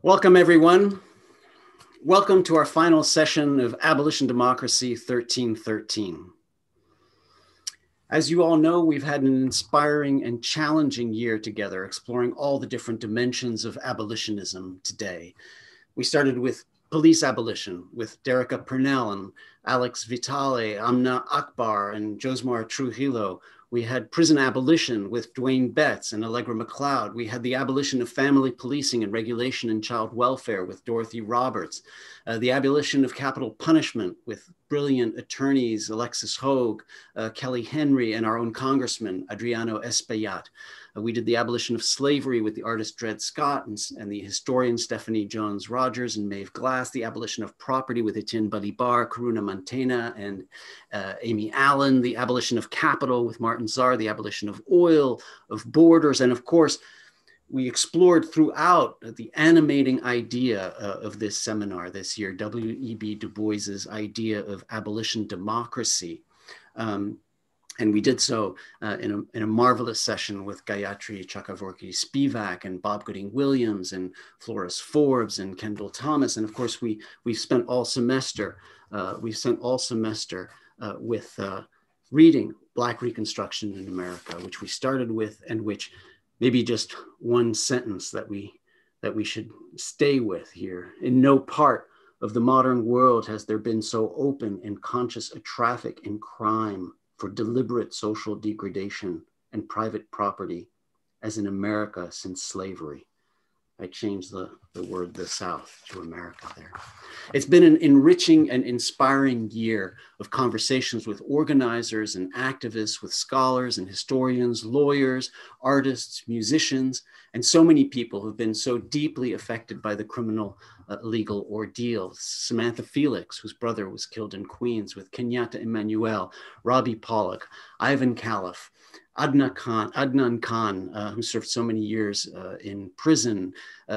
Welcome, everyone. Welcome to our final session of Abolition Democracy 1313. As you all know, we've had an inspiring and challenging year together, exploring all the different dimensions of abolitionism today. We started with police abolition with Derica Purnell and Alex Vitale, Amna Akbar, and Josmar Trujillo. We had prison abolition with Dwayne Betts and Allegra McLeod. We had the abolition of family policing and regulation in child welfare with Dorothy Roberts. The abolition of capital punishment with brilliant attorneys Alexis Hogue, Kelly Henry, and our own congressman, Adriano Espaillat. We did the abolition of slavery with the artist Dred Scott and the historian Stephanie Jones Rogers and Maeve Glass, the abolition of property with Etienne Balibar, Karuna Mantena, and Amy Allen, the abolition of capital with Martin Czar, the abolition of oil, of borders, and of course, we explored throughout the animating idea of this seminar this year, W.E.B. Du Bois's idea of abolition democracy. And we did so in a marvelous session with Gayatri Chakravorty Spivak and Bob Gooding-Williams and Flores Forbes and Kendall Thomas. And of course, we spent all semester, with reading Black Reconstruction in America, which we started with, and which maybe just one sentence that we should stay with here. In no part of the modern world has there been so open and conscious a traffic in crime for deliberate social degradation and private property as in America since slavery. I changed the word the South to America there. It's been an enriching and inspiring year of conversations with organizers and activists, with scholars and historians, lawyers, artists, musicians, and so many people who've been so deeply affected by the criminal legal ordeal. Samantha Felix, whose brother was killed in Queens, with Kenyatta Emmanuel, Robbie Pollock, Ivan Khalaf, Adnan Khan, who served so many years in prison,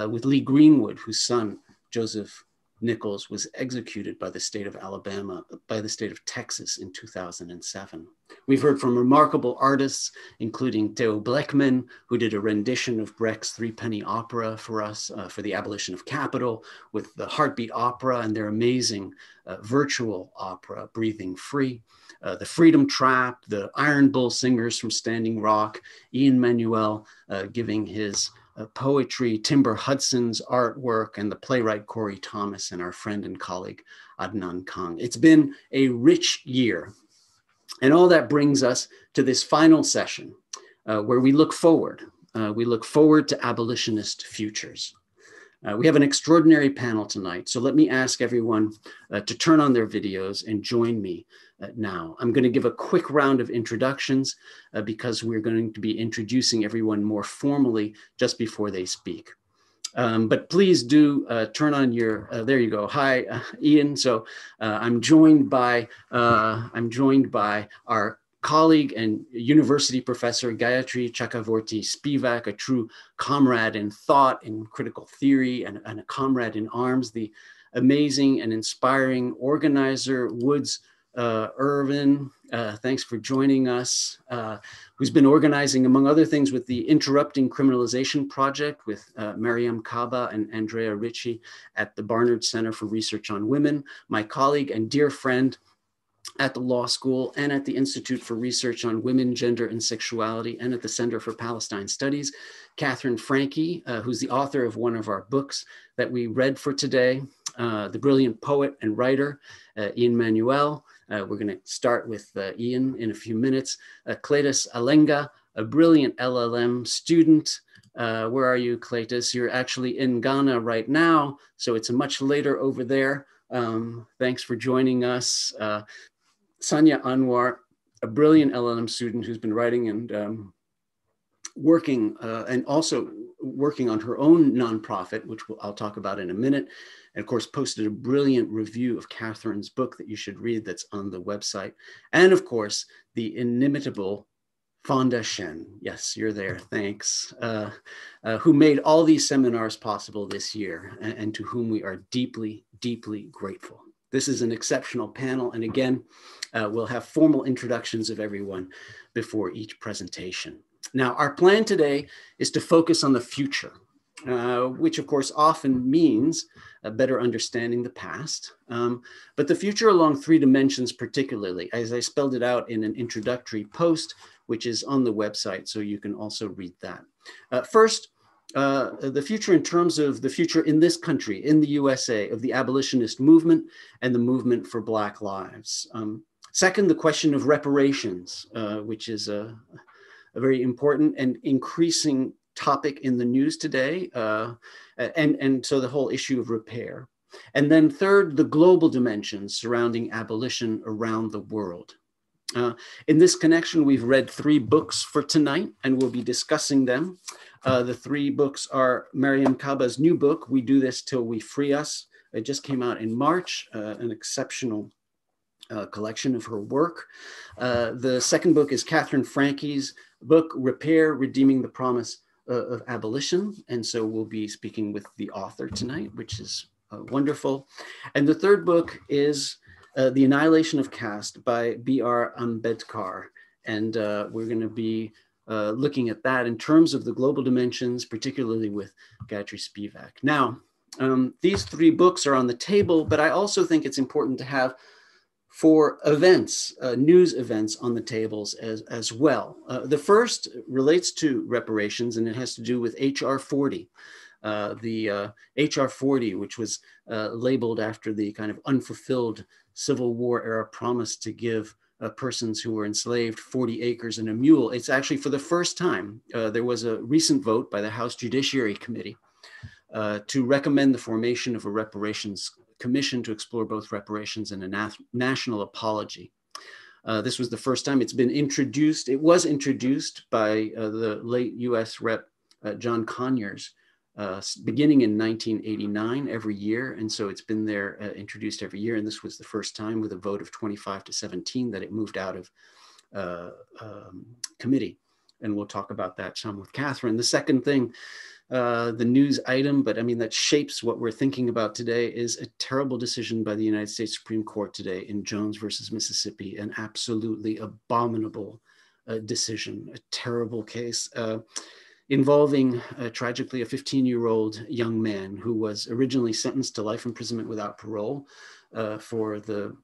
with Lee Greenwood, whose son, Joseph Nichols, was executed by the state of Texas in 2007. We've heard from remarkable artists, including Theo Bleckman, who did a rendition of Brecht's Threepenny Opera for us for the abolition of capital, with the Heartbeat Opera and their amazing virtual opera, Breathing Free. The Freedom Trap, the Iron Bull Singers from Standing Rock, Ian Manuel giving his poetry, Timber Hudson's artwork, and the playwright Corey Thomas, and our friend and colleague Adnan Khan. It's been a rich year. And all that brings us to this final session where we look forward. We look forward to abolitionist futures. We have an extraordinary panel tonight, so let me ask everyone to turn on their videos and join me now. I'm going to give a quick round of introductions because we're going to be introducing everyone more formally just before they speak. But please do turn on your, there you go. Hi, Ian. So I'm joined by our colleague and university professor, Gayatri Chakravorty Spivak, a true comrade in thought, in critical theory, and a comrade in arms, the amazing and inspiring organizer, Woods Ervin, thanks for joining us, who's been organizing, among other things, with the Interrupting Criminalization Project with Mariame Kaba and Andrea Ricci at the Barnard Center for Research on Women, my colleague and dear friend at the law school and at the Institute for Research on Women, Gender, and Sexuality, and at the Center for Palestine Studies, Katherine Franke, who's the author of one of our books that we read for today, the brilliant poet and writer, Ian Manuel. We're going to start with Ian in a few minutes. Cletus Alenga, a brilliant LLM student. Where are you, Cletus? You're actually in Ghana right now, so it's much later over there. Thanks for joining us. Sanya Anwar, a brilliant LLM student who's been writing and working and also working on her own nonprofit, which I'll talk about in a minute. And of course, posted a brilliant review of Catherine's book that you should read that's on the website. And of course, the inimitable Fonda Shen. Yes, you're there, thanks. Who made all these seminars possible this year and to whom we are deeply, deeply grateful. This is an exceptional panel. And again, we'll have formal introductions of everyone before each presentation. Now, our plan today is to focus on the future which of course often means better understanding the past, but the future along three dimensions particularly, as I spelled it out in an introductory post, which is on the website, so you can also read that. First, the future in terms of the future in this country, in the USA, of the abolitionist movement and the movement for Black lives. Second, the question of reparations, which is a very important and increasing topic in the news today, and so the whole issue of repair. And then third, the global dimensions surrounding abolition around the world. In this connection, we've read 3 books for tonight, and we'll be discussing them. The 3 books are Mariame Kaba's new book, We Do This Till We Free Us. It just came out in March, an exceptional collection of her work. The second book is Katherine Franke's book, Repair, Redeeming the Promise of Abolition. And so we'll be speaking with the author tonight, which is wonderful. And the third book is The Annihilation of Caste by B.R. Ambedkar. And we're going to be looking at that in terms of the global dimensions, particularly with Gayatri Spivak. Now, these 3 books are on the table, but I also think it's important to have 4 events, news events on the tables as well. The first relates to reparations, and it has to do with HR 40. The HR 40, which was labeled after the kind of unfulfilled Civil War era promise to give persons who were enslaved 40 acres and a mule. It's actually for the first time, there was a recent vote by the House Judiciary Committee to recommend the formation of a reparations commission to explore both reparations and a national apology. This was the first time it's been introduced. It was introduced by the late US Rep. John Conyers, beginning in 1989 every year. And so it's been there introduced every year. And this was the first time with a vote of 25 to 17 that it moved out of committee. And we'll talk about that some with Katherine. The second thing, the news item, but I mean, that shapes what we're thinking about today, is a terrible decision by the United States Supreme Court today in Jones versus Mississippi, an absolutely abominable decision, a terrible case involving tragically a 15-year-old young man who was originally sentenced to life imprisonment without parole for the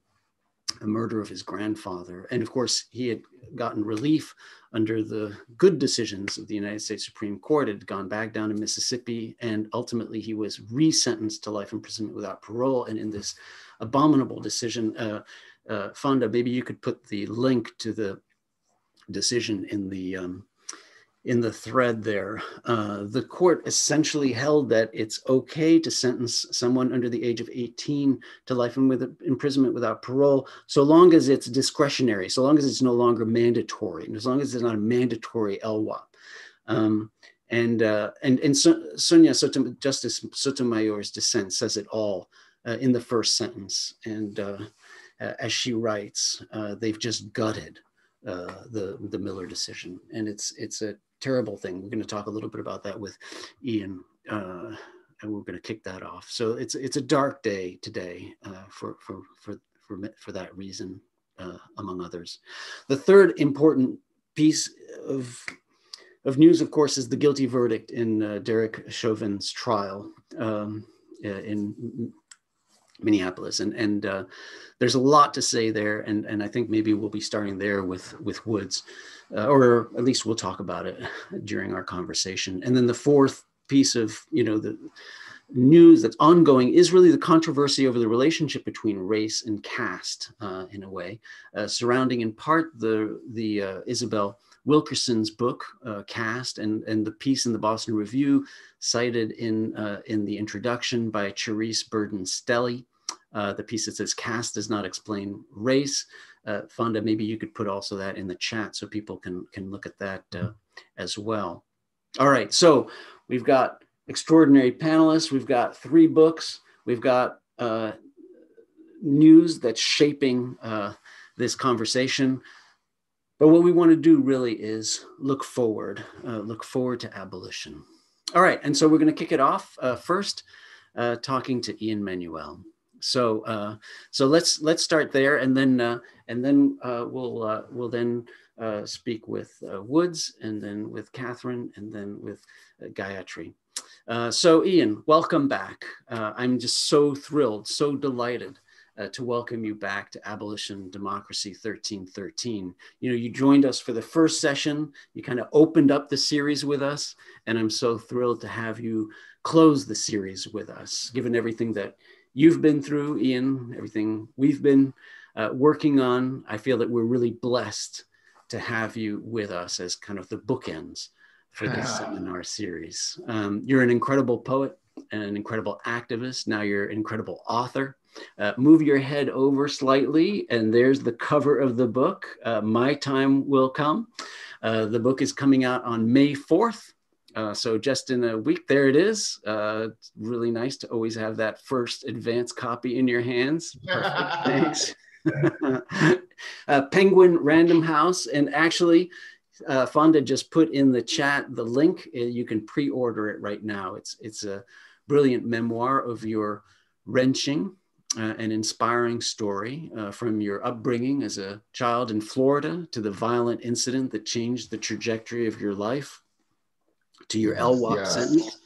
murder of his grandfather. And of course, he had gotten relief under the good decisions of the United States Supreme Court. It had gone back down to Mississippi, and ultimately he was resentenced to life imprisonment without parole. And in this abominable decision, Fonda, maybe you could put the link to the decision in the thread there. The court essentially held that it's okay to sentence someone under the age of 18 to life imprisonment without parole, so long as it's discretionary, so long as it's no longer mandatory, and as long as it's not a mandatory LWOP. Justice Sotomayor's dissent says it all in the first sentence. And as she writes, they've just gutted the Miller decision, and it's a terrible thing. We're going to talk a little bit about that with Ian, and we're going to kick that off. So it's a dark day today for that reason, among others. The third important piece of news, of course, is the guilty verdict in Derek Chauvin's trial in Minneapolis, and there's a lot to say there, and I think maybe we'll be starting there with Woods, or at least we'll talk about it during our conversation. And then the fourth piece of the news that's ongoing is really the controversy over the relationship between race and caste, in a way, surrounding in part the Isabel Wilkerson's book, Caste, and the piece in the Boston Review cited in the introduction by Charisse Burden-Stelly, the piece that says caste does not explain race. Fonda, maybe you could put also that in the chat so people can look at that as well. All right, so we've got extraordinary panelists, we've got 3 books, we've got news that's shaping this conversation. But what we want to do really is look forward to abolition. All right, and so we're going to kick it off first, talking to Ian Manuel. So let's start there, and then we'll then speak with Woods, and then with Katherine, and then with Gayatri. So Ian, welcome back. I'm just so thrilled, so delighted to welcome you back to Abolition Democracy 1313. You know, you joined us for the first session. You kind of opened up the series with us, and I'm so thrilled to have you close the series with us, given everything that you've been through, Ian, everything we've been working on. I feel that we're really blessed to have you with us as kind of the bookends for this seminar series. You're an incredible poet and an incredible activist. Now you're an incredible author. Move your head over slightly, and there's the cover of the book, My Time Will Come. The book is coming out on May 4th. So just in a week, there it is. It's really nice to always have that first advance copy in your hands. Perfect, thanks. Penguin Random House, and actually, Fonda just put in the chat the link. You can pre-order it right now. It's a brilliant memoir of your wrenching and inspiring story from your upbringing as a child in Florida to the violent incident that changed the trajectory of your life, to your LWOP sentence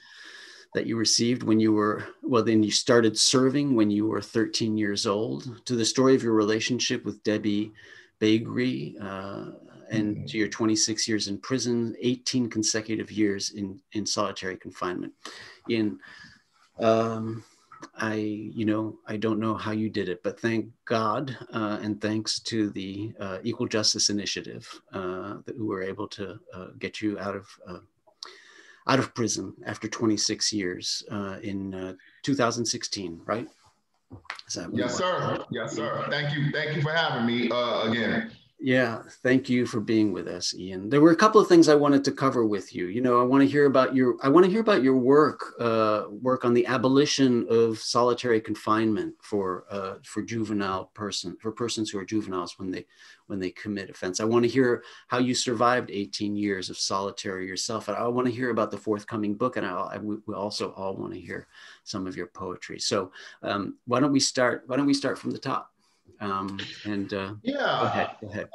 that you received when you were, well, then you started serving when you were 13 years old, to the story of your relationship with Debbie Bagri, and to your 26 years in prison, 18 consecutive years in solitary confinement. Ian, I don't know how you did it, but thank God and thanks to the Equal Justice Initiative that we were able to get you out of prison after 26 years in 2016, right? Yes, sir. Yes, sir. Thank you for having me again. Yeah, thank you for being with us, Ian. There were a couple of things I wanted to cover with you. You know, I want to hear about your work on the abolition of solitary confinement for persons who are juveniles when they commit offense. I want to hear how you survived 18 years of solitary yourself. And I want to hear about the forthcoming book, and we also all want to hear some of your poetry. So why don't we start from the top? Yeah. Go ahead.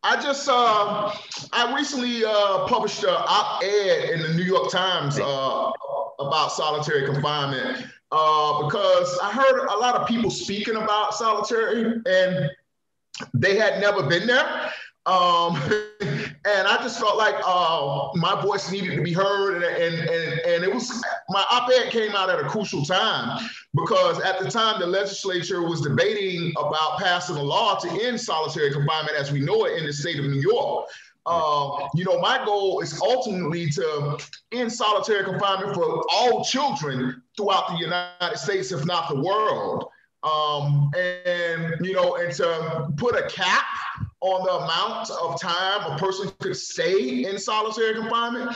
I recently published an op-ed in the New York Times about solitary confinement because I heard a lot of people speaking about solitary and they had never been there. And I just felt like my voice needed to be heard, and it was, my op-ed came out at a crucial time because at the time the legislature was debating about passing a law to end solitary confinement as we know it in the state of New York. My goal is ultimately to end solitary confinement for all children throughout the United States, if not the world. And to put a cap on the amount of time a person could stay in solitary confinement.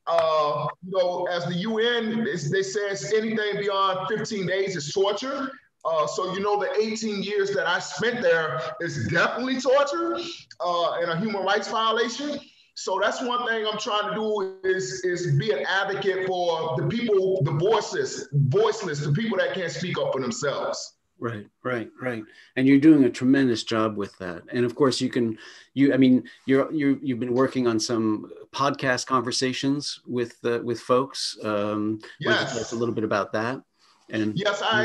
As the UN, they say anything beyond 15 days is torture. So the 18 years that I spent there is definitely torture and a human rights violation. So that's one thing I'm trying to do is be an advocate for the people, the voiceless, the people that can't speak up for themselves. Right. And you're doing a tremendous job with that. And of course you've been working on some podcast conversations with folks. Yes. Tell us a little bit about that. And yes, I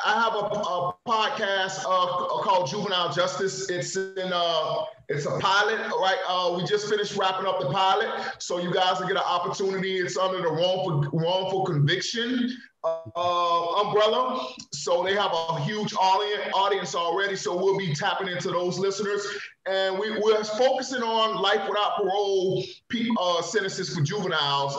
have a podcast called Juvenile Justice. It's a pilot, right? We just finished wrapping up the pilot, so you guys will get an opportunity. It's under the wrongful conviction umbrella, so they have a huge audience already. So we'll be tapping into those listeners, and we're focusing on life without parole sentences for juveniles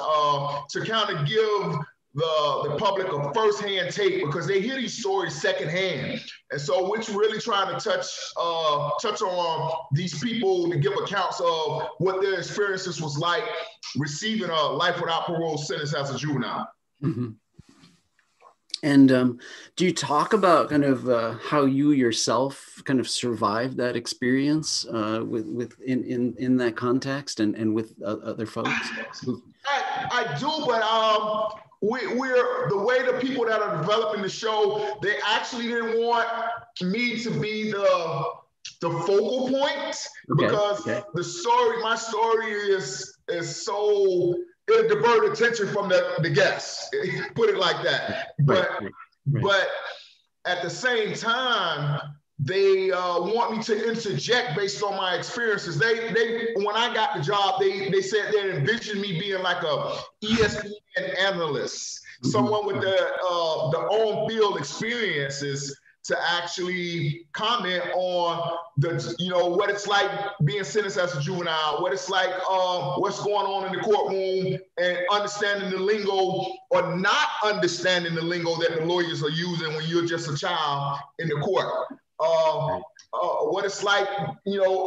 to kind of give the public a first-hand take because they hear these stories secondhand. And so we're really trying to touch on these people to give accounts of what their experiences was like receiving a life without parole sentence as a juvenile. Mm-hmm. And do you talk about kind of how you yourself kind of survived that experience in that context and with other folks? I do, but we're the way the people that are developing the show, they actually didn't want me to be the focal point because my story is so it diverted attention from the guests. Put it like that. But at the same time, they want me to interject based on my experiences. They when I got the job, they said they envisioned me being like a ESPN analyst, someone with the on-field experiences to actually comment on what it's like being sentenced as a juvenile, what it's like, what's going on in the courtroom, and understanding the lingo or not understanding the lingo that the lawyers are using when you're just a child in the court. What it's like,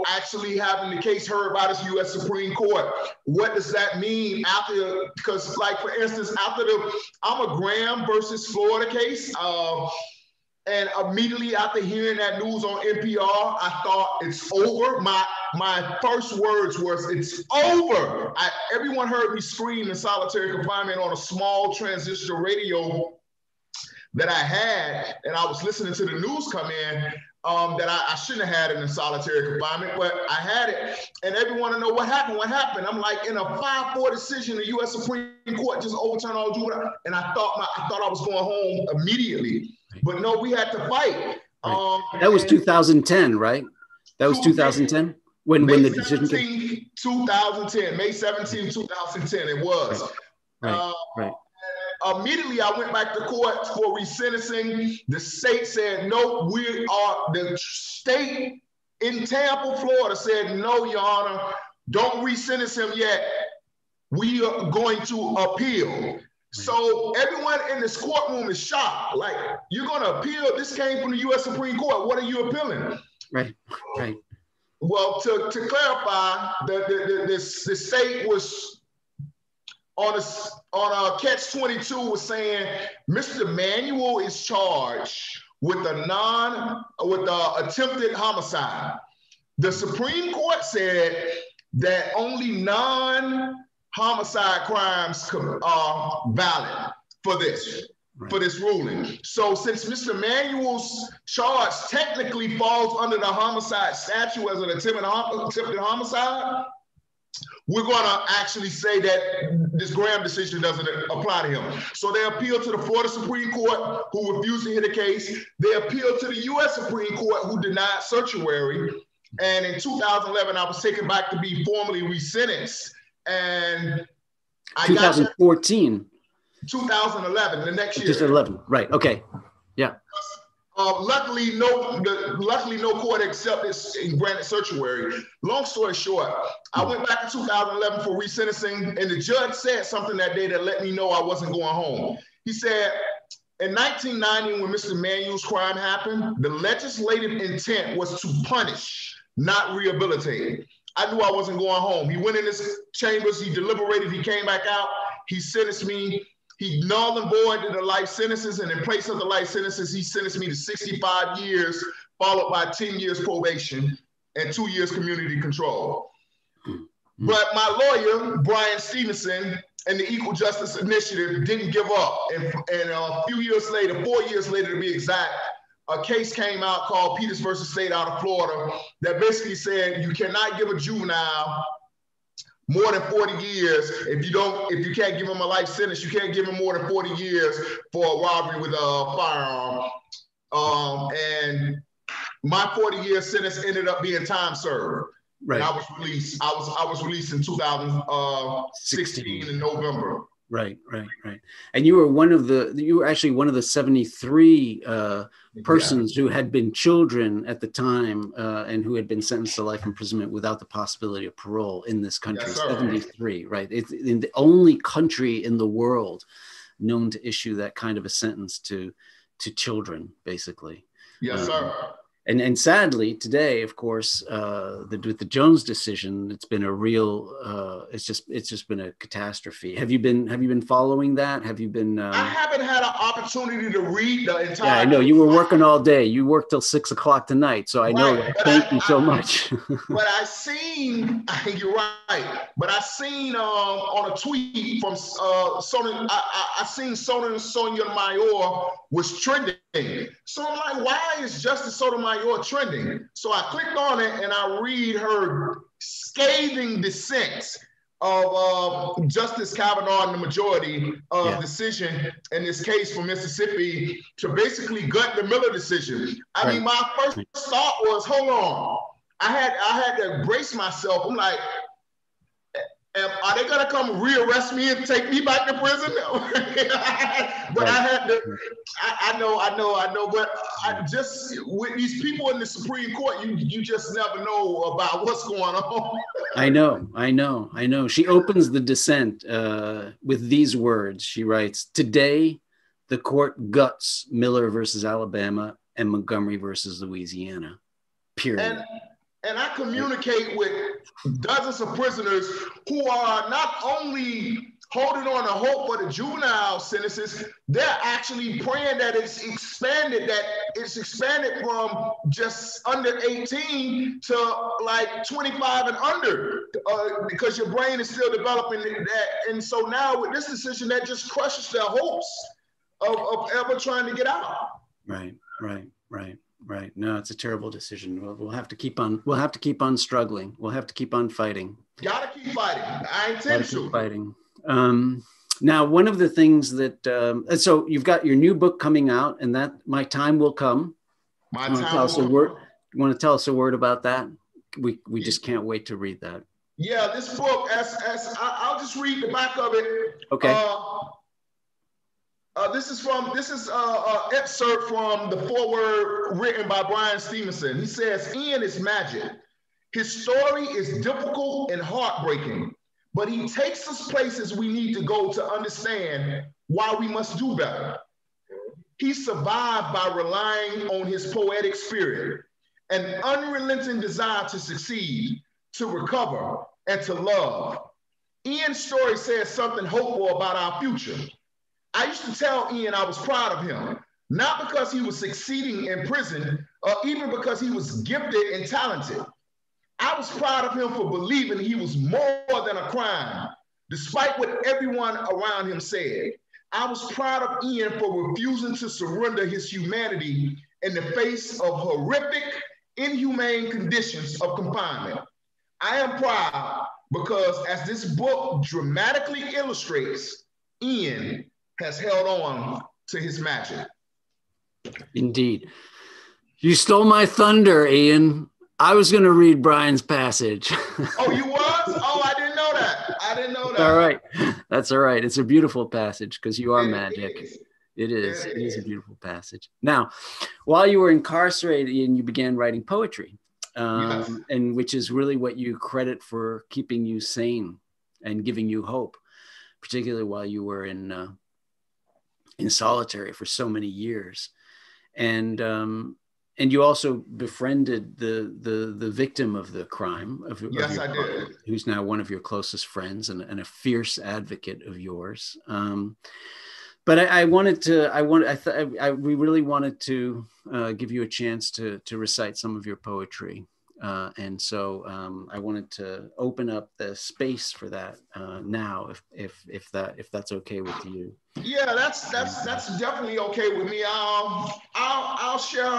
actually having the case heard by the U.S. Supreme Court. What does that mean after? Because, like, for instance, after I'm a Graham versus Florida case. And immediately after hearing that news on NPR, I thought it's over. My first words was, it's over. Everyone heard me scream in solitary confinement on a small transistor radio that I had, and I was listening to the news come in that I shouldn't have had it in solitary confinement, but I had it, and everyone to know what happened. I'm like, in a 5-4 decision, the U.S. Supreme Court just overturned all juvenile, and I thought I was going home immediately. But no, we had to fight. Right. That was 2010, right? That was 2010 when the decision came. 2010, May 17, 2010, it was. Right. Immediately, I went back to court for resentencing. The state said, no, the state in Tampa, Florida said, no, Your Honor, don't resentence him yet. We are going to appeal. So everyone in this courtroom is shocked. Like, you're going to appeal? This came from the U.S. Supreme Court. What are you appealing? Right. Well, to clarify, the state was on a catch-22 was saying Mr. Manuel is charged with attempted homicide. The Supreme Court said that only non-homicide crimes are valid for this ruling. So since Mr. Manuel's charge technically falls under the homicide statute as an attempted homicide, we're going to actually say that this Graham decision doesn't apply to him. So they appealed to the Florida Supreme Court, who refused to hear the case. They appealed to the U.S. Supreme Court, who denied certiorari. And in 2011, I was taken back to be formally resentenced. And 2014. 2011, the next year. 2011, right? Okay, yeah. Luckily, no court accepted and granted certiorari. Long story short, I went back in 2011 for resentencing, and the judge said something that day that let me know I wasn't going home. He said, in 1990, when Mr. Manuel's crime happened, the legislative intent was to punish, not rehabilitate. I knew I wasn't going home. He went in his chambers, he deliberated, he came back out, he sentenced me. He null and voided the life sentences, and in place of the life sentences, he sentenced me to 65 years, followed by 10 years probation and 2 years community control. But my lawyer, Brian Stevenson, and the Equal Justice Initiative didn't give up. And a few years later, 4 years later to be exact, a case came out called Peters versus State out of Florida that basically said you cannot give a juvenile more than 40 years. If you can't give him a life sentence, you can't give him more than 40 years for a robbery with a firearm. And my 40-year sentence ended up being time served. Right. And I was released. I was released in 2016 in November. Right. And you were actually one of the 73 persons who had been children at the time and who had been sentenced to life imprisonment without the possibility of parole in this country. Yes, 73, right? It's in the only country in the world known to issue that kind of a sentence to children, basically. Yes, sir. And sadly today, of course, with the Jones decision, it's been a real, it's just been a catastrophe. Have you been following that? Have you been? I haven't had an opportunity to read the entire. Yeah, I know you were working all day. You worked till 6 o'clock tonight, so I know that. Thank you so much. But I seen, I think you're right. But I seen on a tweet from Sotomayor, I seen Sotomayor was trending. So I'm like, why is Justice Sotomayor trending? So I clicked on it and I read her scathing dissents of Justice Kavanaugh and the majority decision in this case for Mississippi to basically gut the Miller decision. I mean, my first thought was, hold on. I had to brace myself. I'm like, are they gonna come rearrest me and take me back to prison? But I had to. I know. But I just, with these people in the Supreme Court, you just never know about what's going on. I know. She opens the dissent with these words. She writes, "Today, the court guts Miller versus Alabama and Montgomery versus Louisiana. Period." And I communicate with dozens of prisoners who are not only holding on to hope for the juvenile sentences, they're actually praying that it's expanded from just under 18 to like 25 and under, because your brain is still developing that. And so now with this decision, that just crushes their hopes of ever trying to get out. Right. No, it's a terrible decision. We'll have to keep on struggling. We'll have to keep on fighting. Gotta keep fighting. I intend to. Keep fighting. Now, one of the things that, so you've got your new book coming out, and that My Time Will Come. You want to tell us a word about that? We just can't wait to read that. Yeah, this book, as I'll just read the back of it. Okay. This is an excerpt from the foreword written by Brian Stevenson. He says, "Ian is magic. His story is difficult and heartbreaking, but he takes us places we need to go to understand why we must do better. He survived by relying on his poetic spirit, an unrelenting desire to succeed, to recover, and to love. Ian's story says something hopeful about our future. I used to tell Ian I was proud of him, not because he was succeeding in prison or even because he was gifted and talented. I was proud of him for believing he was more than a crime, despite what everyone around him said. I was proud of Ian for refusing to surrender his humanity in the face of horrific, inhumane conditions of confinement. I am proud because, as this book dramatically illustrates, Ian has held on to his magic." Indeed. You stole my thunder, Ian. I was going to read Brian's passage. Oh, you was? Oh, I didn't know that. All right. That's all right. It's a beautiful passage because you are magic. It is a beautiful passage. Now, while you were incarcerated, Ian, you began writing poetry, yes. And which is really what you credit for keeping you sane and giving you hope, particularly while you were in solitary for so many years. And you also befriended the victim of the crime Yes, I did. Who's now one of your closest friends and a fierce advocate of yours. But we really wanted to give you a chance to recite some of your poetry. And so I wanted to open up the space for that now, if that's okay with you. Yeah, that's definitely okay with me. I'll share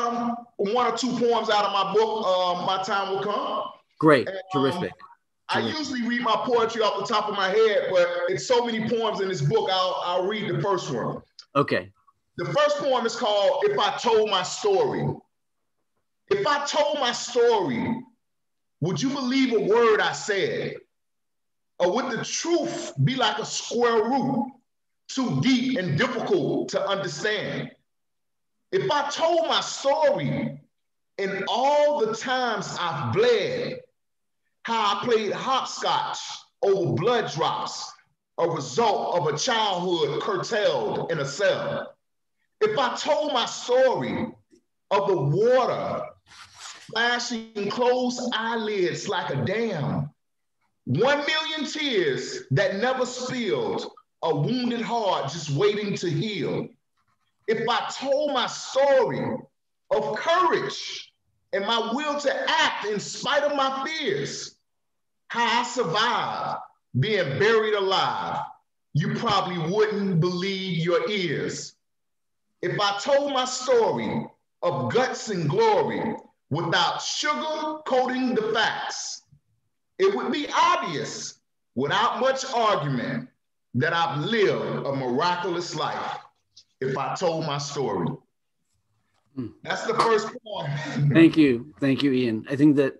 one or two poems out of my book. My Time Will Come. Great, terrific. I usually read my poetry off the top of my head, but it's so many poems in this book. I'll read the first one. Okay. The first poem is called "If I Told My Story." If I told my story, would you believe a word I said? Or would the truth be like a square root, too deep and difficult to understand? If I told my story and all the times I've bled, how I played hopscotch over blood drops, a result of a childhood curtailed in a cell. If I told my story of the water flashing closed eyelids like a dam, 1 million tears that never spilled, a wounded heart just waiting to heal. If I told my story of courage and my will to act in spite of my fears, how I survived being buried alive, you probably wouldn't believe your ears. If I told my story of guts and glory without sugar coating the facts, it would be obvious without much argument, that I've lived a miraculous life if I told my story. That's the first point. Thank you, Ian. I think that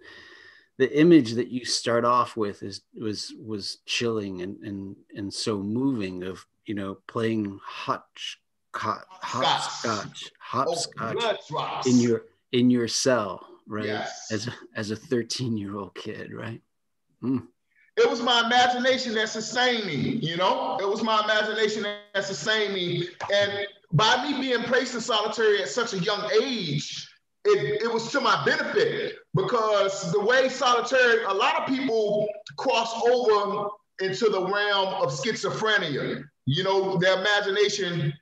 the image that you start off with was chilling and so moving, of, you know, playing hopscotch in your cell, right? Yes. As a 13-year-old kid, right? Mm. It was my imagination that sustained me, you know? It was my imagination that sustained me. And by me being placed in solitary at such a young age, it was to my benefit, because the way solitary, a lot of people cross over into the realm of schizophrenia. You know, their imagination,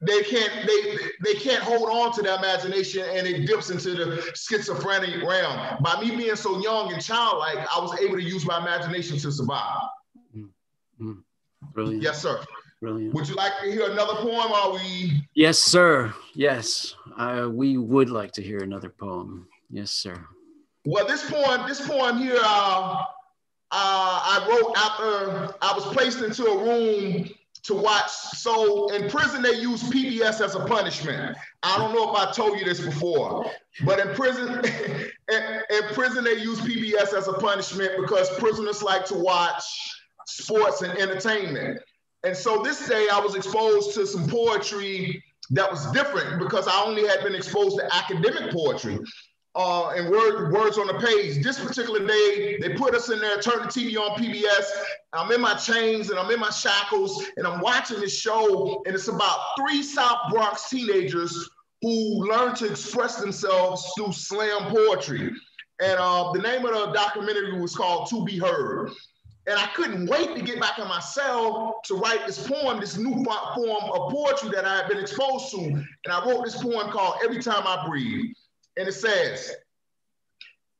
they can't hold on to their imagination, and it dips into the schizophrenic realm. By me being so young and childlike, I was able to use my imagination to survive. Brilliant. Yes, sir. Brilliant. Would you like to hear another poem? Or are we? Yes, sir. Yes, we would like to hear another poem. Yes, sir. Well, this poem here, I wrote after I was placed into a room to watch. So in prison, they use PBS as a punishment. I don't know if I told you this before, but in prison, they use PBS as a punishment because prisoners like to watch sports and entertainment. And so this day I was exposed to some poetry that was different, because I only had been exposed to academic poetry and words on the page. This particular day, they put us in there, turned the TV on PBS. I'm in my chains and I'm in my shackles, and I'm watching this show, and it's about 3 South Bronx teenagers who learn to express themselves through slam poetry. And the name of the documentary was called To Be Heard. And I couldn't wait to get back in my cell to write this poem, this new form of poetry that I had been exposed to. And I wrote this poem called Every Time I Breathe. And it says,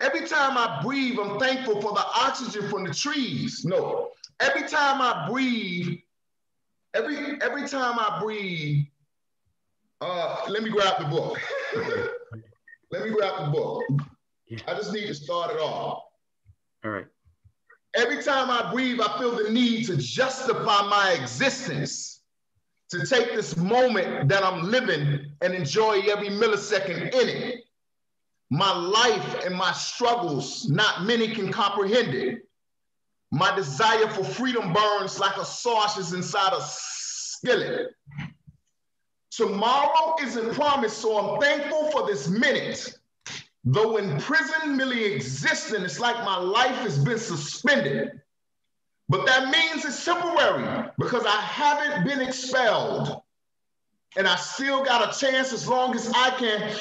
every time I breathe, I'm thankful for the oxygen from the trees. No, every time I breathe, every time I breathe, let me grab the book. Let me grab the book. Yeah. I just need to start it off. All right. Every time I breathe, I feel the need to justify my existence, to take this moment that I'm living and enjoy every millisecond in it. My life and my struggles, not many can comprehend it. My desire for freedom burns like a sausage inside a skillet. Tomorrow isn't promised, so I'm thankful for this minute. Though in prison merely existing, it's like my life has been suspended. But that means it's temporary, because I haven't been expelled. And I still got a chance as long as I can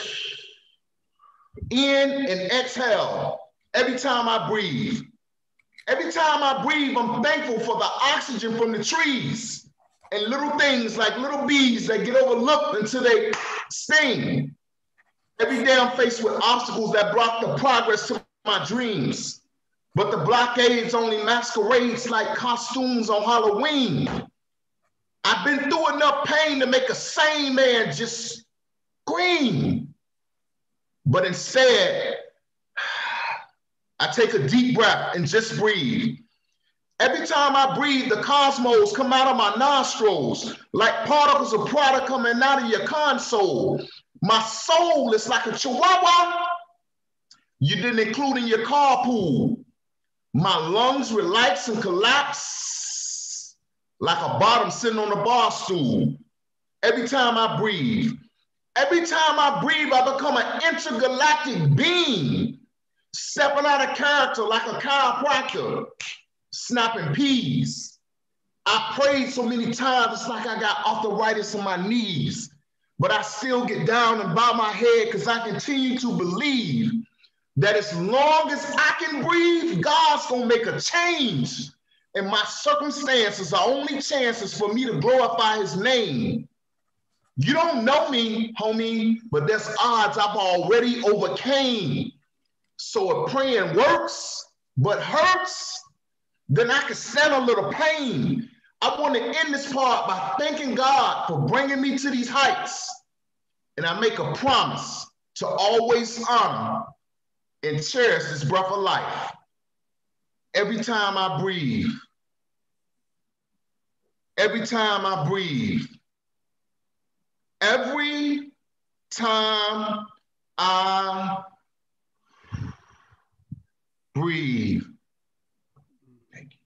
in and exhale every time I breathe. Every time I breathe, I'm thankful for the oxygen from the trees and little things like little bees that get overlooked until they sting. Every day I'm faced with obstacles that block the progress to my dreams. But the blockades only masquerades like costumes on Halloween. I've been through enough pain to make a sane man just scream. But instead, I take a deep breath and just breathe. Every time I breathe, the cosmos come out of my nostrils like particles of product coming out of your console. My soul is like a chihuahua you didn't include in your carpool. My lungs relax and collapse like a bottom sitting on a bar stool. Every time I breathe, I become an intergalactic being, stepping out of character like a chiropractor, snapping peas. I prayed so many times, it's like I got arthritis in my knees, but I still get down and bow my head because I continue to believe that as long as I can breathe, God's gonna make a change. And my circumstances are only chances for me to glorify his name. You don't know me, homie, but there's odds I've already overcame. So if praying works, but hurts, then I can stand a little pain. I want to end this part by thanking God for bringing me to these heights. And I make a promise to always honor and cherish this breath of life. every time I breathe, every time I breathe, every time I breathe. Thank you.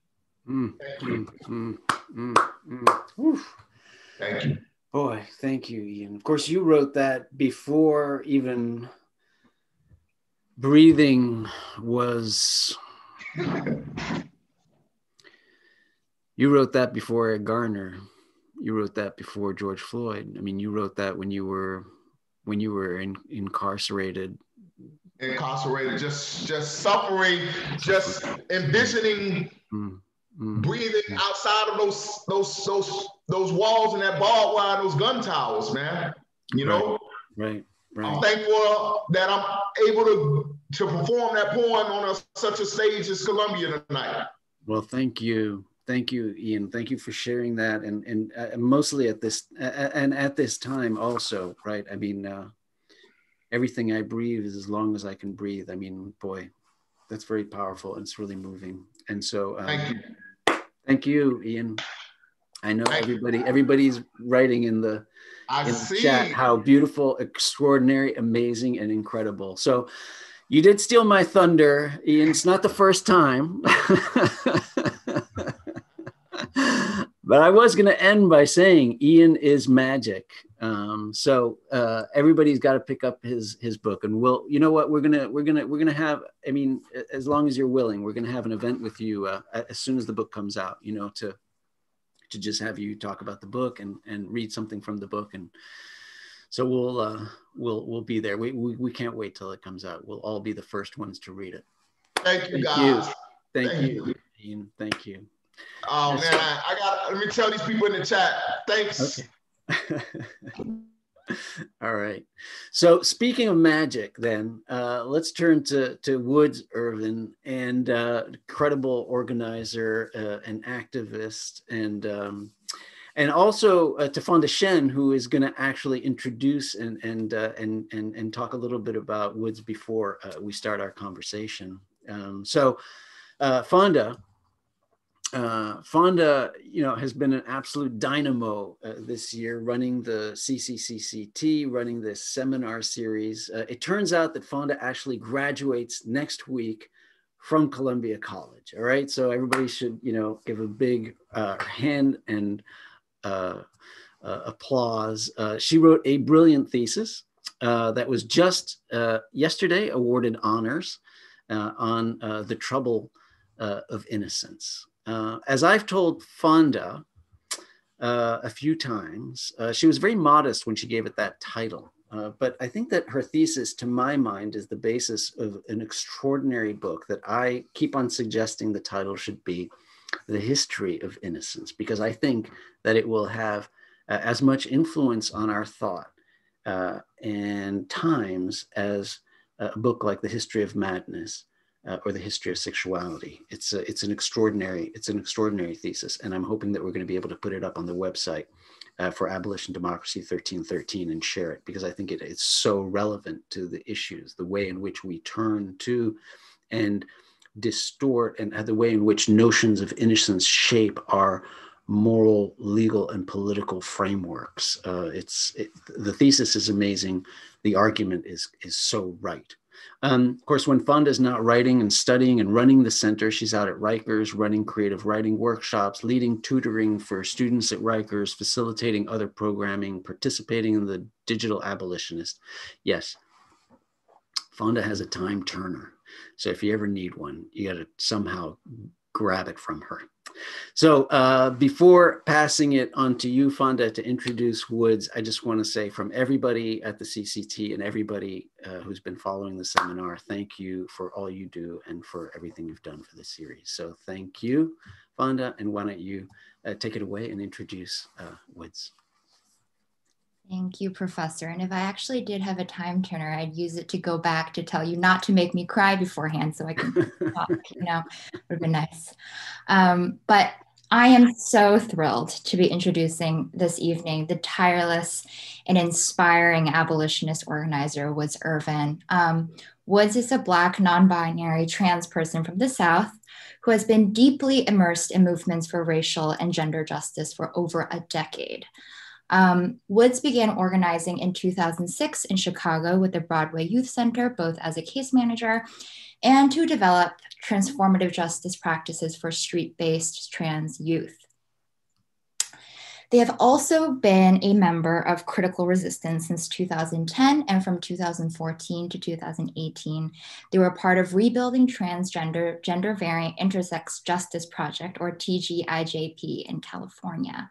Thank you. Boy, thank you, Ian. Of course, you wrote that before even breathing was... You wrote that before Ed Garner. You wrote that before George Floyd. I mean, you wrote that when you were incarcerated. Incarcerated, just suffering, just envisioning breathing outside of those walls and that barbed wire and those gun towers, man. You know? Right. I'm thankful that I'm able to perform that poem on such a stage as Columbia tonight. Well, thank you. Thank you, Ian. Thank you for sharing that. And mostly at this time also, right? I mean, everything I breathe is as long as I can breathe. I mean, boy, that's very powerful. And it's really moving. And so thank you, Ian. I know everybody's writing in the chat how beautiful, extraordinary, amazing, and incredible. So you did steal my thunder, Ian. It's not the first time. But I was going to end by saying Ian is magic. So everybody's got to pick up his book, and you know what, we're gonna have. I mean, as long as you're willing, we're gonna have an event with you as soon as the book comes out. You know, to just have you talk about the book and read something from the book, and so we'll be there. We can't wait till it comes out. We'll all be the first ones to read it. Thank you, guys. Thank you, Ian. Thank you. Oh man, let me tell these people in the chat. Thanks. Okay. All right. So speaking of magic, then let's turn to Woods Ervin, and incredible organizer and activist, and also to Fonda Shen, who is going to actually introduce and talk a little bit about Woods before we start our conversation. Fonda, you know, has been an absolute dynamo this year, running the CCCCT, running this seminar series. It turns out that Fonda actually graduates next week from Columbia College. All right, so everybody should, you know, give a big hand and applause. She wrote a brilliant thesis that was just yesterday awarded honors on the trouble of innocence. As I've told Fonda a few times, she was very modest when she gave it that title. But I think that her thesis, to my mind, is the basis of an extraordinary book that I keep on suggesting the title should be The History of Innocence, because I think that it will have as much influence on our thought and times as a book like The History of Madness or The History of Sexuality. It's an extraordinary thesis, and I'm hoping that we're going to be able to put it up on the website for Abolition Democracy 1313 and share it, because I think it's so relevant to the issues, the way in which we turn to and distort, and the way in which notions of innocence shape our moral, legal, and political frameworks. The thesis is amazing. The argument is so right. Of course, when Fonda is not writing and studying and running the center, she's out at Rikers running creative writing workshops, leading tutoring for students at Rikers, facilitating other programming, participating in the Digital Abolitionist. Yes, Fonda has a time turner. So if you ever need one, you got to somehow grab it from her. So before passing it on to you, Fonda, to introduce Woods, I just want to say, from everybody at the CCT and everybody who's been following the seminar, thank you for all you do and for everything you've done for this series. So thank you, Fonda, and why don't you take it away and introduce Woods. Thank you, Professor. And if I actually did have a time turner, I'd use it to go back to tell you not to make me cry beforehand so I can talk, you know, would have been nice. But I am so thrilled to be introducing this evening the tireless and inspiring abolitionist organizer, Woods Ervin. Woods is a Black, non-binary trans person from the South who has been deeply immersed in movements for racial and gender justice for over a decade. Woods began organizing in 2006 in Chicago with the Broadway Youth Center, both as a case manager and to develop transformative justice practices for street-based trans youth. They have also been a member of Critical Resistance since 2010, and from 2014 to 2018, they were part of Rebuilding Transgender Gender Variant Intersex Justice Project, or TGIJP, in California,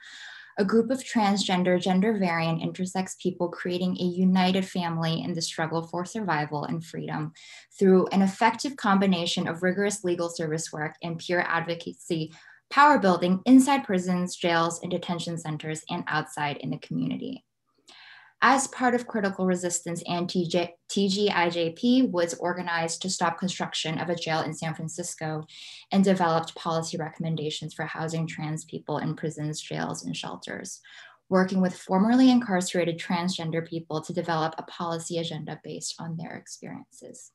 a group of transgender, gender variant, intersex people creating a united family in the struggle for survival and freedom through an effective combination of rigorous legal service work and pure advocacy, power building inside prisons, jails, and detention centers, and outside in the community. As part of Critical Resistance and TGIJP, Woods organized to stop construction of a jail in San Francisco and developed policy recommendations for housing trans people in prisons, jails, and shelters, working with formerly incarcerated transgender people to develop a policy agenda based on their experiences.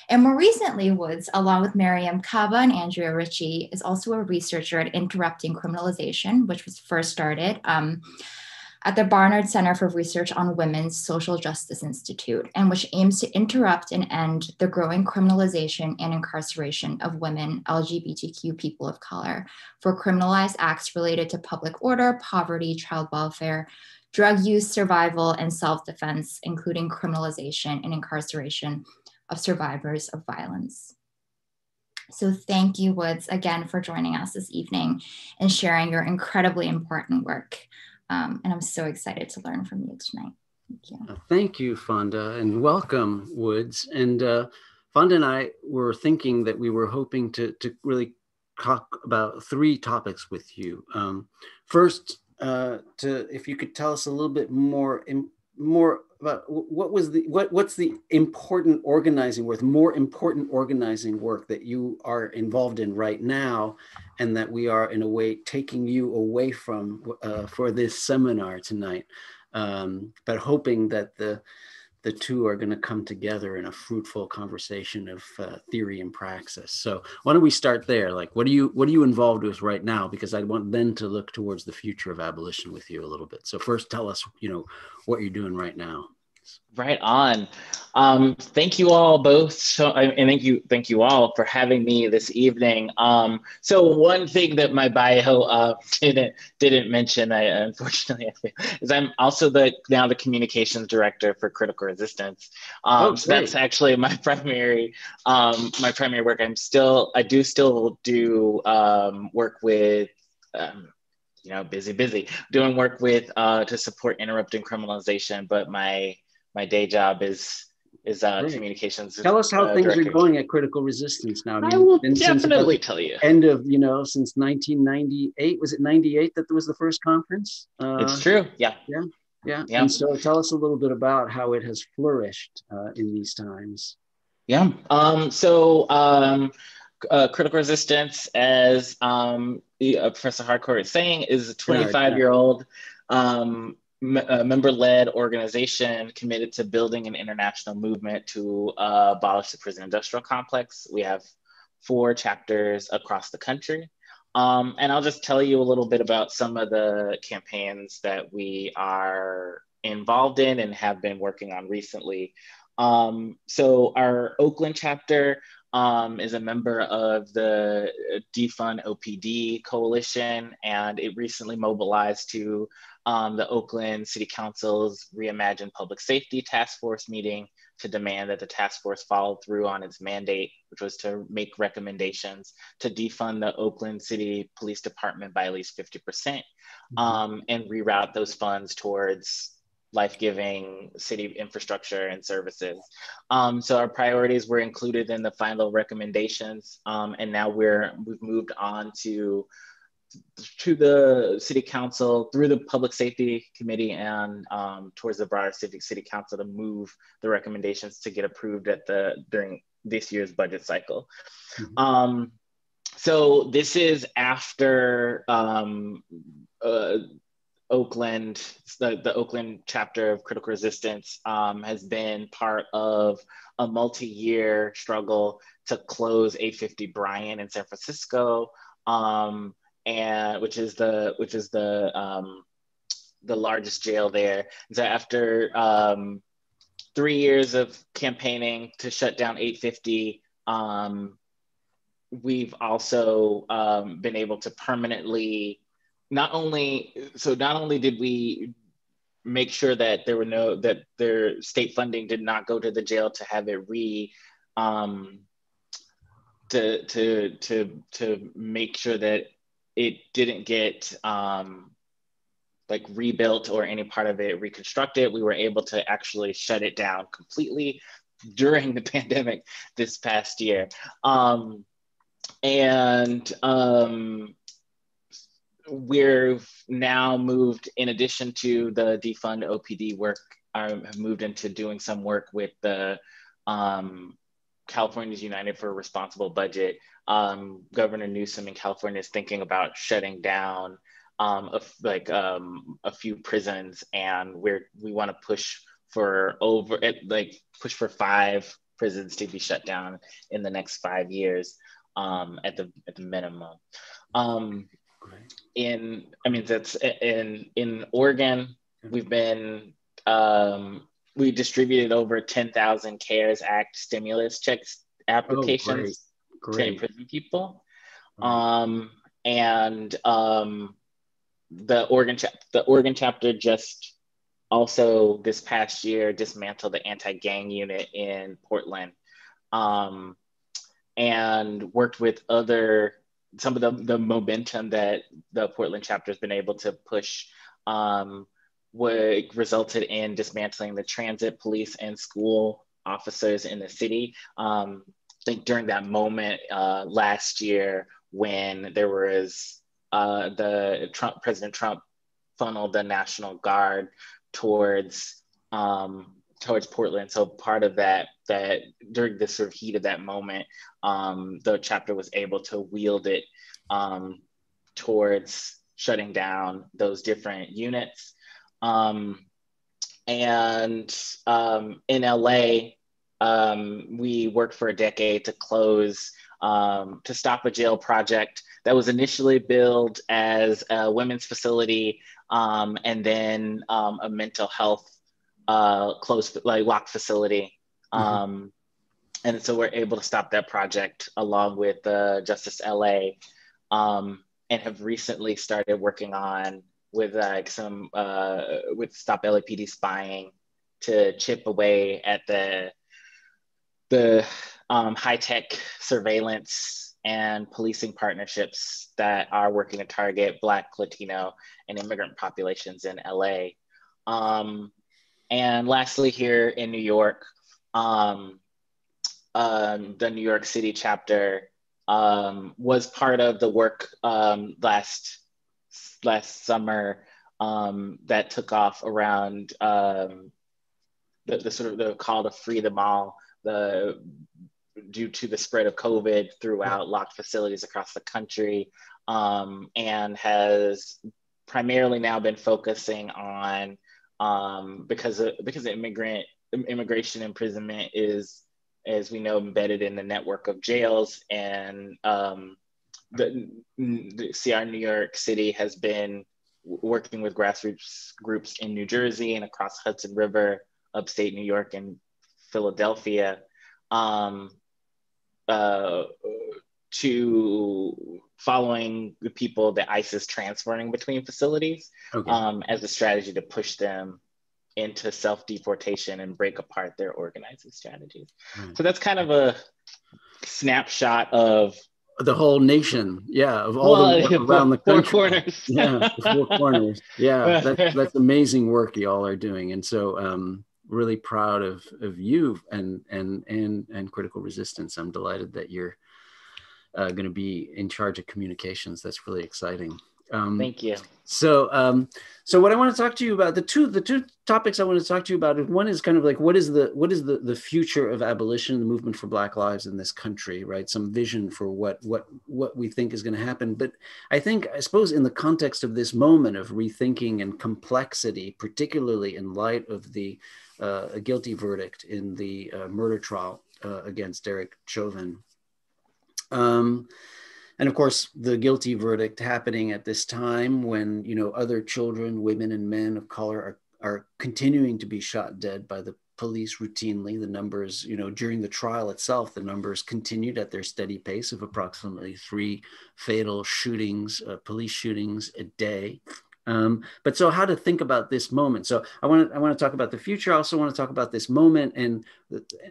And more recently, Woods, along with Mariame Kaba and Andrea Ritchie, is also a researcher at Interrupting Criminalization, which was first started at the Barnard Center for Research on Women's Social Justice Institute, and which aims to interrupt and end the growing criminalization and incarceration of women, LGBTQ people of color, for criminalized acts related to public order, poverty, child welfare, drug use, survival, and self-defense, including criminalization and incarceration of survivors of violence. So thank you, Woods, again for joining us this evening and sharing your incredibly important work. And I'm so excited to learn from you tonight. Thank you. Thank you, Fonda, and welcome, Woods. And Fonda and I were thinking that we were hoping to really talk about three topics with you. First, if you could tell us a little bit more about what's the important organizing work, more important organizing work that you are involved in right now, and that we are in a way taking you away from for this seminar tonight, but hoping that the two are going to come together in a fruitful conversation of theory and praxis. So why don't we start there? Like, what are you involved with right now? Because I want then to look towards the future of abolition with you a little bit. So first, tell us, what you're doing right now. Right on. Thank you all both. And thank you all for having me this evening. So one thing that my bio didn't mention, unfortunately, is I'm also now the communications director for Critical Resistance. So that's actually my primary work. I do still do work with busy doing work with to support interrupting criminalization, but my day job is communications. Tell us how things director. Are going at Critical Resistance now. I will definitely tell you. End of, since 1998, was it 98 that there was the first conference? It's true, yeah. And so tell us a little bit about how it has flourished in these times. Yeah, Critical Resistance, as Professor Harcourt is saying, is a 25-year-old member-led organization committed to building an international movement to abolish the prison industrial complex. We have 4 chapters across the country. And I'll just tell you a little bit about some of the campaigns that we are involved in and have been working on recently. So our Oakland chapter is a member of the Defund OPD coalition, and it recently mobilized to the Oakland City Council's Reimagine Public Safety Task Force meeting to demand that the task force follow through on its mandate, which was to make recommendations to defund the Oakland City Police Department by at least 50%, and reroute those funds towards life-giving city infrastructure and services. So our priorities were included in the final recommendations, and now we've moved on to the City Council through the Public Safety Committee and towards the broader City Council to move the recommendations to get approved during this year's budget cycle. So this is after Oakland, the Oakland chapter of Critical Resistance has been part of a multi-year struggle to close 850 Bryant in San Francisco, and which is the largest jail there. So after 3 years of campaigning to shut down 850, we've also been able to permanently not only did we make sure that that their state funding did not go to the jail to have it to make sure that it didn't get like rebuilt or any part of it reconstructed. We were able to actually shut it down completely during the pandemic this past year. We've now moved, in addition to the defund OPD work, I have moved into doing some work with the Californians United for a Responsible Budget. Governor Newsom in California is thinking about shutting down a few prisons, and we want to push for 5 prisons to be shut down in the next 5 years at the minimum. In Oregon, we've been we distributed over 10,000 CARES Act stimulus checks applications to imprison people. The Oregon chapter just also this past year dismantled the anti-gang unit in Portland, and worked with some of the momentum that the Portland chapter has been able to push, resulted in dismantling the transit police and school officers in the city. I think during that moment last year, when there was President Trump funneled the National Guard towards Portland. So part of that during the sort of heat of that moment, the chapter was able to wield it towards shutting down those different units. In LA, we worked for a decade to stop a jail project that was initially billed as a women's facility, and then a mental health locked facility. And so we're able to stop that project along with Justice LA, and have recently started working on with with Stop LAPD spying to chip away at the high-tech surveillance and policing partnerships that are working to target Black, Latino, and immigrant populations in LA. And lastly, here in New York, the New York City chapter was part of the work last summer that took off around the call to free them all, due to the spread of COVID throughout locked facilities across the country, and has primarily now been focusing on because immigration imprisonment is, as we know, embedded in the network of jails, and the CR New York City has been working with grassroots groups in New Jersey and across Hudson River, upstate New York, and Philadelphia, to following the people that ICE is transferring between facilities, as a strategy to push them into self-deportation and break apart their organizing strategies. So that's kind of a snapshot of the whole nation, of all the work around the country. 4 corners. The 4 corners. That's amazing work y'all are doing, and so really proud of you and Critical Resistance. I'm delighted that you're going to be in charge of communications. That's really exciting. Thank you. So what I want to talk to you about, the two topics I want to talk to you about, one is kind of like, what is the future of abolition, the movement for Black lives in this country, right? Some vision for what we think is going to happen. But I suppose in the context of this moment of rethinking and complexity, particularly in light of the guilty verdict in the murder trial against Derek Chauvin. And of course, the guilty verdict happening at this time when, other children, women, and men of color are continuing to be shot dead by the police routinely. The numbers, during the trial itself, the numbers continued at their steady pace of approximately 3 fatal shootings, police shootings a day. But so how to think about this moment. So I want to talk about the future. I also want to talk about this moment and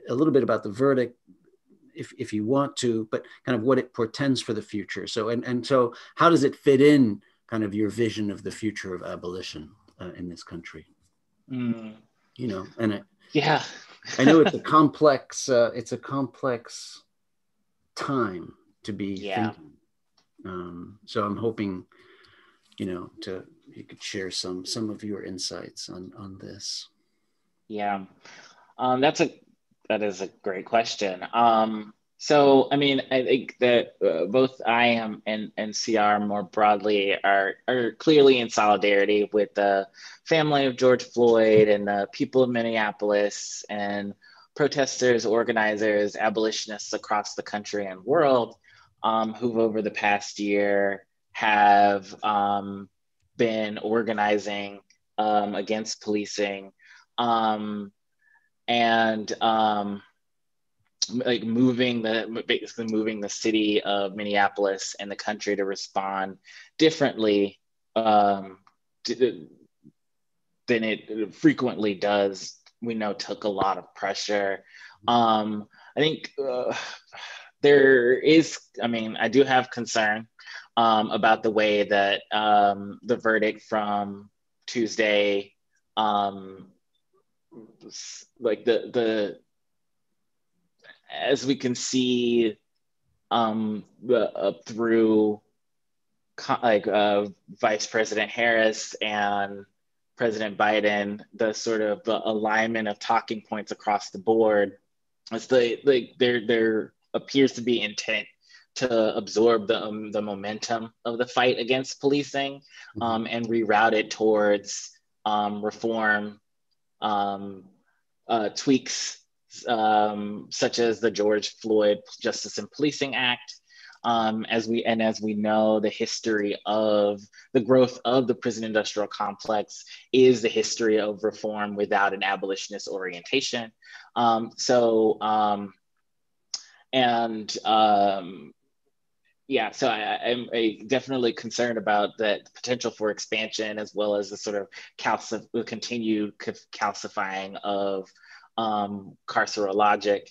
a little bit about the verdict, if you want to, but kind of what it portends for the future. So, so how does it fit in kind of your vision of the future of abolition in this country? And yeah, I know it's a complex time to be thinking. So I'm hoping, you could share some of your insights on this. Yeah, that is a great question. So, I mean, I think that both I am and CR more broadly are clearly in solidarity with the family of George Floyd and the people of Minneapolis and protesters, organizers, abolitionists across the country and world who've over the past year have been organizing against policing and moving the city of Minneapolis and the country to respond differently than it frequently does. We know took a lot of pressure. I think I do have concern about the way that the verdict from Tuesday, as we can see through Vice President Harris and President Biden, the sort of alignment of talking points across the board, it's there appears to be intent to absorb the momentum of the fight against policing and reroute it towards reform, tweaks such as the George Floyd Justice and Policing Act. As we know, the history of the growth of the prison industrial complex is the history of reform without an abolitionist orientation. So I'm definitely concerned about the potential for expansion, as well as the sort of continued calcifying of carceral logic.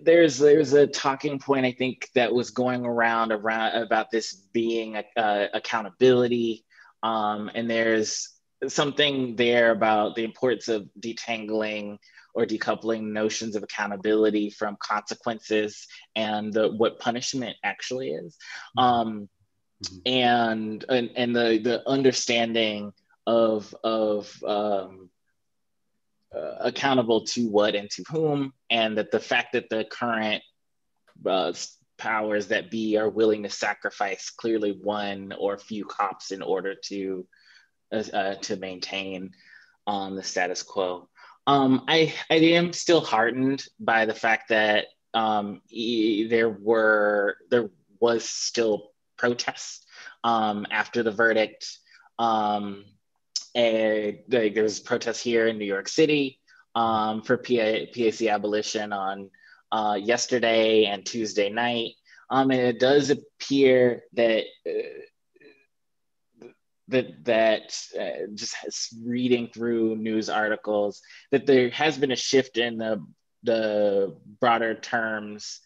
There's a talking point, I think, that was going around about this being accountability, and there's something there about the importance of detangling or decoupling notions of accountability from consequences and what punishment actually is, and the understanding of accountable to what and to whom, and that the fact that the current powers that be are willing to sacrifice clearly one or few cops in order to maintain the status quo. I am still heartened by the fact that there was still protests after the verdict. There was protests here in New York City for PAC abolition on yesterday and Tuesday night. And it does appear that just reading through news articles, that there has been a shift in the broader terms,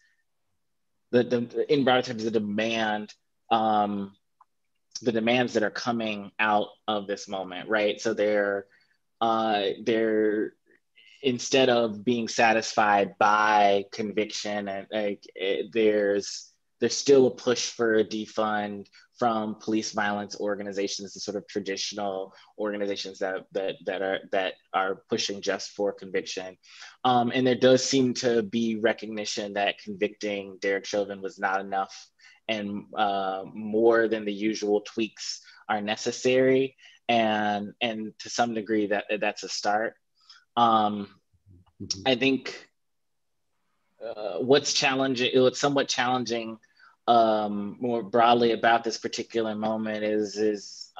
the demand, the demands that are coming out of this moment, right? So they're instead of being satisfied by conviction, and there's there's still a push for a defund from police violence organizations, the sort of traditional organizations that are pushing just for conviction. And there does seem to be recognition that convicting Derek Chauvin was not enough, and more than the usual tweaks are necessary. And to some degree that's a start. I think what's somewhat challenging more broadly about this particular moment is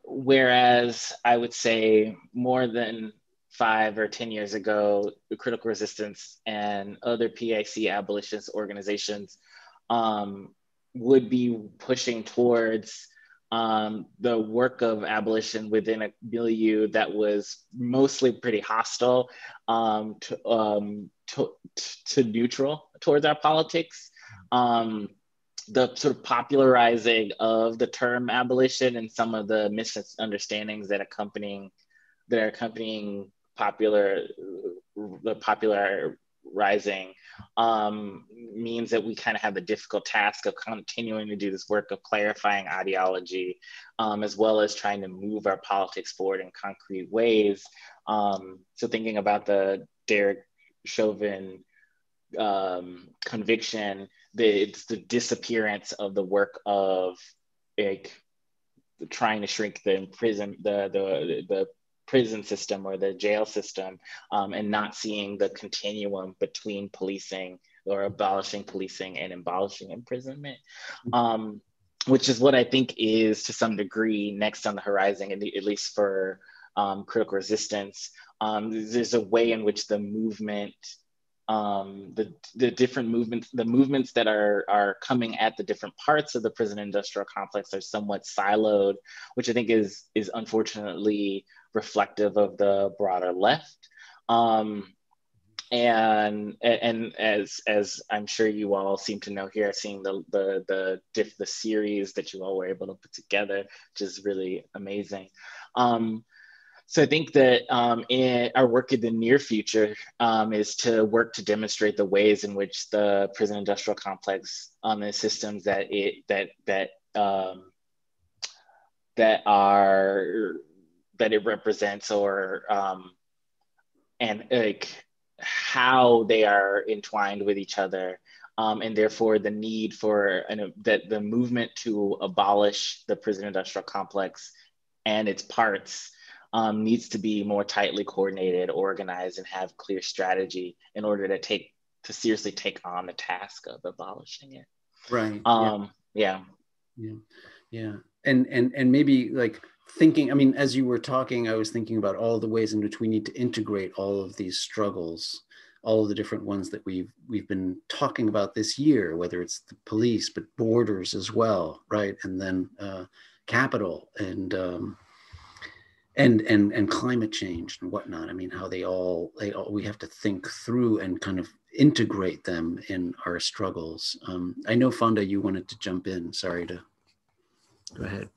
whereas I would say more than 5 or 10 years ago, the Critical Resistance and other PIC abolitionist organizations would be pushing towards the work of abolition within a milieu that was mostly pretty hostile to neutral towards our politics. The sort of popularizing of the term abolition and some of the misunderstandings that are accompanying the popular rising means that we kind of have the difficult task of continuing to do this work of clarifying ideology, as well as trying to move our politics forward in concrete ways. So thinking about the Derek Chauvin conviction, it's the disappearance of the work of trying to shrink the prison system or the jail system, and not seeing the continuum between policing or abolishing policing and abolishing imprisonment, which is what I think is to some degree next on the horizon, at least for critical resistance. There's a way in which the movement, the different movements, the movements that are coming at the different parts of the prison industrial complex are somewhat siloed, which I think is unfortunately reflective of the broader left. And as I'm sure you all seem to know here, seeing the series that you all were able to put together, which is really amazing. So I think that in our work in the near future is to work to demonstrate the ways in which the prison industrial complex, the systems that it represents, or and like how they are entwined with each other, and therefore the need for that the movement to abolish the prison industrial complex and its parts needs to be more tightly coordinated, organized, and have clear strategy in order to seriously take on the task of abolishing it. Right. Yeah. And maybe like thinking, I mean, as you were talking, I was thinking about all the ways in which we need to integrate all of these struggles, all of the different ones that we've been talking about this year, whether it's the police, but borders as well, right? And then capital and climate change and whatnot. I mean, how they all we have to think through and kind of integrate them in our struggles. I know, Fonda, you wanted to jump in. Sorry to go ahead.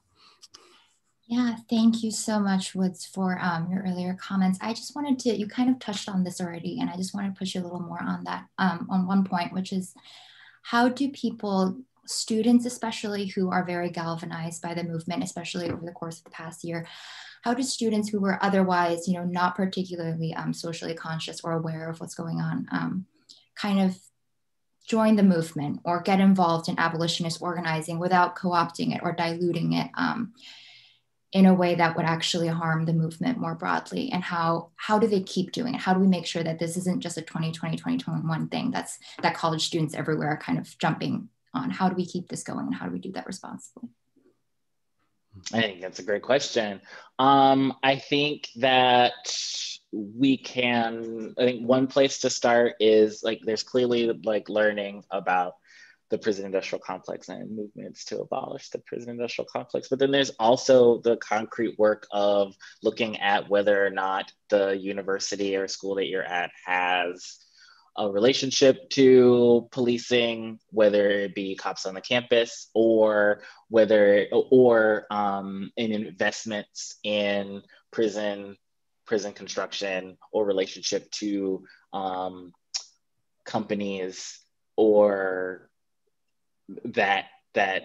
Yeah, thank you so much, Woods, for your earlier comments. I just wanted to, you kind of touched on this already, and I just wanted to push you a little more on that, on one point, which is how do people, students especially, who are very galvanized by the movement, especially over the course of the past year, how do students who were otherwise, not particularly socially conscious or aware of what's going on, kind of join the movement or get involved in abolitionist organizing without co-opting it or diluting it in a way that would actually harm the movement more broadly? And how do they keep doing it? How do we make sure that this isn't just a 2020, 2021 thing that college students everywhere are kind of jumping on? How do we keep this going, and how do we do that responsibly? I think that's a great question. I think that I think one place to start is there's clearly learning about the prison industrial complex and movements to abolish the prison industrial complex. But then there's also the concrete work of looking at whether or not the university or school that you're at has a relationship to policing, whether it be cops on the campus or in investments in prison construction, or relationship to companies or that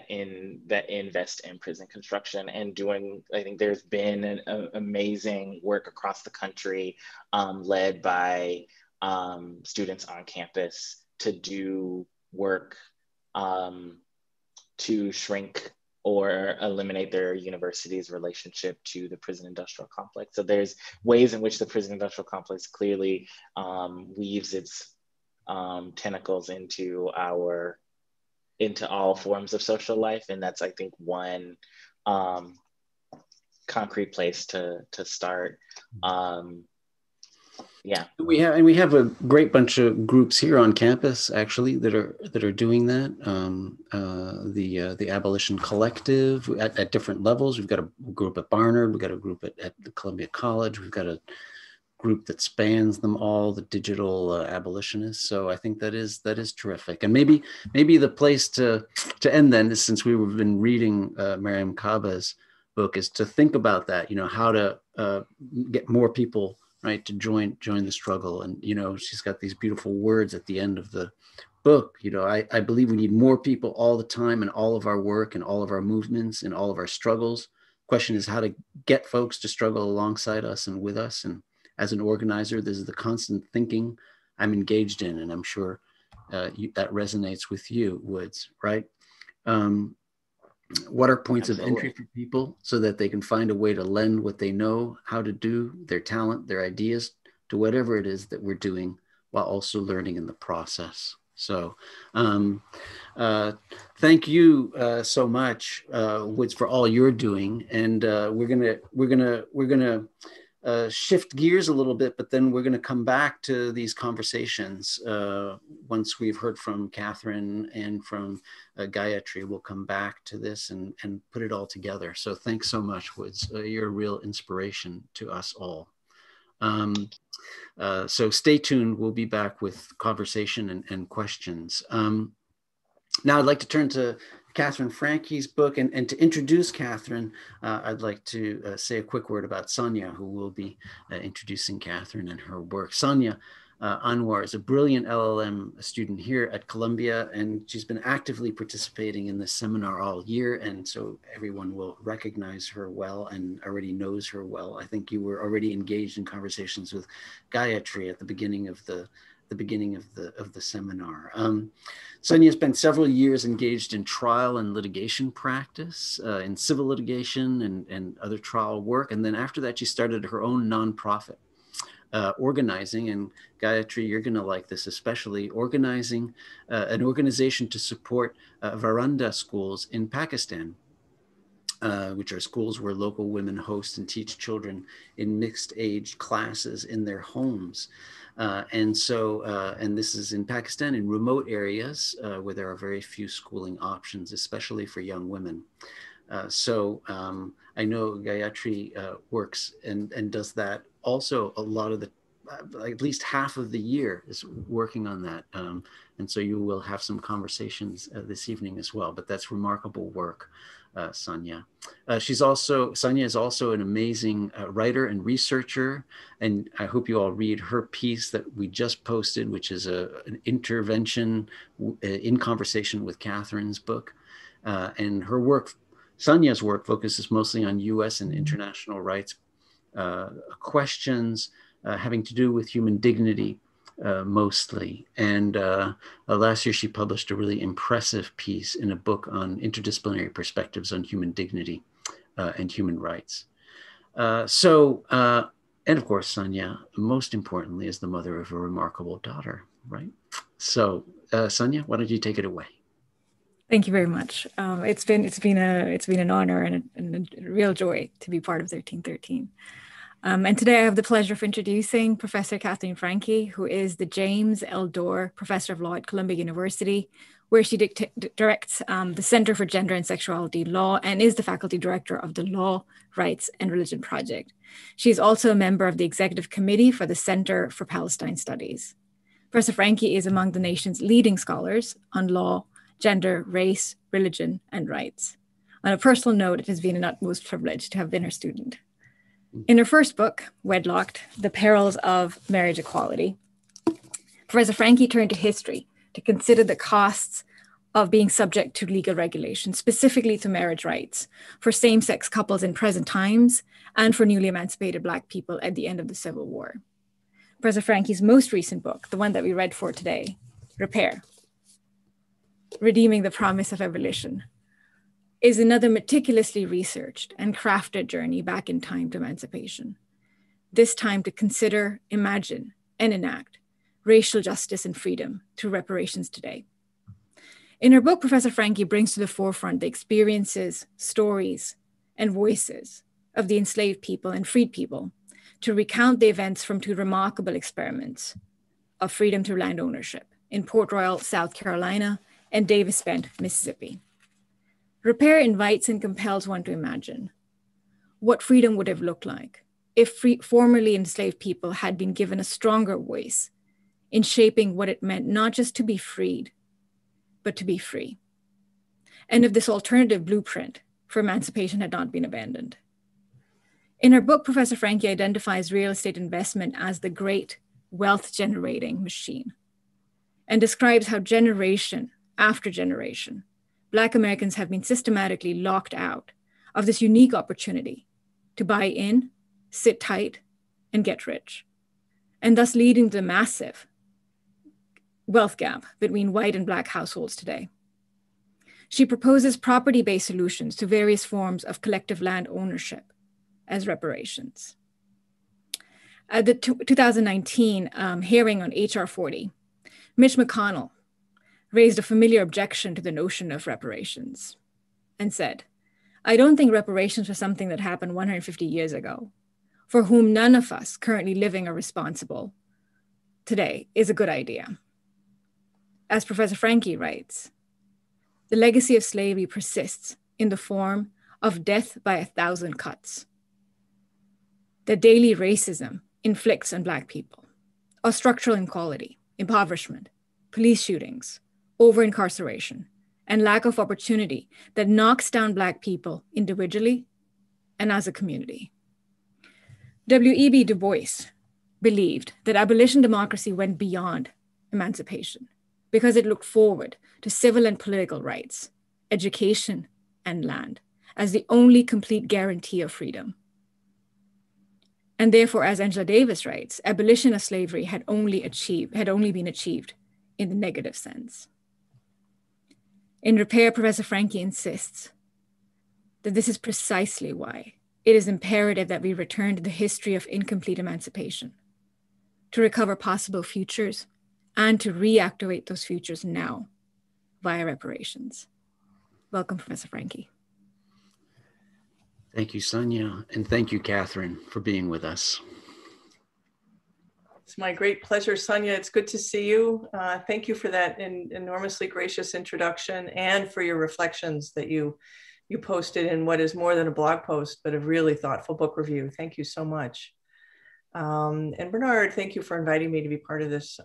invest in prison construction and doing. I think there's been an amazing work across the country, led by students on campus to do work to shrink or eliminate their university's relationship to the prison industrial complex. So there's ways in which the prison industrial complex clearly weaves its tentacles into all forms of social life. And that's, I think, one concrete place to start. Yeah, we have a great bunch of groups here on campus actually that are doing that. The Abolition Collective at different levels. We've got a group at Barnard. We've got a group at the Columbia College. We've got a group that spans them all, the digital abolitionists. So I think that is terrific. And maybe the place to end then is, since we've been reading Mariame Kaba's book, is to think about that. How to get more people, right, to join the struggle. And she's got these beautiful words at the end of the book. I believe we need more people all the time in all of our work and all of our movements and all of our struggles. Question is how to get folks to struggle alongside us and with us. And as an organizer, this is the constant thinking I'm engaged in, and I'm sure that resonates with you, Woods, right? What are points Absolutely. Of entry for people so that they can find a way to lend what they know how to do, their talent, their ideas, to whatever it is that we're doing, while also learning in the process. So thank you so much, Woods, for all you're doing. And we're gonna shift gears a little bit, but then we're going to come back to these conversations once we've heard from Katherine and from Gayatri. We'll come back to this and put it all together. So thanks so much, Woods. You're a real inspiration to us all. So stay tuned. We'll be back with conversation and questions. Now I'd like to turn to Katherine Franke's book, and to introduce Katherine, I'd like to say a quick word about Sonia, who will be introducing Katherine and her work. Sonia Anwar is a brilliant LLM student here at Columbia, and she's been actively participating in this seminar all year, and so everyone will recognize her well and already knows her well. I think you were already engaged in conversations with Gayatri at the beginning of the seminar. Sonia spent several years engaged in trial and litigation practice, in civil litigation and other trial work. And then after that, she started her own nonprofit, organizing, and Gayatri, you're gonna like this especially, organizing an organization to support Varanda schools in Pakistan, which are schools where local women host and teach children in mixed age classes in their homes. And this is in Pakistan, in remote areas where there are very few schooling options, especially for young women. I know Gayatri works and does that also a lot of the, at least half of the year is working on that. And so you will have some conversations this evening as well, but that's remarkable work. Sonia. Sonia is also an amazing writer and researcher, and I hope you all read her piece that we just posted, which is an intervention in conversation with Katherine's book. And her work, Sonia's work, focuses mostly on US and international rights questions having to do with human dignity, mostly. And last year she published a really impressive piece in a book on interdisciplinary perspectives on human dignity and human rights. And of course, Sonia, most importantly, is the mother of a remarkable daughter, right? So Sonia, why don't you take it away? Thank you very much. It's been an honor and a real joy to be part of 1313. And today I have the pleasure of introducing Professor Katherine Franke, who is the James L. Dorr Professor of Law at Columbia University, where she directs the Center for Gender and Sexuality Law and is the faculty director of the Law, Rights, and Religion Project. She is also a member of the executive committee for the Center for Palestine Studies. Professor Franke is among the nation's leading scholars on law, gender, race, religion, and rights. On a personal note, it has been an utmost privilege to have been her student. In her first book, Wedlocked, The Perils of Marriage Equality, Professor Franke turned to history to consider the costs of being subject to legal regulation, specifically to marriage rights for same-sex couples in present times and for newly emancipated Black people at the end of the Civil War. Professor Franke's most recent book, the one that we read for today, Repair, Redeeming the Promise of Abolition, is another meticulously researched and crafted journey back in time to emancipation, this time to consider, imagine, and enact racial justice and freedom through reparations today. In her book, Professor Franke brings to the forefront the experiences, stories, and voices of the enslaved people and freed people to recount the events from two remarkable experiments of freedom through land ownership in Port Royal, South Carolina, and Davis Bend, Mississippi. Repair invites and compels one to imagine what freedom would have looked like if formerly enslaved people had been given a stronger voice in shaping what it meant not just to be freed, but to be free. And if this alternative blueprint for emancipation had not been abandoned. In her book, Professor Franke identifies real estate investment as the great wealth-generating machine and describes how generation after generation, Black Americans have been systematically locked out of this unique opportunity to buy in, sit tight, and get rich, and thus leading to the massive wealth gap between white and Black households today. She proposes property-based solutions to various forms of collective land ownership as reparations. At the 2019 hearing on HR 40, Mitch McConnell raised a familiar objection to the notion of reparations and said, "I don't think reparations for something that happened 150 years ago, for whom none of us currently living are responsible today, is a good idea." As Professor Franke writes, the legacy of slavery persists in the form of death by 1,000 cuts that daily racism inflicts on Black people, or structural inequality, impoverishment, police shootings, over-incarceration, and lack of opportunity that knocks down Black people individually and as a community. W.E.B. Du Bois believed that abolition democracy went beyond emancipation because it looked forward to civil and political rights, education, and land as the only complete guarantee of freedom. And therefore, as Angela Davis writes, abolition of slavery had only been achieved in the negative sense. In Repair, Professor Franke insists that this is precisely why it is imperative that we return to the history of incomplete emancipation, to recover possible futures and to reactivate those futures now via reparations. Welcome, Professor Franke. Thank you, Sonia, and thank you, Katherine, for being with us. It's my great pleasure, Sonia. It's good to see you. Thank you for that enormously gracious introduction and for your reflections that you posted in what is more than a blog post, but a really thoughtful book review. Thank you so much. And Bernard, thank you for inviting me to be part of this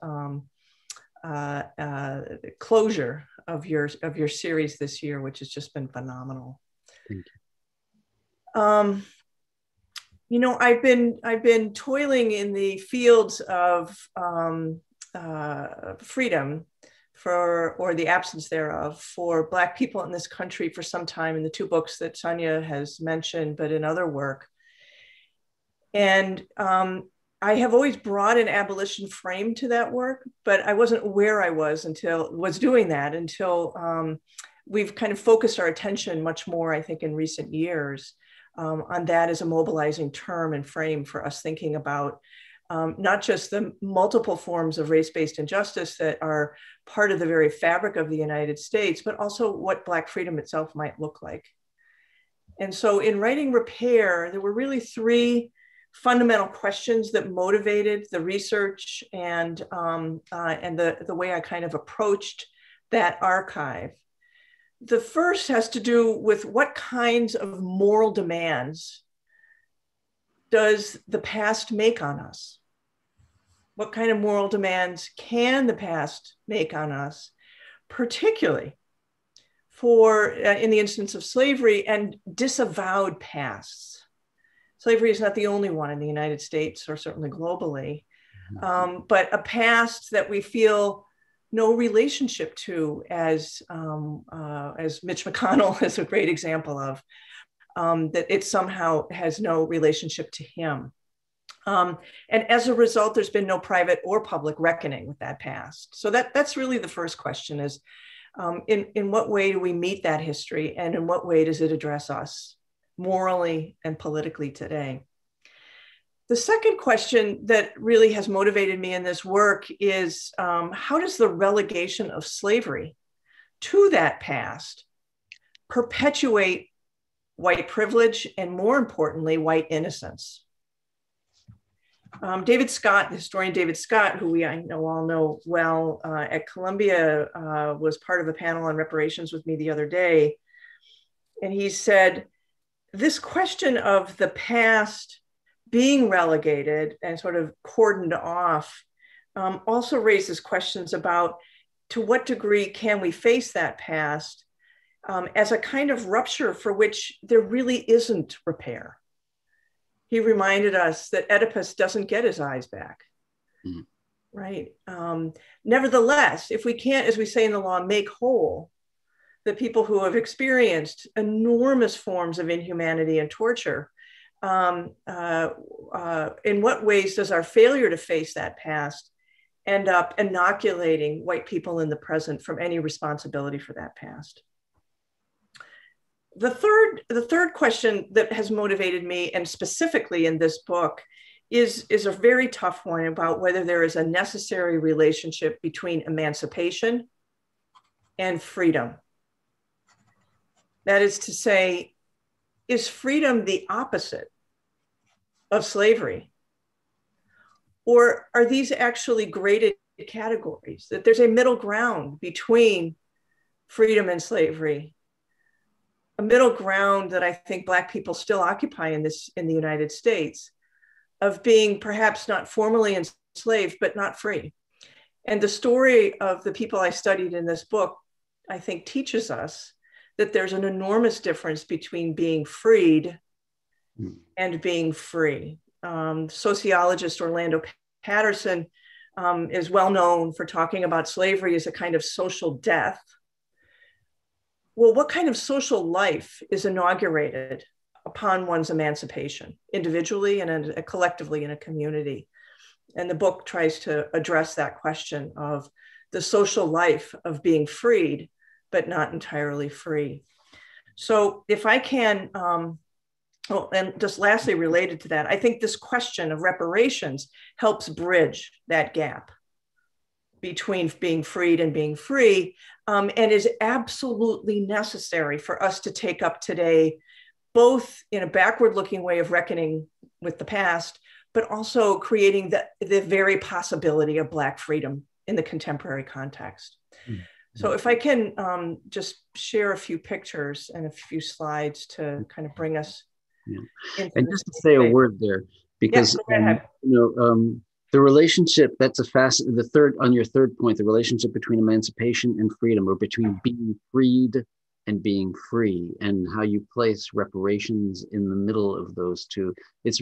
closure of your series this year, which has just been phenomenal. Thank you. You know, I've been toiling in the fields of freedom or the absence thereof for Black people in this country for some time in the two books that Sonia has mentioned, but in other work. And I have always brought an abolition frame to that work, but I wasn't aware I was doing that until we've kind of focused our attention much more, I think, in recent years on that as a mobilizing term and frame for us thinking about not just the multiple forms of race-based injustice that are part of the very fabric of the United States, but also what Black freedom itself might look like. And so in writing Repair, there were really three fundamental questions that motivated the research and the way I kind of approached that archive. The first has to do with what kinds of moral demands does the past make on us? What kind of moral demands can the past make on us, particularly for, in the instance of slavery and disavowed pasts? Slavery is not the only one in the United States or certainly globally, but a past that we feel no relationship to, as Mitch McConnell is a great example of, that it somehow has no relationship to him. And as a result, there's been no private or public reckoning with that past. So that's really the first question is, in what way do we meet that history, and in what way does it address us morally and politically today? The second question that really has motivated me in this work is, how does the relegation of slavery to that past perpetuate white privilege and, more importantly, white innocence? David Scott, the historian David Scott, who I all know well at Columbia, was part of a panel on reparations with me the other day. And he said, this question of the past being relegated and sort of cordoned off also raises questions about, to what degree can we face that past as a kind of rupture for which there really isn't repair? He reminded us that Oedipus doesn't get his eyes back, right? Nevertheless, if we can't, as we say in the law, make whole the people who have experienced enormous forms of inhumanity and torture, in what ways does our failure to face that past end up inoculating white people in the present from any responsibility for that past? The third question that has motivated me, and specifically in this book, is a very tough one about whether there is a necessary relationship between emancipation and freedom. That is to say, is freedom the opposite of slavery? Or are these actually graded categories, that there's a middle ground between freedom and slavery? A middle ground that I think Black people still occupy in the United States, of being perhaps not formally enslaved, but not free. And the story of the people I studied in this book, I think, teaches us that there's an enormous difference between being freed and being free. Sociologist Orlando Patterson is well known for talking about slavery as a kind of social death. Well, what kind of social life is inaugurated upon one's emancipation, individually and collectively in a community? And the book tries to address that question of the social life of being freed, but not entirely free. So if I can, and just lastly related to that, I think this question of reparations helps bridge that gap between being freed and being free, and is absolutely necessary for us to take up today, both in a backward-looking way of reckoning with the past, but also creating the very possibility of Black freedom in the contemporary context. So if I can just share a few pictures and a few slides to kind of bring us. And just to say a word there, because the relationship, that's on your third point, the relationship between emancipation and freedom, or between being freed and being free, and how you place reparations in the middle of those two. It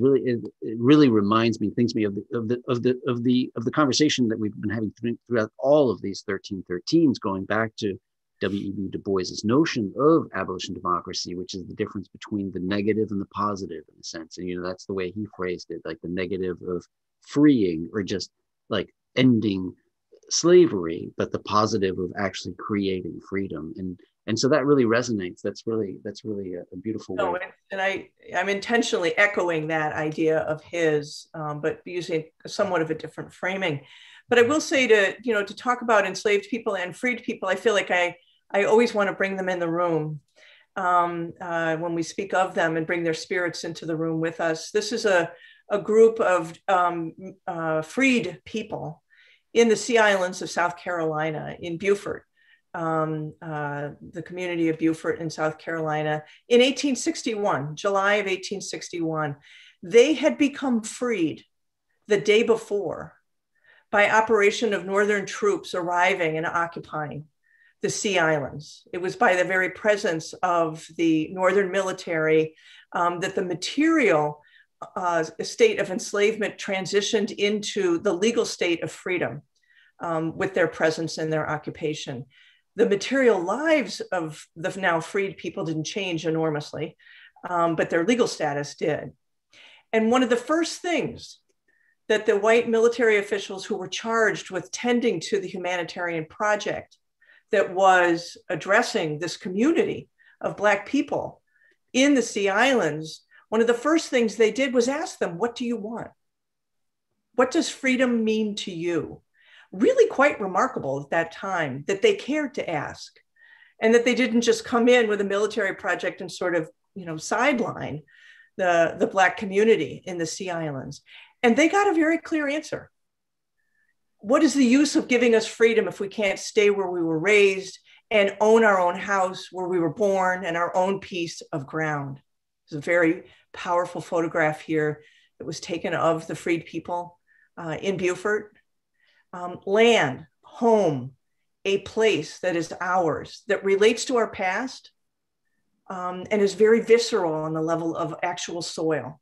really reminds me, thinks me of the conversation that we've been having throughout all of these 1313s, going back to W.E.B. Du Bois's notion of abolition democracy, which is the difference between the negative and the positive, in a sense. And that's the way he phrased it, like the negative of freeing or just like ending slavery, but the positive of actually creating freedom. And so that really resonates. That's really a beautiful way. And I'm intentionally echoing that idea of his, but using somewhat of a different framing. But I will say to talk about enslaved people and freed people, I feel like I always want to bring them in the room when we speak of them, and bring their spirits into the room with us. This is a group of freed people in the Sea Islands of South Carolina, in Beaufort, the community of Beaufort in South Carolina, in 1861, July of 1861. They had become freed the day before by operation of Northern troops arriving and occupying the Sea Islands. It was by the very presence of the Northern military that the material state of enslavement transitioned into the legal state of freedom. with their presence and their occupation. The material lives of the now freed people didn't change enormously, but their legal status did. And one of the first things that the white military officials who were charged with tending to the humanitarian project that was addressing this community of Black people in the Sea Islands, one of the first things they did was ask them, what do you want? What does freedom mean to you? Really quite remarkable at that time that they cared to ask, and that they didn't just come in with a military project and sort of, sideline the Black community in the Sea Islands. And they got a very clear answer. What is the use of giving us freedom if we can't stay where we were raised and own our own house where we were born and our own piece of ground? There's a very powerful photograph here that was taken of the freed people in Beaufort. Land, home, a place that is ours, that relates to our past, and is very visceral on the level of actual soil.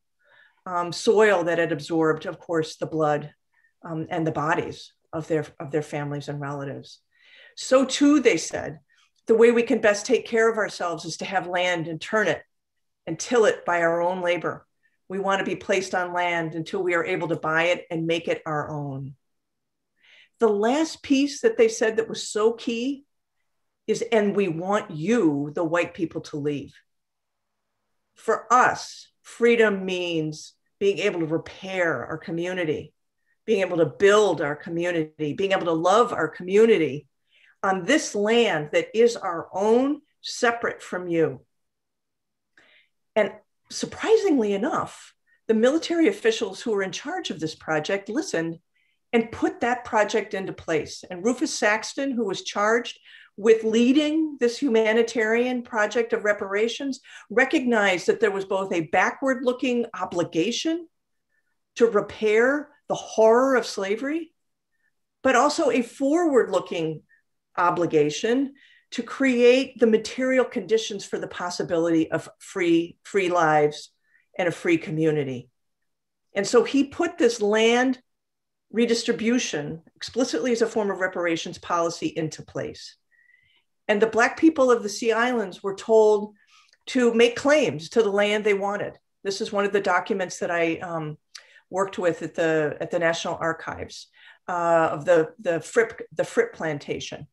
Soil that had absorbed, of course, the blood and the bodies of their families and relatives. So too, they said, the way we can best take care of ourselves is to have land and turn it and till it by our own labor. We want to be placed on land until we are able to buy it and make it our own. The last piece that they said that was so key is, and we want you, the white people, to leave. For us, freedom means being able to repair our community, being able to build our community, being able to love our community on this land that is our own, separate from you. And surprisingly enough, the military officials who were in charge of this project listened and put that project into place. And Rufus Saxton, who was charged with leading this humanitarian project of reparations, recognized that there was both a backward-looking obligation to repair the horror of slavery, but also a forward-looking obligation to create the material conditions for the possibility of free lives and a free community. And so he put this land redistribution explicitly as a form of reparations policy into place. And the Black people of the Sea Islands were told to make claims to the land they wanted. This is one of the documents that I worked with at the National Archives of the Fripp plantation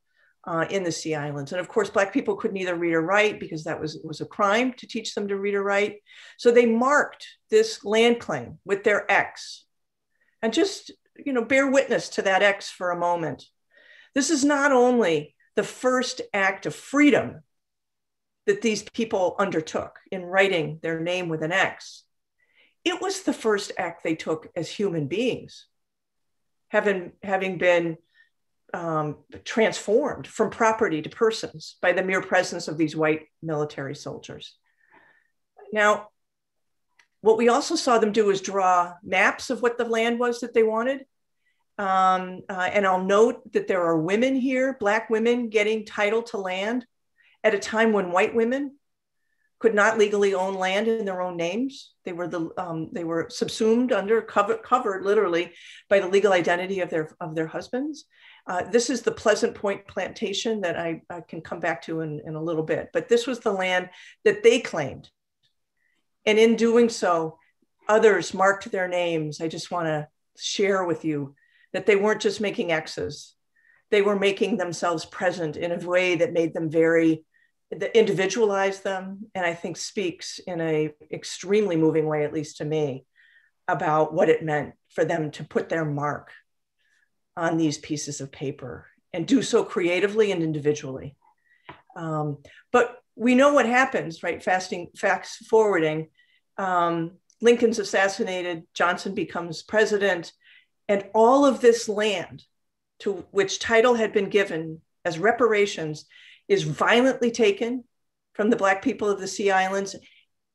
in the Sea Islands. And of course, Black people could neither read or write because that was a crime to teach them to read or write. So they marked this land claim with their X. And just, bear witness to that X for a moment. This is not only the first act of freedom that these people undertook in writing their name with an X. It was the first act they took as human beings, having been transformed from property to persons by the mere presence of these white military soldiers. Now, what we also saw them do is draw maps of what the land was that they wanted. And I'll note that there are women here, Black women getting title to land at a time when white women could not legally own land in their own names. They were subsumed under, covered literally by the legal identity of their husbands. This is the Pleasant Point plantation that I can come back to in a little bit, but this was the land that they claimed. And in doing so, others marked their names. I just want to share with you that they weren't just making X's. They were making themselves present in a way that made them that individualized them, and I think speaks in a extremely moving way, at least to me, about what it meant for them to put their mark on these pieces of paper and do so creatively and individually. But we know what happens, right? Fast forwarding, Lincoln's assassinated, Johnson becomes president, and all of this land to which title had been given as reparations is violently taken from the Black people of the Sea Islands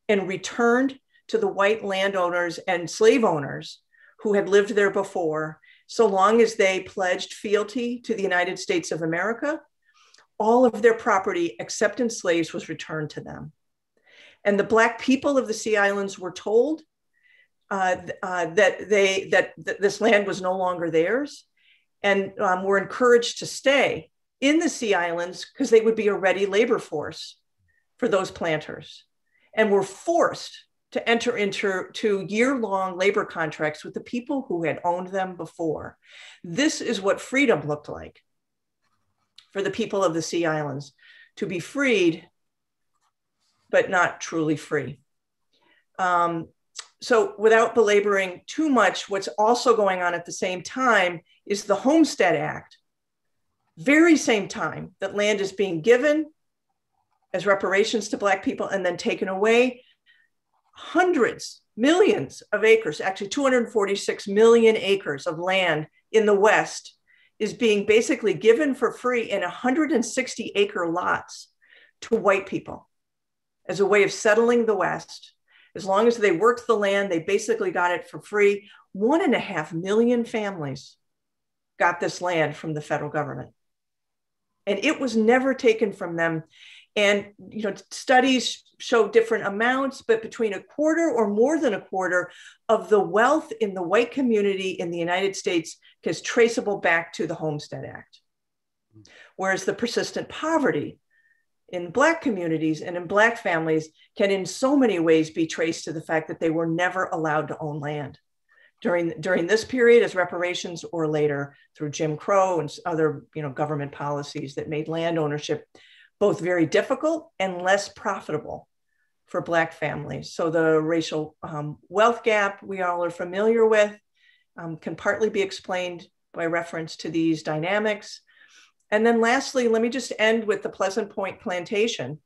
and returned to the white landowners and slave owners who had lived there before, so long as they pledged fealty to the United States of America. All of their property, except in slaves, was returned to them. And the Black people of the Sea Islands were told that this land was no longer theirs, and were encouraged to stay in the Sea Islands because they would be a ready labor force for those planters, and were forced to enter into year-long labor contracts with the people who had owned them before. This is what freedom looked like for the people of the Sea Islands, to be freed, but not truly free. So without belaboring too much, what's also going on at the same time is the Homestead Act. Very same time that land is being given as reparations to Black people and then taken away, hundreds, millions of acres, actually 246 million acres of land in the West is being basically given for free in 160 acre lots to white people as a way of settling the West. As long as they worked the land, they basically got it for free. 1.5 million families got this land from the federal government. And it was never taken from them. And studies show different amounts, but between a quarter or more than a quarter of the wealth in the white community in the United States is traceable back to the Homestead Act. Whereas the persistent poverty in Black communities and in Black families can in so many ways be traced to the fact that they were never allowed to own land during this period as reparations, or later through Jim Crow and other government policies that made land ownership both very difficult and less profitable for Black families. So the racial wealth gap we all are familiar with can partly be explained by reference to these dynamics. And then lastly, let me just end with the Pleasant Point Plantation,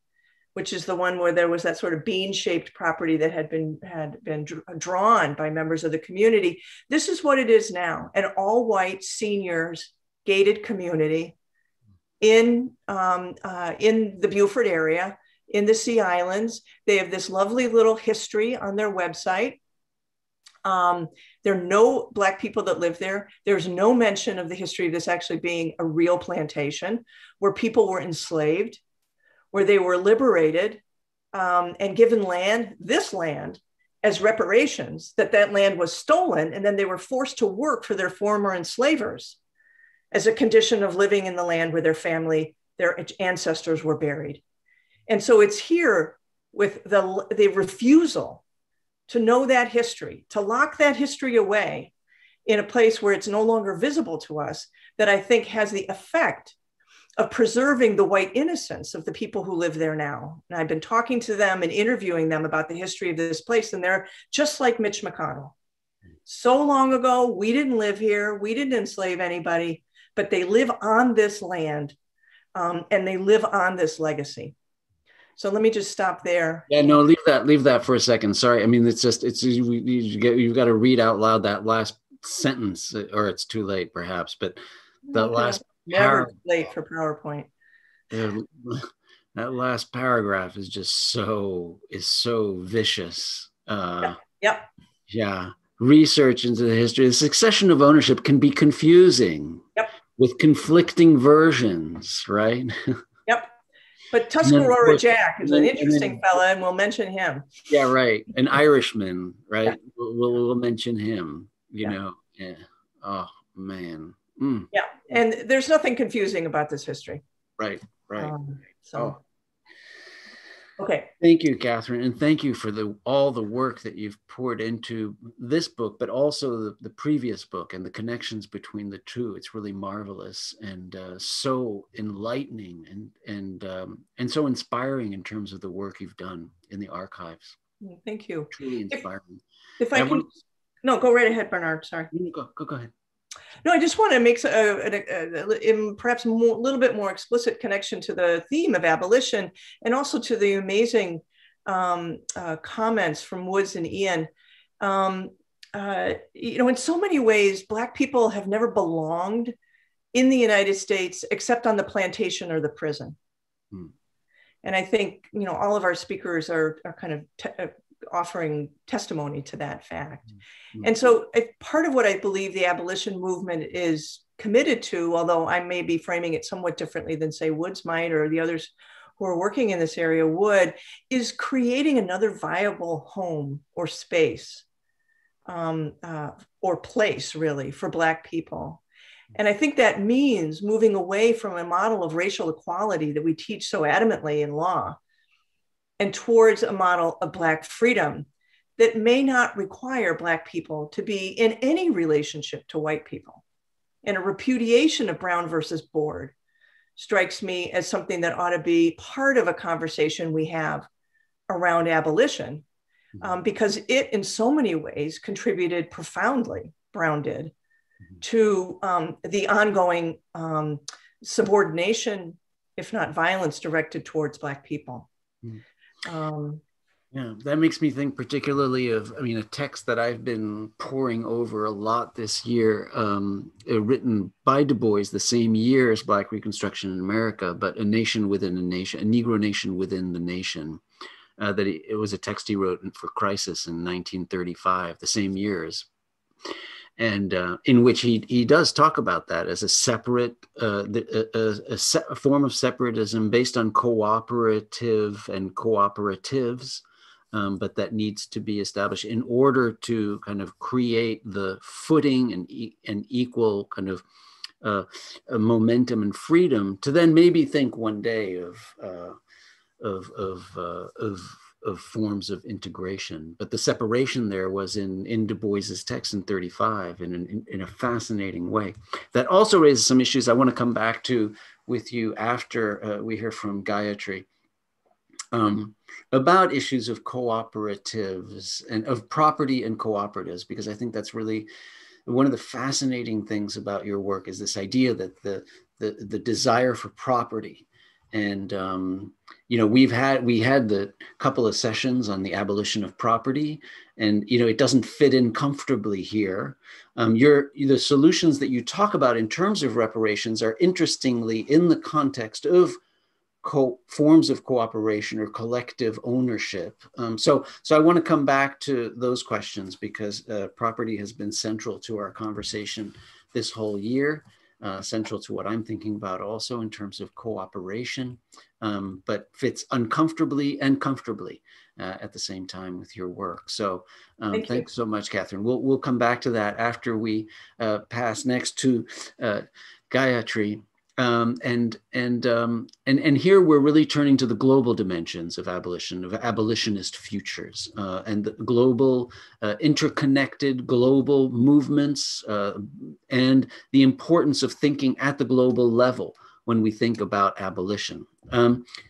which is the one where there was that sort of bean-shaped property that had been drawn by members of the community. This is what it is now, an all-white seniors gated community in the Beaufort area, in the Sea Islands. They have this lovely little history on their website. There are no Black people that live there. There's no mention of the history of this actually being a real plantation where people were enslaved, where they were liberated and given land, this land, as reparations, that land was stolen, and then they were forced to work for their former enslavers as a condition of living in the land where their family, their ancestors were buried. And so it's here with the refusal to know that history, to lock that history away in a place where it's no longer visible to us, that I think has the effect of preserving the white innocence of the people who live there now. And I've been talking to them and interviewing them about the history of this place, and they're just like Mitch McConnell. So long ago, we didn't live here, we didn't enslave anybody, but they live on this land and they live on this legacy. So let me just stop there. Yeah, no, leave that for a second. Sorry. I mean, you've got to read out loud that last sentence, or it's too late perhaps, but the last never late for PowerPoint. That last paragraph is just so vicious. Yep. Yeah. Research into the history. The succession of ownership can be confusing. Yep. With conflicting versions, right? Yep. But Tuscarora Jack is an interesting fella, and we'll mention him. Yeah, right. An Irishman, right? Yeah. We'll mention him, you know. Yeah. Oh, man. Mm. Yeah, and there's nothing confusing about this history. Right. Okay. Thank you, Katherine, and thank you for all the work that you've poured into this book, but also the previous book and the connections between the two. It's really marvelous and so enlightening and so inspiring in terms of the work you've done in the archives. Thank you. Truly inspiring. If I can, no, go right ahead, Bernard. Sorry. Go ahead. No, I just want to make perhaps a little bit more explicit connection to the theme of abolition, and also to the amazing comments from Woods and Ian. In so many ways, Black people have never belonged in the United States except on the plantation or the prison. And I think all of our speakers are kind of offering testimony to that fact. And so part of what I believe the abolition movement is committed to, although I may be framing it somewhat differently than say Woods might, or the others who are working in this area would, is creating another viable home or space or place really for Black people. And I think that means moving away from a model of racial equality that we teach so adamantly in law and towards a model of Black freedom that may not require Black people to be in any relationship to white people. And a repudiation of Brown versus Board strikes me as something that ought to be part of a conversation we have around abolition, because it in so many ways contributed profoundly, Brown did, to the ongoing subordination, if not violence, directed towards Black people. Yeah, that makes me think particularly of, I mean, a text that I've been poring over a lot this year, written by Du Bois the same year as Black Reconstruction in America, but A Nation Within a Nation, A Negro Nation Within the Nation. It was a text he wrote for Crisis in 1935, the same years. And in which he does talk about that as a separate, a form of separatism based on cooperative and cooperatives, but that needs to be established in order to kind of create the footing and equal kind of a momentum and freedom to then maybe think one day of forms of integration. But the separation there was in Du Bois's text in 35 in a fascinating way. That also raises some issues I want to come back to with you after we hear from Gayatri, about issues of cooperatives and of property and cooperatives, because I think that's really one of the fascinating things about your work is this idea that the desire for property. And you know, we had the couple of sessions on the abolition of property, and you know, it doesn't fit in comfortably here. The solutions that you talk about in terms of reparations are interestingly in the context of forms of cooperation or collective ownership. So I want to come back to those questions because property has been central to our conversation this whole year. Central to what I'm thinking about also in terms of cooperation, but fits uncomfortably and comfortably at the same time with your work. So thanks so much, Katherine. We'll come back to that after we pass next to Gayatri. And here we're really turning to the global dimensions of abolition, of abolitionist futures, and the global, interconnected global movements, and the importance of thinking at the global level when we think about abolition.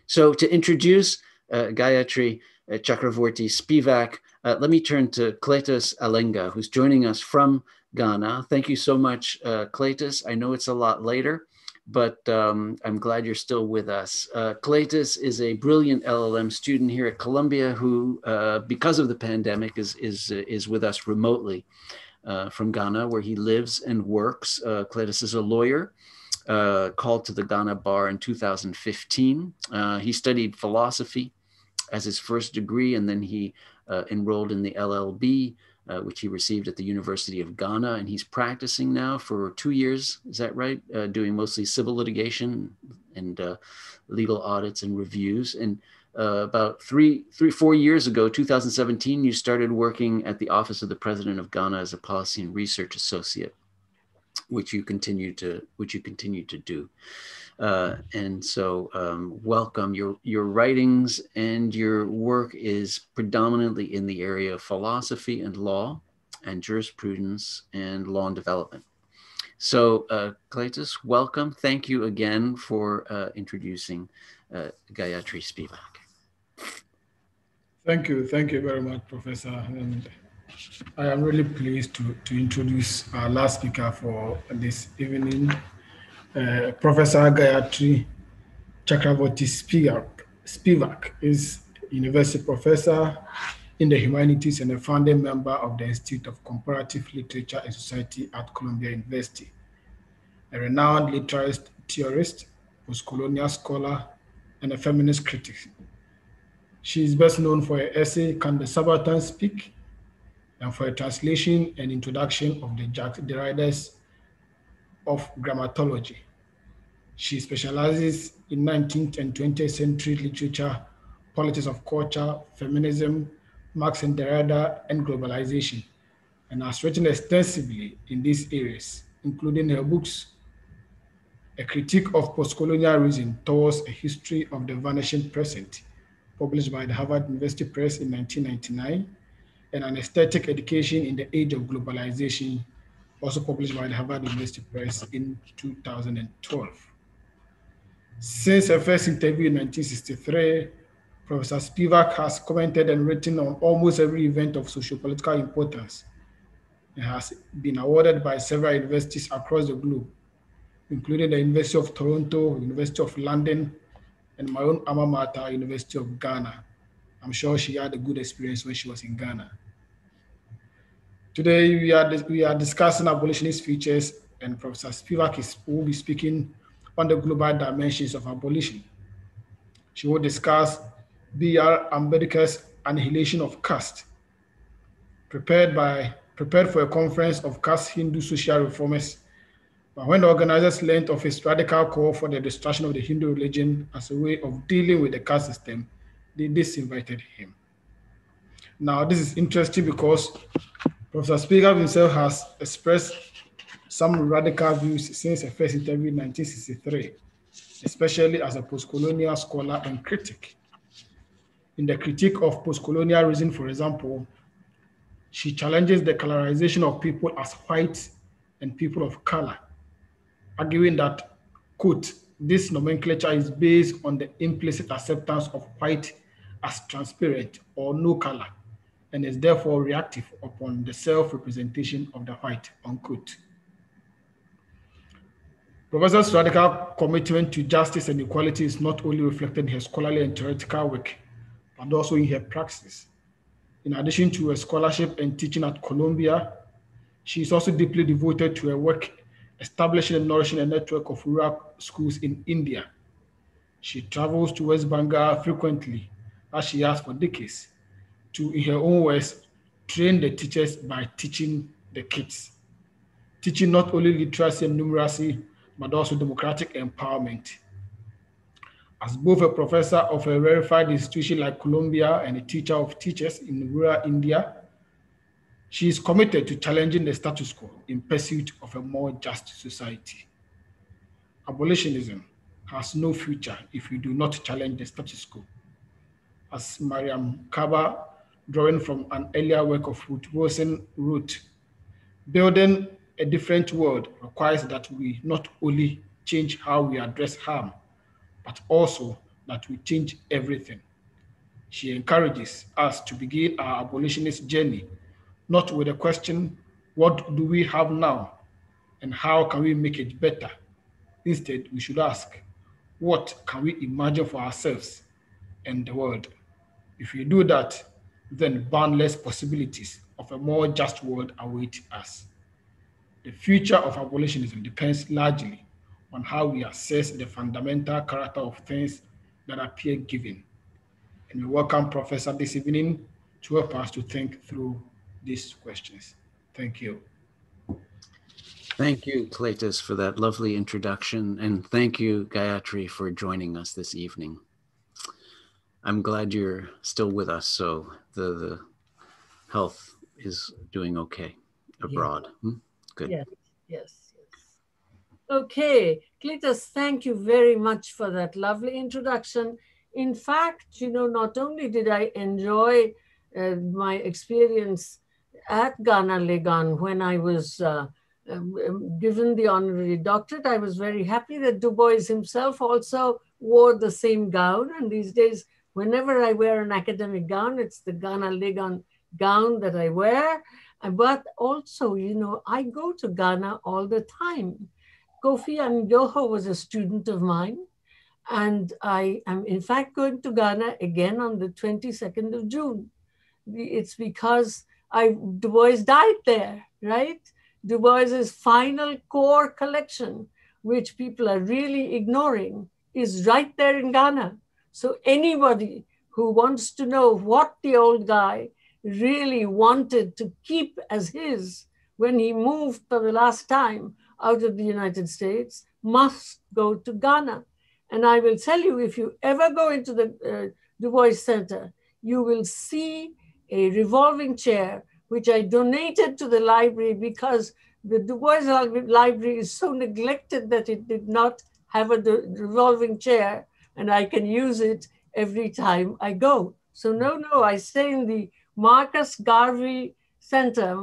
So to introduce Gayatri Chakravorty Spivak, let me turn to Cletus Alenga, who's joining us from Ghana. Thank you so much, Cletus. I know it's a lot later, but I'm glad you're still with us. Cletus is a brilliant LLM student here at Columbia who, because of the pandemic, is with us remotely from Ghana, where he lives and works. Cletus is a lawyer called to the Ghana bar in 2015. He studied philosophy as his first degree, and then he enrolled in the LLB, which he received at the University of Ghana, and he's practicing now for 2 years, is that right? Doing mostly civil litigation and legal audits and reviews. And about 4 years ago, 2017, you started working at the Office of the President of Ghana as a policy and research associate, which you continue to do. And so welcome. Your writings and your work is predominantly in the area of philosophy and law and jurisprudence and law and development. So Cletus, welcome. Thank you again for introducing Gayatri Spivak. Thank you very much, Professor. And I am really pleased to introduce our last speaker for this evening, Professor Gayatri Chakravorty Spivak is university professor in the humanities and a founding member of the Institute of Comparative Literature and Society at Columbia University. A renowned literarist, theorist, post-colonial scholar, and a feminist critic. She is best known for her essay, Can the Subaltern Speak?, and for a translation and introduction of the Jacques Derrida's of Grammatology. She specializes in 19th and 20th century literature, politics of culture, feminism, Marx and Derrida, and globalization, and has written extensively in these areas, including her books, A Critique of Postcolonial Reason Towards a History of the Vanishing Present, published by the Harvard University Press in 1999, and An Aesthetic Education in the Age of Globalization, also published by the Harvard University Press in 2012. Since her first interview in 1963, Professor Spivak has commented and written on almost every event of sociopolitical importance and has been awarded by several universities across the globe, including the University of Toronto, University of London, and my own alma mater, University of Ghana. I'm sure she had a good experience when she was in Ghana. Today, we are discussing abolitionist features, and Professor Spivak will be speaking on the global dimensions of abolition. She will discuss B.R. Ambedkar's Annihilation of Caste, prepared for a conference of caste Hindu social reformers. But when the organizers learned of his radical call for the destruction of the Hindu religion as a way of dealing with the caste system, they disinvited him. Now, this is interesting because Professor Spivak himself has expressed some radical views since a first interview in 1963, especially as a postcolonial scholar and critic. In the Critique of Postcolonial Reason, for example, she challenges the colorization of people as white and people of color, arguing that, quote, this nomenclature is based on the implicit acceptance of white as transparent or no color, and is therefore reactive upon the self-representation of the white, unquote. Professor's radical commitment to justice and equality is not only reflected in her scholarly and theoretical work, but also in her praxis. In addition to her scholarship and teaching at Columbia, she is also deeply devoted to her work establishing and nourishing a network of rural schools in India. She travels to West Bengal frequently, as she has for decades, to, in her own words, train the teachers by teaching the kids. Teaching not only literacy and numeracy, but also democratic empowerment. As both a professor of a verified institution like Columbia and a teacher of teachers in rural India, she is committed to challenging the status quo in pursuit of a more just society. Abolitionism has no future if we do not challenge the status quo. As Mariame Kaba, drawing from an earlier work of Ruth Wilson, wrote, building a different world requires that we not only change how we address harm, but also that we change everything. She encourages us to begin our abolitionist journey, not with the question, what do we have now, and how can we make it better? Instead, we should ask, what can we imagine for ourselves and the world? If we do that, then boundless possibilities of a more just world await us. The future of abolitionism depends largely on how we assess the fundamental character of things that appear given. And we welcome Professor this evening to help us to think through these questions. Thank you. Thank you, Cletus, for that lovely introduction. And thank you, Gayatri, for joining us this evening. I'm glad you're still with us, so the health is doing okay abroad. Yeah. Good. Yes, yes, yes. Okay, Cletus, thank you very much for that lovely introduction. In fact, you know, not only did I enjoy my experience at Ghana Legan when I was given the honorary doctorate, I was very happy that Du Bois himself also wore the same gown. And these days, whenever I wear an academic gown, it's the Ghana Legan gown that I wear. But also, you know, I go to Ghana all the time. Kofi Anjoho was a student of mine. And I am, in fact, going to Ghana again on the 22nd of June. It's because Du Bois died there, right? Du Bois's final core collection, which people are really ignoring, is right there in Ghana. So anybody who wants to know what the old guy really wanted to keep as his when he moved for the last time out of the United States must go to Ghana. And I will tell you, if you ever go into the Du Bois Center, you will see a revolving chair, which I donated to the library because the Du Bois Library is so neglected that it did not have a revolving chair, and I can use it every time I go. So no, I stay in the Marcus Garvey Center,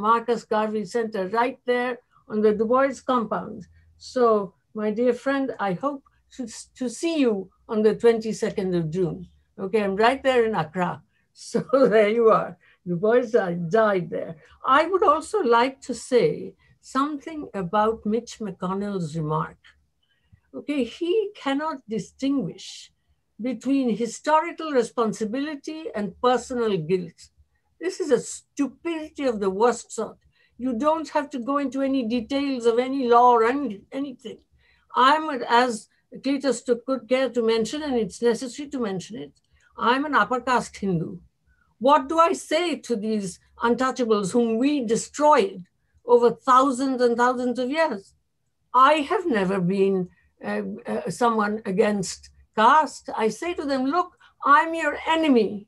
right there on the Du Bois compound. So my dear friend, I hope to see you on the 22nd of June. Okay, I'm right there in Accra. So there you are. Du Bois died there. I would also like to say something about Mitch McConnell's remark. Okay, he cannot distinguish between historical responsibility and personal guilt. This is a stupidity of the worst sort. You don't have to go into any details of any law or anything. I'm, as Cletus took good care to mention, and it's necessary to mention it, I'm an upper caste Hindu. What do I say to these untouchables whom we destroyed over thousands and thousands of years? I have never been someone against caste. I say to them, look, I'm your enemy.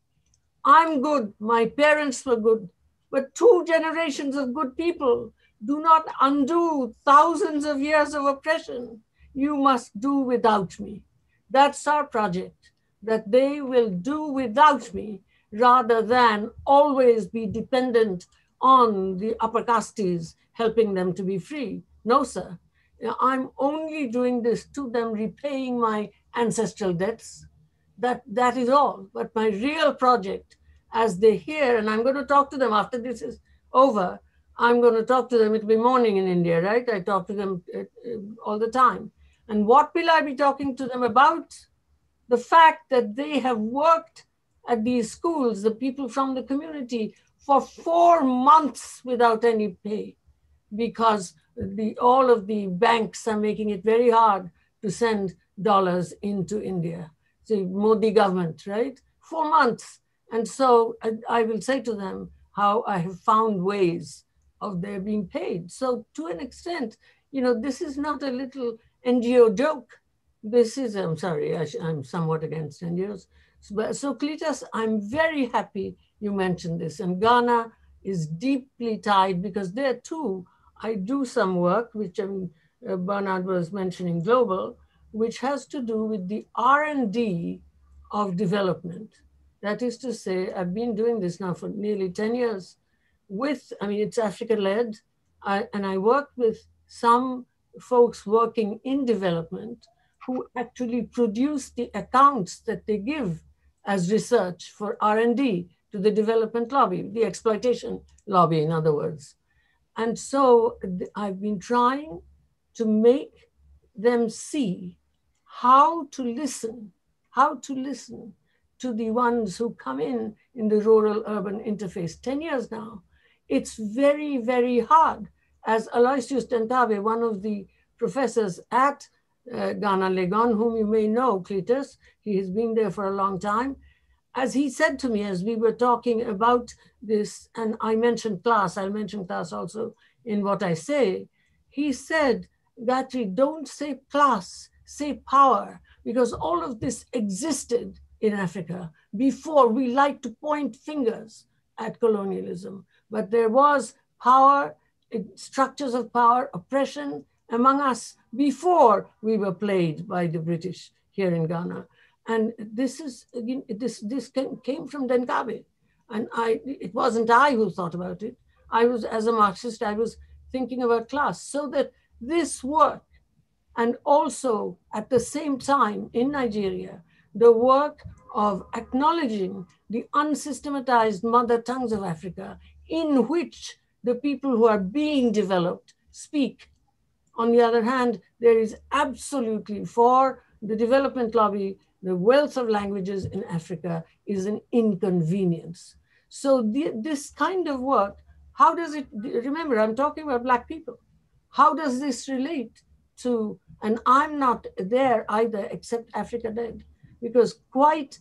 I'm good. My parents were good. But 2 generations of good people do not undo thousands of years of oppression. You must do without me. That's our project, that they will do without me rather than always be dependent on the upper castes helping them to be free. No, sir. I'm only doing this to them, repaying my ancestral debts. That is all. But my real project, as they hear, and I'm going to talk to them after this is over, I'm going to talk to them. It'll be morning in India, right? I talk to them all the time. And what will I be talking to them about? The fact that they have worked at these schools, the people from the community, for 4 months without any pay, because all of the banks are making it very hard to send dollars into India. The Modi government, right? 4 months. And so I will say to them how I have found ways of their being paid. So to an extent, this is not a little NGO joke. This is, I'm sorry, I'm somewhat against NGOs. So Cletus, I'm very happy you mentioned this. And Ghana is deeply tied because there too, I do some work, which Bernard was mentioning, global, which has to do with the R&D of development. That is to say, I've been doing this now for nearly 10 years it's Africa-led, and I work with some folks working in development who actually produce the accounts that they give as research for R&D to the development lobby, the exploitation lobby, in other words. And so I've been trying to make them see how to listen to the ones who come in the rural-urban interface. 10 years now. It's very, very hard. As Aloysius Tentabe, one of the professors at Ghana Legon, whom you may know, Cletus, he has been there for a long time, as he said to me as we were talking about this, and I mentioned class, I'll mention class also in what I say, he said, Gayatri, don't say class, say power, because all of this existed in Africa before. We like to point fingers at colonialism, but there was power, structures of power, oppression among us before we were played by the British here in Ghana. And this came from Denkabe. And it wasn't I who thought about it. As a Marxist, I was thinking about class. So that this work, and also at the same time in Nigeria, the work of acknowledging the unsystematized mother tongues of Africa, in which the people who are being developed speak. On the other hand, there is absolutely, for the development lobby, the wealth of languages in Africa is an inconvenience. So this kind of work, how does it, remember, I'm talking about Black people. How does this relate to, and I'm not there either except Africa Dead, because quite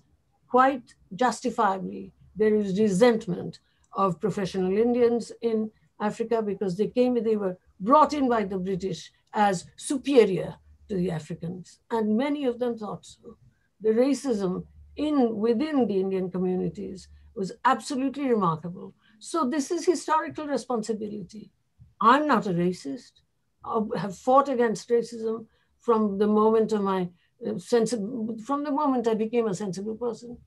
justifiably, there is resentment of professional Indians in Africa because they were brought in by the British as superior to the Africans. And many of them thought so. The racism within the Indian communities was absolutely remarkable. So this is historical responsibility. I'm not a racist. I have fought against racism from the moment of my from the moment I became a sensible person.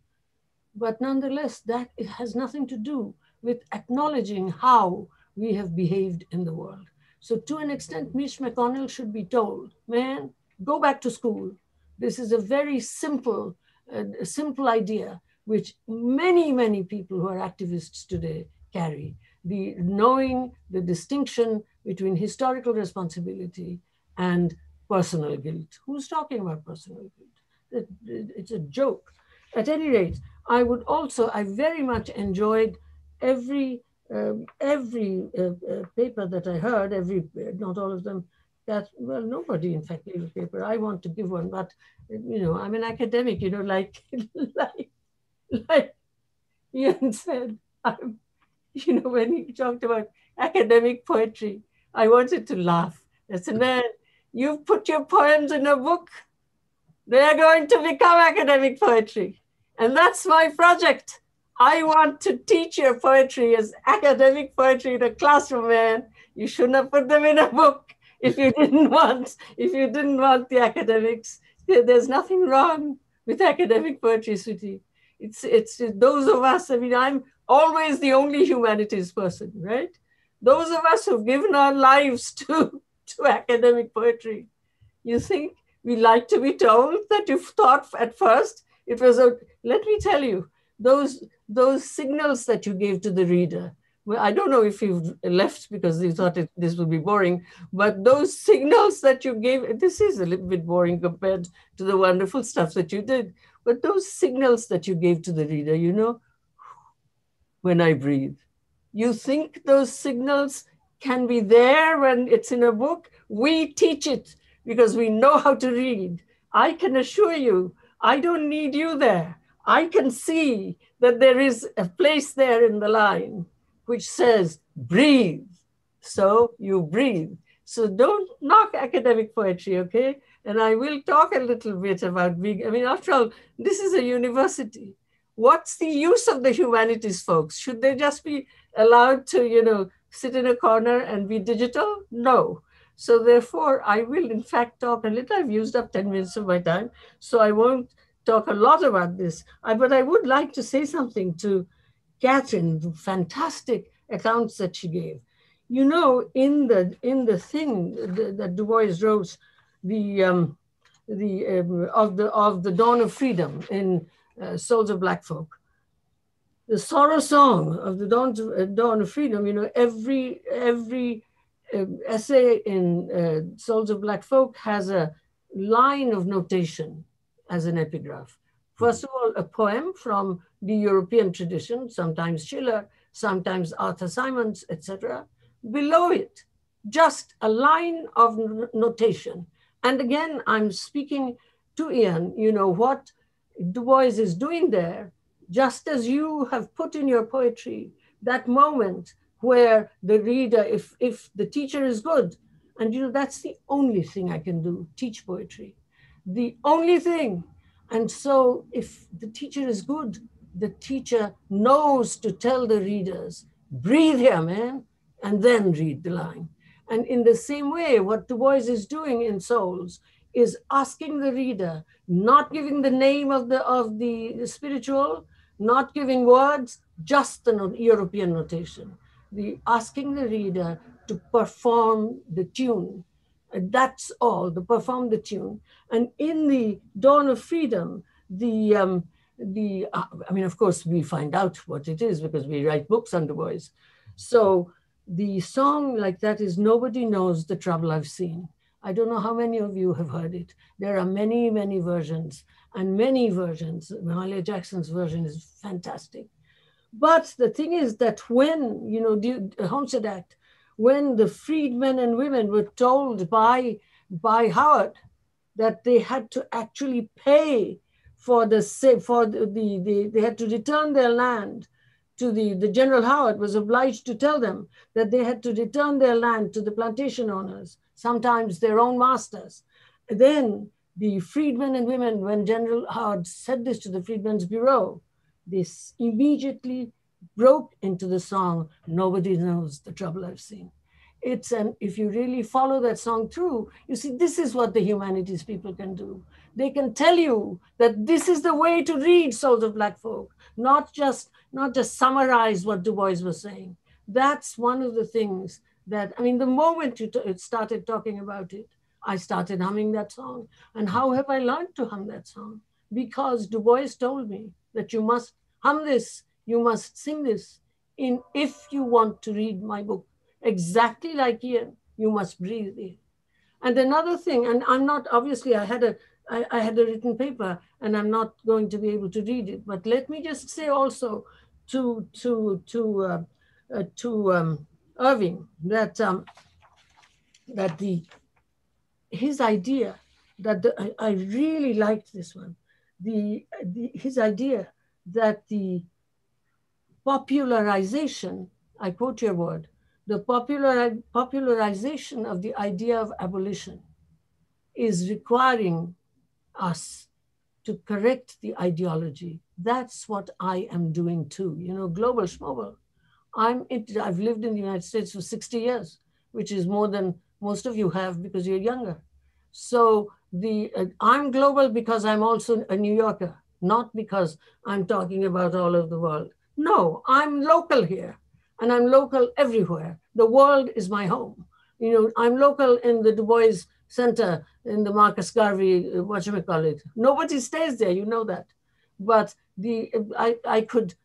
But nonetheless, that it has nothing to do with acknowledging how we have behaved in the world. So to an extent, Mitch McConnell should be told, man, go back to school. This is a very simple idea, which many, many people who are activists today carry. The knowing the distinction between historical responsibility and personal guilt. Who's talking about personal guilt? It's a joke. At any rate, I very much enjoyed every paper that I heard, not all of them, well, nobody in fact gave a paper. I want to give one, but I'm an academic, like Ian said, when he talked about academic poetry, I wanted to laugh. I said, man, you've put your poems in a book. They're going to become academic poetry. And that's my project. I want to teach your poetry as academic poetry in a classroom, man. You shouldn't have put them in a book if you didn't want the academics. There's nothing wrong with academic poetry, sweetie. It's those of us, I'm always the only humanities person, right? Those of us who've given our lives to academic poetry. You think we like to be told that you've thought at first it was let me tell you, those signals that you gave to the reader. Well, I don't know if you've left because you thought this would be boring, but those signals that you gave, this is a little bit boring compared to the wonderful stuff that you did, but those signals that you gave to the reader, when I breathe. You think those signals can be there when it's in a book? We teach it because we know how to read. I can assure you, I don't need you there. I can see that there is a place there in the line which says, breathe. So you breathe. So don't knock academic poetry, okay? And I will talk a little bit about after all, this is a university. What's the use of the humanities folks? Should they just be allowed to, sit in a corner and be digital? No. So therefore, I will in fact talk a little. I've used up 10 minutes of my time, so I won't talk a lot about this. But I would like to say something to Katherine, the fantastic accounts that she gave. In the thing that Du Bois wrote, of the dawn of freedom in Souls of Black Folk, the sorrow song of the dawn of freedom. Every essay in Souls of Black Folk has a line of notation as an epigraph. First of all, a poem from the European tradition, sometimes Schiller, sometimes Arthur Symons, etc. Below it, just a line of notation. And again, I'm speaking to Ian, what Du Bois is doing there, just as you have put in your poetry, that moment where the reader, if the teacher is good, and that's the only thing I can do, teach poetry, the only thing. And so if the teacher is good, the teacher knows to tell the readers, breathe here, man, and then read the line. And in the same way, what Du Bois is doing in Souls is asking the reader, not giving the name of the spiritual, not giving words, just the European notation. Asking the reader to perform the tune. That's all, to perform the tune. And in the Dawn of Freedom, of course, we find out what it is because we write books on Du Bois. So the song like that is Nobody Knows the Trouble I've Seen. I don't know how many of you have heard it. There are many, many versions and many versions. Mahalia Jackson's version is fantastic. But the thing is that when, the Homestead Act, when the freedmen and women were told by Howard that they had to actually pay they had to return their land to the General Howard was obliged to tell them that they had to return their land to the plantation owners, sometimes their own masters. Then the freedmen and women, when General Howard said this to the Freedmen's Bureau, this immediately broke into the song, Nobody Knows the Trouble I've Seen. If you really follow that song through, you see, this is what the humanities people can do. They can tell you that this is the way to read Souls of Black Folk, not just summarize what Du Bois was saying. That's one of the things that, I mean, the moment you started talking about it, I started humming that song. And how have I learned to hum that song? Because Du Bois told me that you must hum this, you must sing this, if you want to read my book. Exactly like Ian, you must breathe in. And another thing, and I'm not, obviously I had a written paper and I'm not going to be able to read it, but let me just say also to Ervin that his idea that I really liked this one, his idea that the popularization, I quote your word, the popularization of the idea of abolition is requiring us to correct the ideology. That's what I am doing too. You know, global schmobal. I've lived in the United States for 60 years, which is more than most of you have because you're younger. So I'm global because I'm also a New Yorker, not because I'm talking about all of the world. No, I'm local here and I'm local everywhere. The world is my home. You know, I'm local in the Du Bois Center, in the Marcus Garvey, whatchamacallit. Nobody stays there, you know that. But I could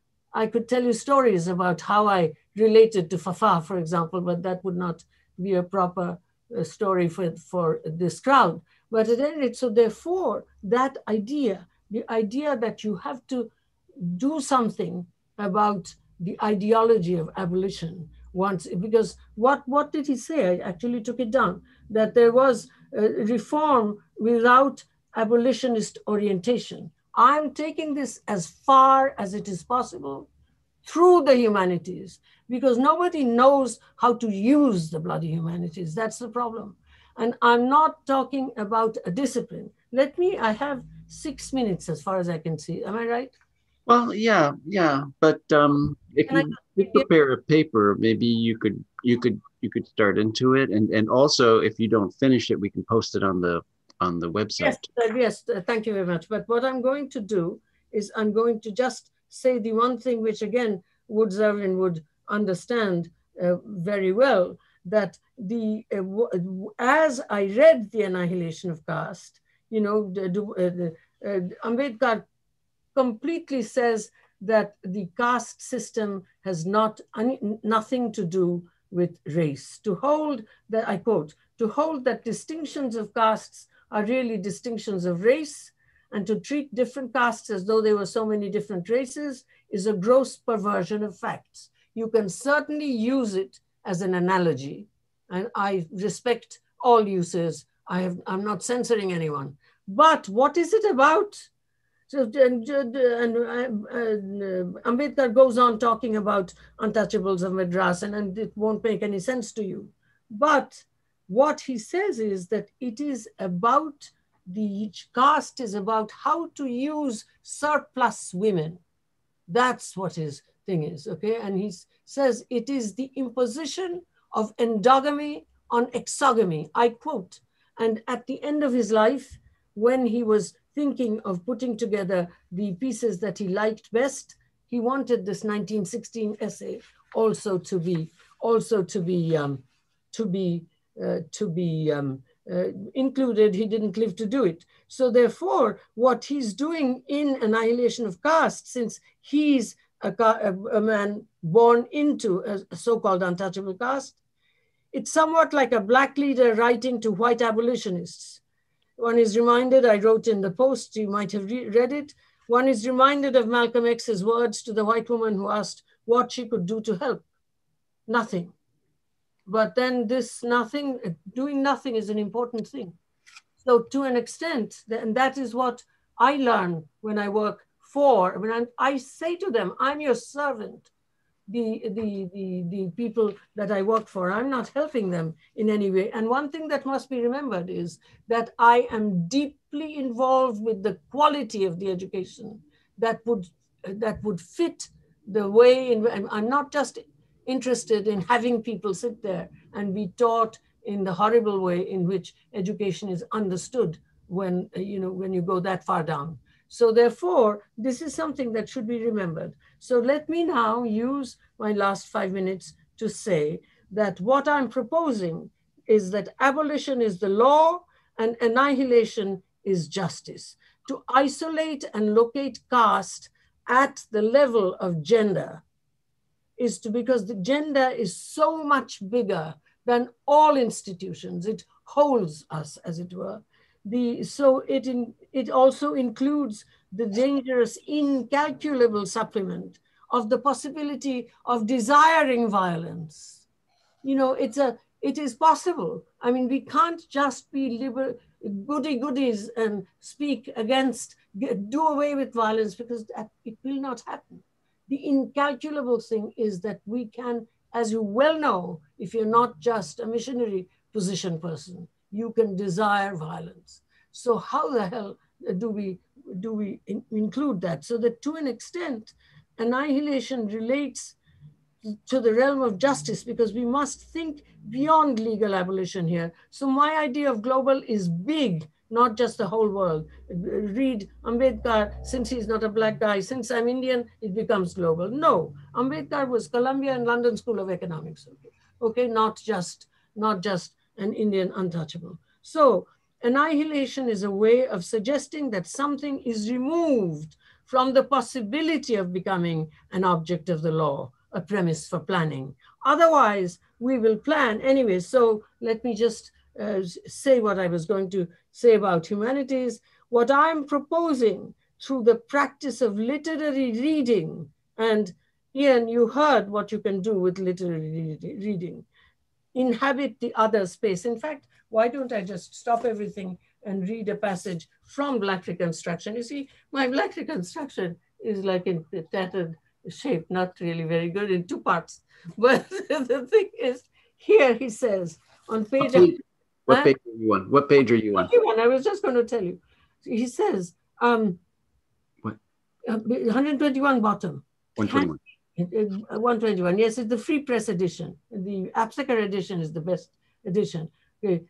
tell you stories about how I related to Fafa, for example, but that would not be a proper story for this crowd. But at any rate, so therefore, that idea, the idea that you have to do something about the ideology of abolition once, because what did he say? I actually took it down, that there was reform without abolitionist orientation. I'm taking this as far as it is possible through the humanities, because nobody knows how to use the bloody humanities. That's the problem. And I'm not talking about a discipline. I have 6 minutes as far as I can see. Am I right? Well, yeah. But if you prepare a paper, maybe you could start into it, and also if you don't finish it, we can post it on the website. Yes. Thank you very much. But what I'm going to do is I'm going to just say the one thing which again Ervin would understand very well, that as I read The Annihilation of Caste, you know, Ambedkar completely says that the caste system has nothing to do with race. To hold that, I quote, to hold that distinctions of castes are really distinctions of race, and to treat different castes as though there were so many different races is a gross perversion of facts. You can certainly use it as an analogy, and I respect all uses. I'm not censoring anyone. But what is it about? So, Ambedkar goes on talking about untouchables of Madras, and it won't make any sense to you. But what he says is that it is about the caste is about how to use surplus women. That's what his thing is, okay? And he says it is the imposition of endogamy on exogamy, I quote. And at the end of his life, when he was thinking of putting together the pieces that he liked best, he wanted this 1916 essay also to be included. He didn't live to do it. So therefore, what he's doing in Annihilation of Caste, since he's a man born into a so-called untouchable caste, it's somewhat like a black leader writing to white abolitionists. One is reminded, I wrote in the Post, you might have read it, one is reminded of Malcolm X's words to the white woman who asked what she could do to help. Nothing. But then this nothing, doing nothing is an important thing. So to an extent, and that is what I learn when I work for, I mean, I say to them, I'm your servant. The people that I work for, I'm not helping them in any way. And one thing that must be remembered is that I am deeply involved with the quality of the education that would fit the way in, I'm not just interested in having people sit there and be taught in the horrible way in which education is understood when, when you go that far down. So therefore, this is something that should be remembered. So let me now use my last 5 minutes to say that what I'm proposing is that abolition is the law and annihilation is justice. To isolate and locate caste at the level of gender is because the gender is so much bigger than all institutions. It holds us, as it were. So it also includes the dangerous, incalculable supplement of the possibility of desiring violence. It is possible. I mean, we can't just be goody-goodies and speak against, do away with violence, because it will not happen. The incalculable thing is that we can, as you well know, if you're not just a missionary position person, you can desire violence. So how the hell do we include that? So that to an extent, annihilation relates to the realm of justice, because we must think beyond legal abolition here. So my idea of global is big, not just the whole world. Read Ambedkar, since he's not a black guy, since I'm Indian, it becomes global. No, Ambedkar was Columbia and London School of Economics. Okay, not just an Indian untouchable. So annihilation is a way of suggesting that something is removed from the possibility of becoming an object of the law, a premise for planning. Otherwise, we will plan anyway. So let me just say what I was going to say about humanities. What I'm proposing through the practice of literary reading, and Ian, you heard what you can do with literary reading, inhabit the other space. In fact, why don't I just stop everything and read a passage from Black Reconstruction? You see, my Black Reconstruction is like in a tattered shape, not really very good, in 2 parts. But the thing is, here he says on page... What page are you on? What page are you on? I was just going to tell you. He says, what? 121 bottom. 121. 121, yes, it's the Free Press edition. The Absecor edition is the best edition. Okay.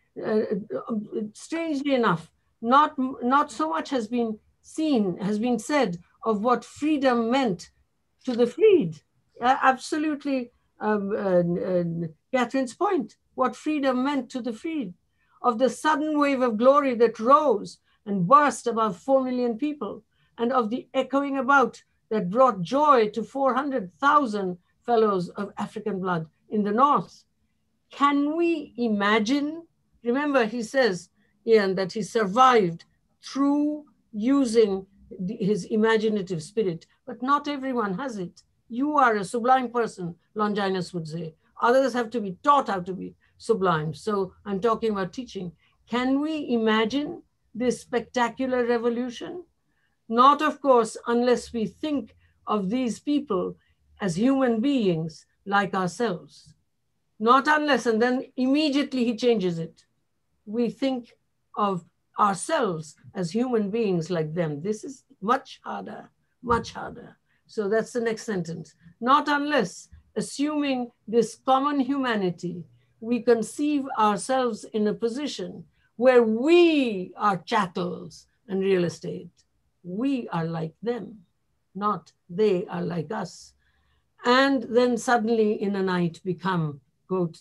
Strangely enough, not so much has been said of what freedom meant to the freed. Absolutely, Catherine's point, what freedom meant to the freed, of the sudden wave of glory that rose and burst above 4 million people, and of the echoing about that brought joy to 400,000 fellows of African blood in the North. Can we imagine? Remember, he says, Ian, that he survived through using his imaginative spirit, but not everyone has it. You are a sublime person, Longinus would say. Others have to be taught how to be sublime. So I'm talking about teaching. Can we imagine this spectacular revolution? Not, of course, unless we think of these people as human beings like ourselves. Not unless, and then immediately he changes it. We think of ourselves as human beings like them. This is much harder, much harder. So that's the next sentence. Not unless, assuming this common humanity, we conceive ourselves in a position where we are chattels and real estate. We are like them, not they are like us. And then suddenly in a night become, quote,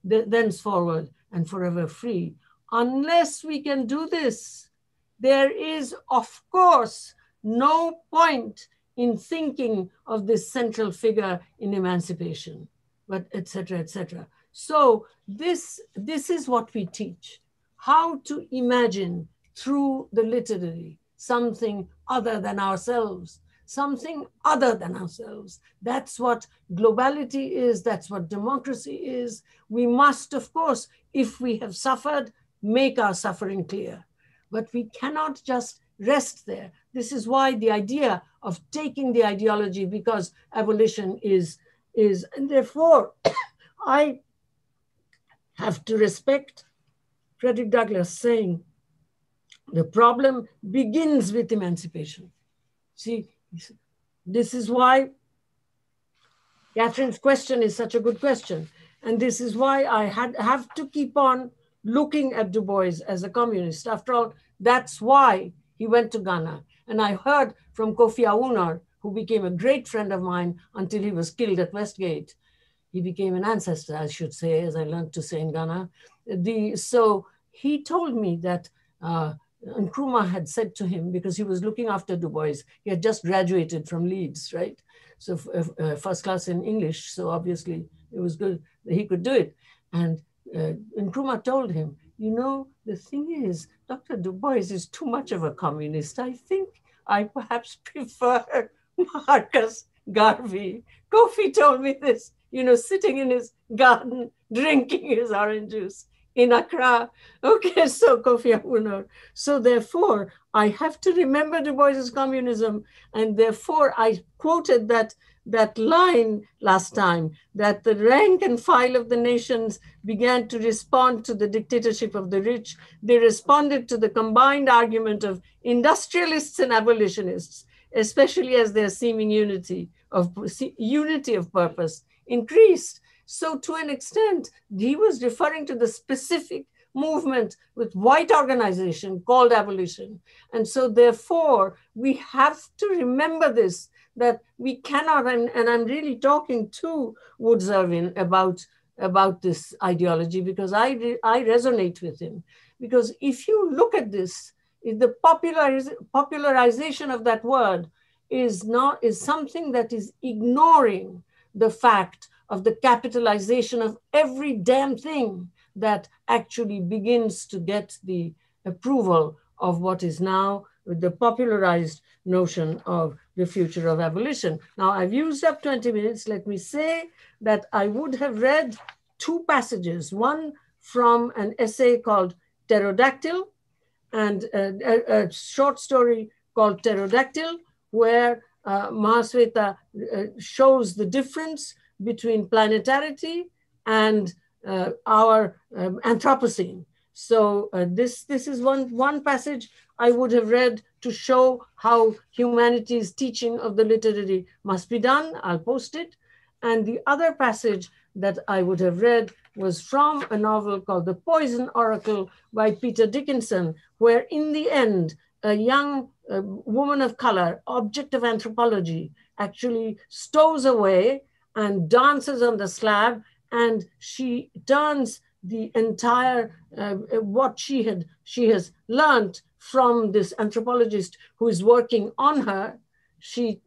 thenceforward and forever free. Unless we can do this, there is, of course, no point in thinking of this central figure in emancipation, but et cetera, et cetera. So this is what we teach, how to imagine through the literary something other than ourselves, something other than ourselves. That's what globality is, that's what democracy is. We must, of course, if we have suffered, make our suffering clear. But we cannot just rest there. This is why the idea of taking the ideology, because abolition is and therefore I have to respect Frederick Douglass saying the problem begins with emancipation. See, this is why Catherine's question is such a good question. And this is why I have to keep on looking at Du Bois as a communist. After all, that's why he went to Ghana. And I heard from Kofi Awunar, who became a great friend of mine until he was killed at Westgate. He became an ancestor, I should say, as I learned to say in Ghana. So he told me that Nkrumah had said to him, because he was looking after Du Bois, he had just graduated from Leeds, right? So first class in English, so obviously it was good that he could do it. And Nkrumah told him, you know, the thing is, Dr. Du Bois is too much of a communist. I think I perhaps prefer Marcus Garvey. Kofi told me this, you know, sitting in his garden, drinking his orange juice in Accra. Okay, so Kofi Awunar. So therefore, I have to remember Du Bois's communism, and therefore I quoted that line last time, that the rank and file of the nations began to respond to the dictatorship of the rich. They responded to the combined argument of industrialists and abolitionists, especially as their seeming unity of purpose increased. So to an extent, he was referring to the specific movement with white organization called abolition. And so therefore, we have to remember this, that we cannot, and I'm really talking to Woods Ervin about this ideology, because I resonate with him. Because if you look at this, the popularization of that word is something that is ignoring the fact of the capitalization of every damn thing that actually begins to get the approval of what is now the popularized notion of the future of abolition. Now, I've used up 20 minutes. Let me say that I would have read two passages, one from an essay called Pterodactyl, and a short story called Pterodactyl, where Mahasweta shows the difference between planetarity and our Anthropocene. So this is one passage I would have read to show how humanity's teaching of the literary must be done. I'll post it. And the other passage that I would have read was from a novel called The Poison Oracle by Peter Dickinson, where in the end, a young woman of color, object of anthropology, actually stows away and dances on the slab, and she turns the entire, what she has learned from this anthropologist who is working on her, she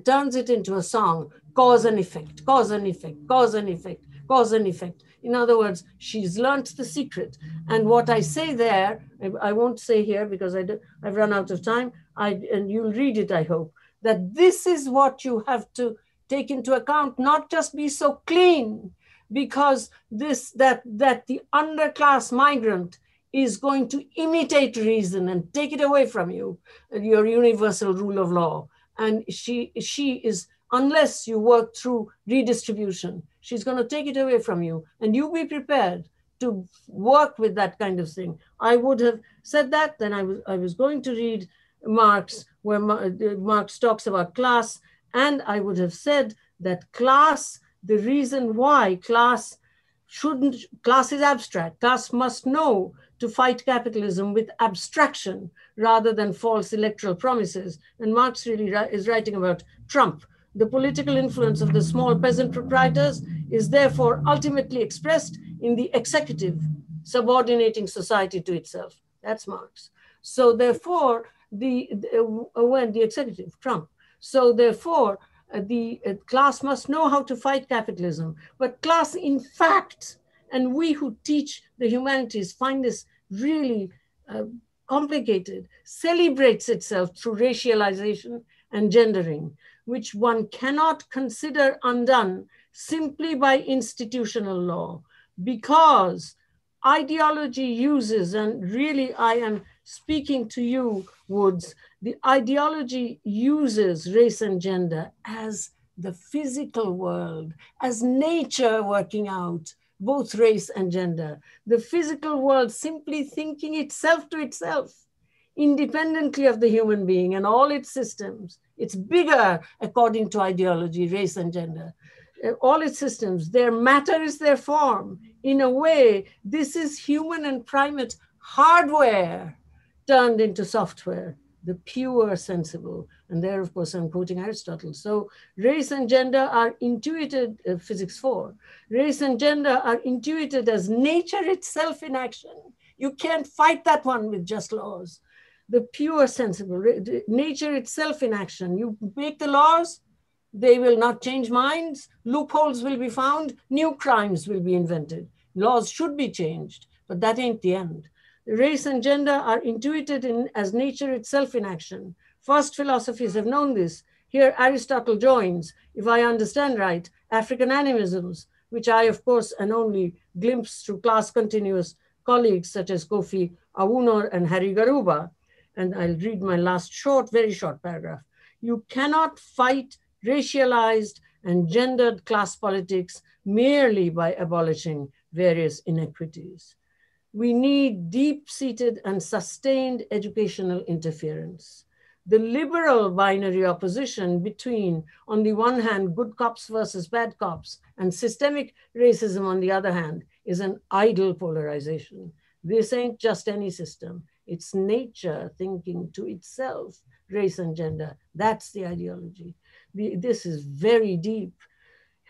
turns it into a song, cause and effect, cause and effect, cause and effect, cause and effect. In other words, she's learnt the secret. And what I say there, I won't say here because I've run out of time, and you'll read it, I hope, that this is what you have to take into account, not just be so clean, because that the underclass migrant is going to imitate reason and take it away from you, your universal rule of law. And she is, unless you work through redistribution, she's going to take it away from you. And you be prepared to work with that kind of thing. I would have said that, then I was going to read Marx, where Marx talks about class, and I would have said that class, the reason why class is abstract. Class must know to fight capitalism with abstraction rather than false electoral promises. And Marx really is writing about Trump. The political influence of the small peasant proprietors is therefore ultimately expressed in the executive, subordinating society to itself. That's Marx. So therefore, when the executive, Trump. So therefore, the class must know how to fight capitalism. But class, in fact, and we who teach the humanities find this really complicated, celebrates itself through racialization and gendering, which one cannot consider undone simply by institutional law, because ideology uses, and really I am speaking to you, Woods, the ideology uses race and gender as the physical world, as nature working out both race and gender. The physical world simply thinking itself to itself, independently of the human being and all its systems. It's bigger according to ideology, race and gender. all its systems, their matter is their form. In a way, this is human and primate hardware turned into software, the pure sensible. And there, of course, I'm quoting Aristotle. So race and gender are intuited, physics 4, race and gender are intuited as nature itself in action. You can't fight that one with just laws. The pure sensible, nature itself in action. You make the laws, they will not change minds, loopholes will be found, new crimes will be invented. Laws should be changed, but that ain't the end. Race and gender are intuited as nature itself in action. First philosophies have known this. Here Aristotle joins, if I understand right, African animisms, which I, of course, and only glimpse through class continuous colleagues such as Kofi Awuno and Harry Garuba. And I'll read my last very short paragraph. You cannot fight racialized and gendered class politics merely by abolishing various inequities. We need deep-seated and sustained educational interference. The liberal binary opposition between, on the one hand, good cops versus bad cops, and systemic racism on the other hand, is an idle polarization. This ain't just any system. It's nature thinking to itself, race and gender. That's the ideology. This is very deep.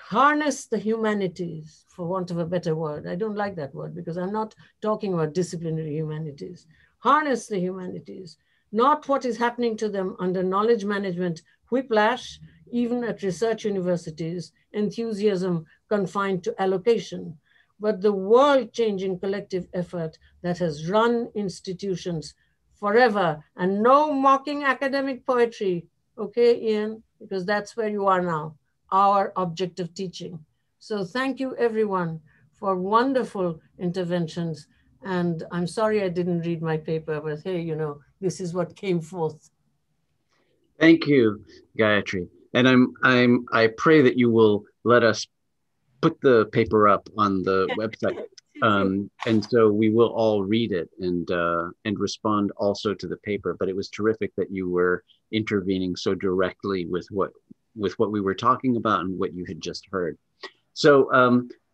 Harness the humanities, for want of a better word. I don't like that word because I'm not talking about disciplinary humanities. Harness the humanities, not what is happening to them under knowledge management whiplash, even at research universities, enthusiasm confined to allocation, but the world-changing collective effort that has run institutions forever, and no mocking academic poetry, okay, Ian, because that's where you are now, our object of teaching. So thank you everyone for wonderful interventions. And I'm sorry I didn't read my paper, but hey, you know, this is what came forth. Thank you, Gayatri. And I pray that you will let us put the paper up on the website. And so we will all read it and respond also to the paper. But it was terrific that you were intervening so directly with what we were talking about and what you had just heard. So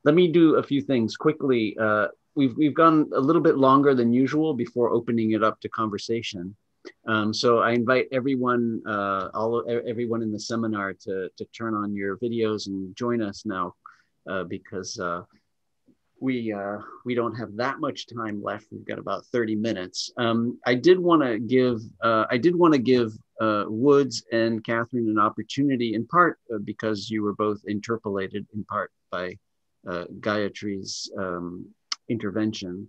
let me do a few things quickly. We've gone a little bit longer than usual before opening it up to conversation. So I invite everyone, everyone in the seminar to turn on your videos and join us now because we don't have that much time left. We've got about 30 minutes. I did want to give Woods and Katherine an opportunity, in part because you were both interpolated, in part by Gayatri's intervention.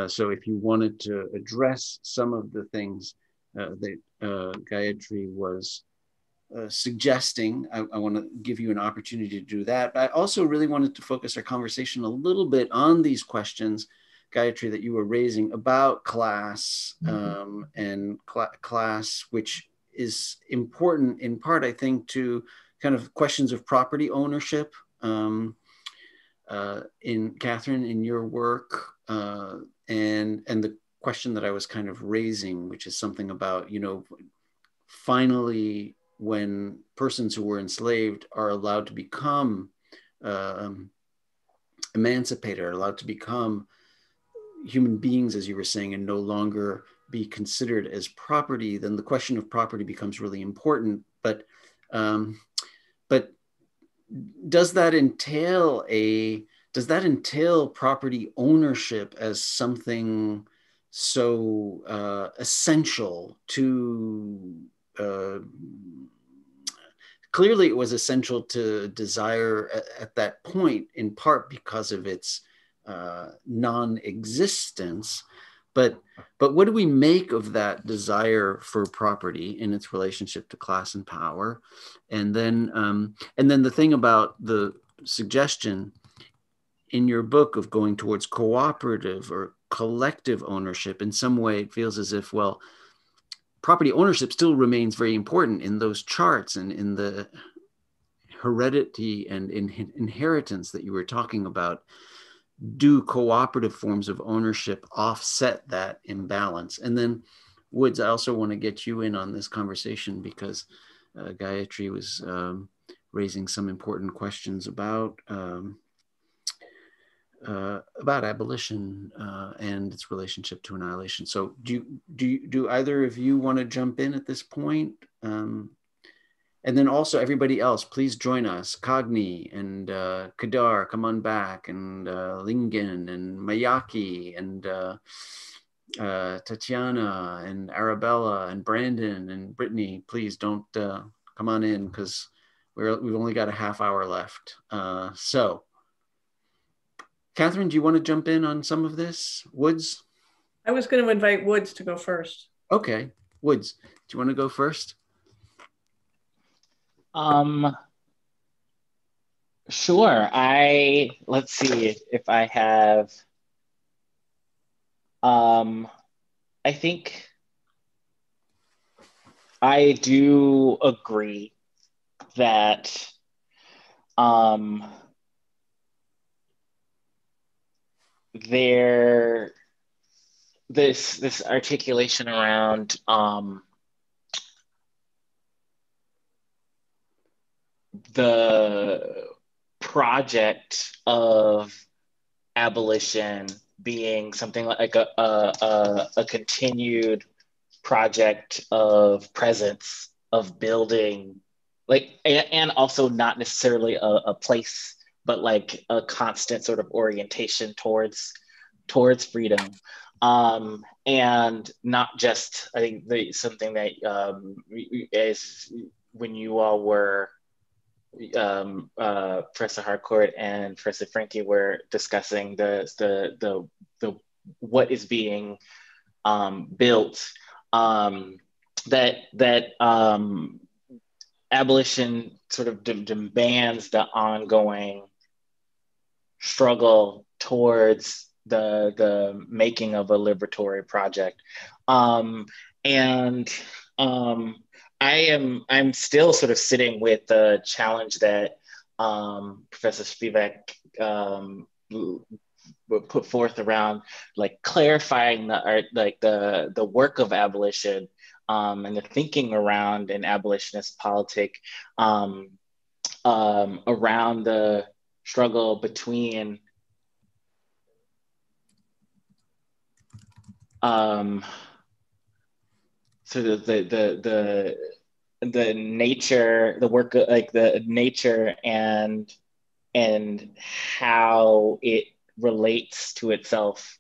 So if you wanted to address some of the things that Gayatri was suggesting, I want to give you an opportunity to do that. But I also really wanted to focus our conversation a little bit on these questions, Gayatri, that you were raising about class and class, which is important in part, I think, to kind of questions of property ownership in Katherine, in your work, and the question that I was kind of raising, which is something about, you know, finally, when persons who were enslaved are allowed to become emancipated, are allowed to become human beings, as you were saying, and no longer be considered as property, then the question of property becomes really important. But does that entail property ownership as something so essential to? Clearly, it was essential to desire at that point, in part because of its non-existence. But what do we make of that desire for property in its relationship to class and power? And then the thing about the suggestion in your book of going towards cooperative or collective ownership, in some way it feels as if, well, property ownership still remains very important in those charts and in the heredity and inheritance that you were talking about. Do cooperative forms of ownership offset that imbalance? And then, Woods, I also want to get you in on this conversation because Gayatri was raising some important questions about abolition and its relationship to annihilation. So do either of you want to jump in at this point? And then also everybody else, please join us. Cogni and Kadar, come on back, and Lingen and Mayaki and Tatiana and Arabella and Brandon and Brittany, please don't come on in, because we've only got a half hour left. So Katherine, do you want to jump in on some of this? Woods? I was going to invite Woods to go first. Okay, Woods, do you want to go first? Sure. Let's see if I have, I think I do agree that, this articulation around, the project of abolition being something like a continued project of presence, of building, like, and also not necessarily a place, but like a constant sort of orientation towards freedom. And not just, I think something that as when you all were, Professor Harcourt and Professor Franke were discussing the what is being built, that abolition sort of demands the ongoing struggle towards the making of a liberatory project, and I'm still sort of sitting with the challenge that Professor Spivak put forth around like clarifying the work of abolition, and the thinking around an abolitionist politic, around the struggle between sort of the nature, the work, like the nature and how it relates to itself.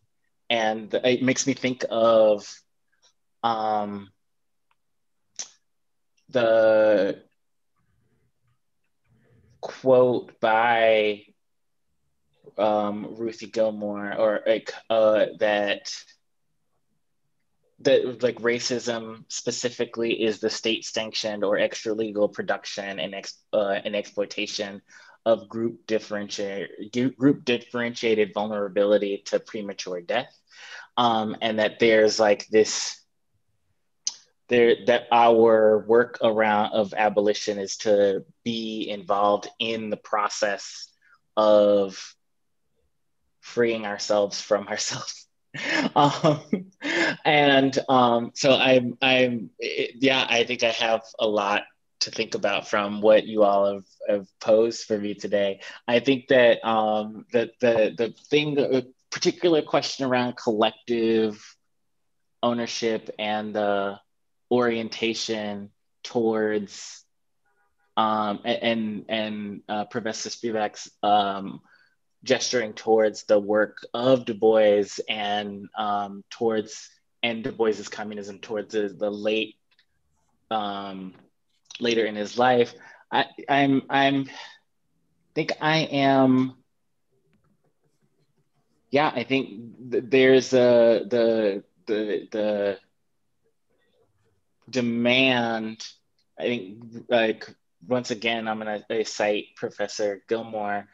And it makes me think of the quote by Ruthie Gilmore, or like that like racism specifically is the state sanctioned or extra legal production and exploitation of group differentiated vulnerability to premature death, and that there's like this that our work of abolition is to be involved in the process of freeing ourselves from ourselves. So I think I have a lot to think about from what you all have posed for me today. I think that the particular question around collective ownership and the orientation towards Professor Spivak's gesturing towards the work of Du Bois and towards Du Bois's communism towards the late later in his life. I think there's the demand. I think, like, once again, I'm going to cite Professor Gilmore,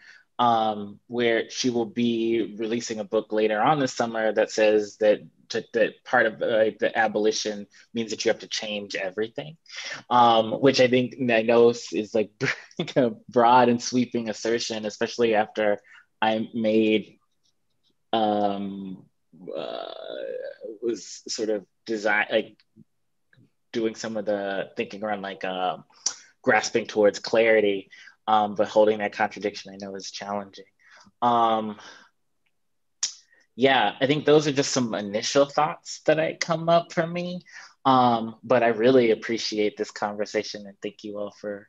where she will be releasing a book later on this summer that says that part of the abolition means that you have to change everything, which I know is like a broad and sweeping assertion, especially after I made was sort of doing some of the thinking around grasping towards clarity. but holding that contradiction I know is challenging. Yeah, I think those are just some initial thoughts that come up for me. But I really appreciate this conversation, and thank you all for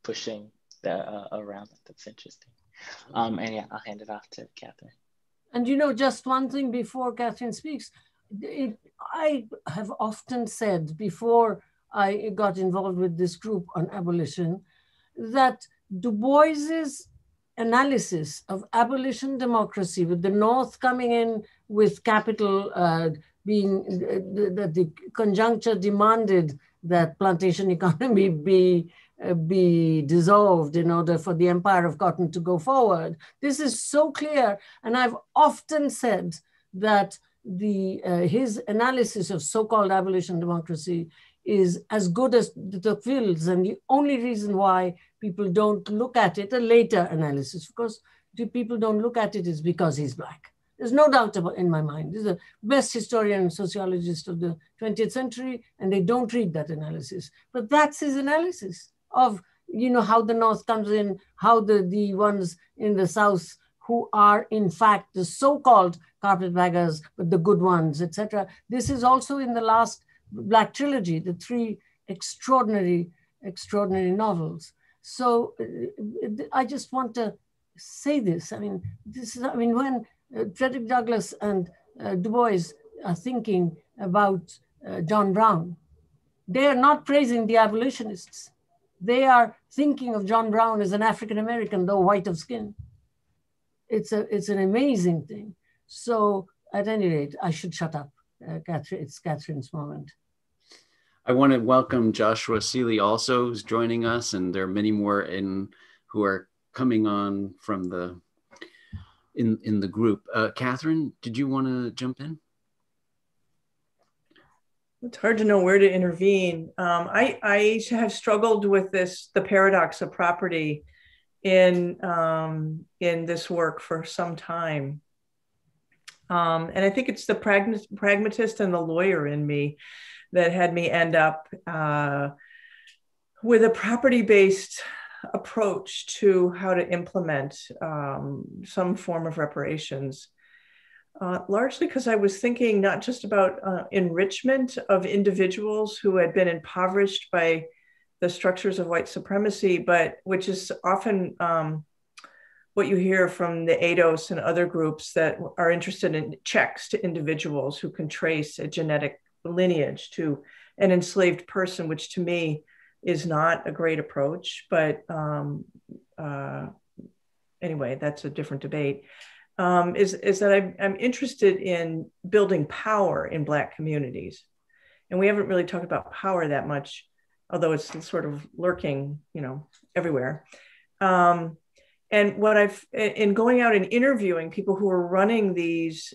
pushing that around. That's interesting. And yeah, I'll hand it off to Katherine. And you know, just one thing before Katherine speaks, I have often said before I got involved with this group on abolition, that Du Bois's analysis of abolition democracy, with the North coming in with capital being, that the conjuncture demanded that plantation economy be dissolved in order for the empire of cotton to go forward. This is so clear. And I've often said that his analysis of so-called abolition democracy is as good as de Tocqueville's, and the only reason why people don't look at it, a later analysis, because the people don't look at it is because he's Black. There's no doubt about in my mind. He's the best historian and sociologist of the 20th century, and they don't read that analysis. But that's his analysis of, you know, how the North comes in, how the ones in the South who are in fact the so-called carpetbaggers, but the good ones, etc. This is also in the last Black trilogy, the 3 extraordinary novels. So I just want to say this. I mean, when Frederick Douglass and Du Bois are thinking about John Brown, they are not praising the abolitionists. They are thinking of John Brown as an African-American, though white of skin. It's an amazing thing. So at any rate, I should shut up. Katherine, it's Katherine's moment. I want to welcome Joshua Seeley also, who's joining us, and there are many more who are coming on from in the group. Katherine, did you want to jump in? It's hard to know where to intervene. I have struggled with the paradox of property in this work for some time. And I think it's the pragmatist and the lawyer in me that had me end up with a property-based approach to how to implement some form of reparations. Largely because I was thinking not just about enrichment of individuals who had been impoverished by the structures of white supremacy, but which is often what you hear from the ADOS and other groups that are interested in checks to individuals who can trace a genetic lineage to an enslaved person, which to me is not a great approach. But anyway, that's a different debate. Is that I'm interested in building power in Black communities. And we haven't really talked about power that much, although it's sort of lurking, you know, everywhere. And what in going out and interviewing people who are running these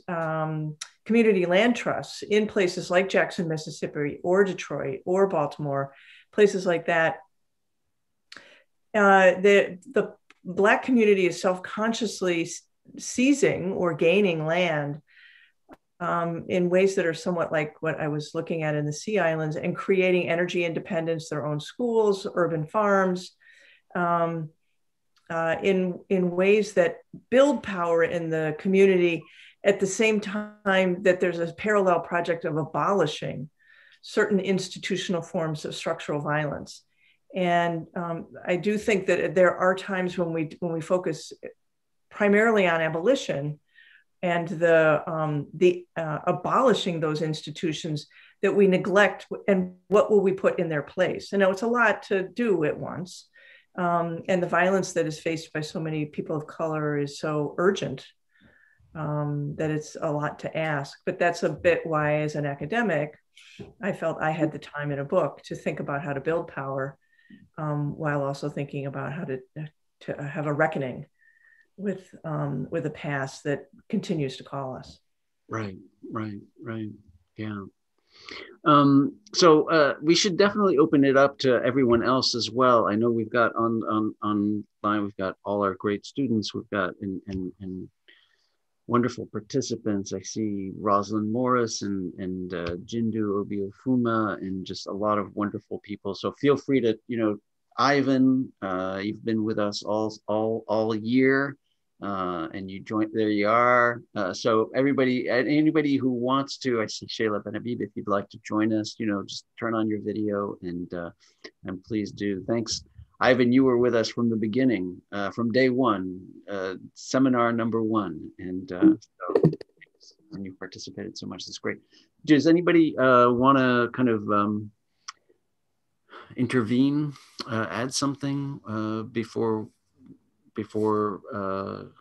community land trusts in places like Jackson, Mississippi, or Detroit, or Baltimore, places like that, the Black community is self-consciously seizing or gaining land in ways that are somewhat like what I was looking at in the Sea Islands, and creating energy independence, their own schools, urban farms, in ways that build power in the community at the same time that there's a parallel project of abolishing certain institutional forms of structural violence. And I do think that there are times when we focus primarily on abolition and the abolishing those institutions, that we neglect, and what will we put in their place? I know it's a lot to do at once. And the violence that is faced by so many people of color is so urgent that it's a lot to ask. But that's a bit why, as an academic, I felt I had the time in a book to think about how to build power, while also thinking about how to have a reckoning with a past that continues to call us. Right. Yeah. So we should definitely open it up to everyone else as well. I know we've got online, we've got all our great students, we've got and wonderful participants. I see Rosalind Morris and Jindu Obiofuma, and just a lot of wonderful people. So feel free to, Ivan, you've been with us all year, and you joined. There you are. So anybody who wants to, I see Shayla Ben-Habib. If you'd like to join us, just turn on your video and please do. Thanks, Ivan. You were with us from the beginning, from day one, seminar number 1, and and you participated so much. That's great. Does anybody want to kind of intervene, add something before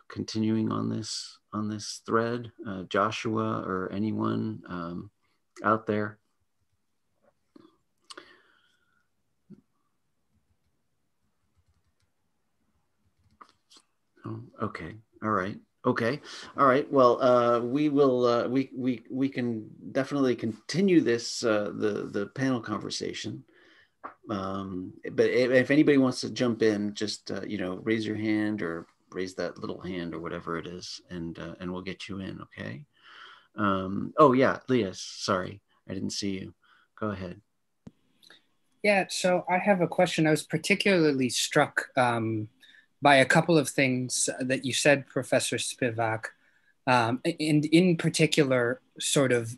continuing on this thread? Joshua or anyone out there? Oh, okay. All right. Okay. All right. Well, we will. We can definitely continue this the panel conversation. But if anybody wants to jump in, just raise your hand or raise that little hand or whatever it is, and we'll get you in. Okay. Oh yeah, Leah. Sorry, I didn't see you. Go ahead. Yeah. So I have a question. I was particularly struck by a couple of things that you said, Professor Spivak, in particular, sort of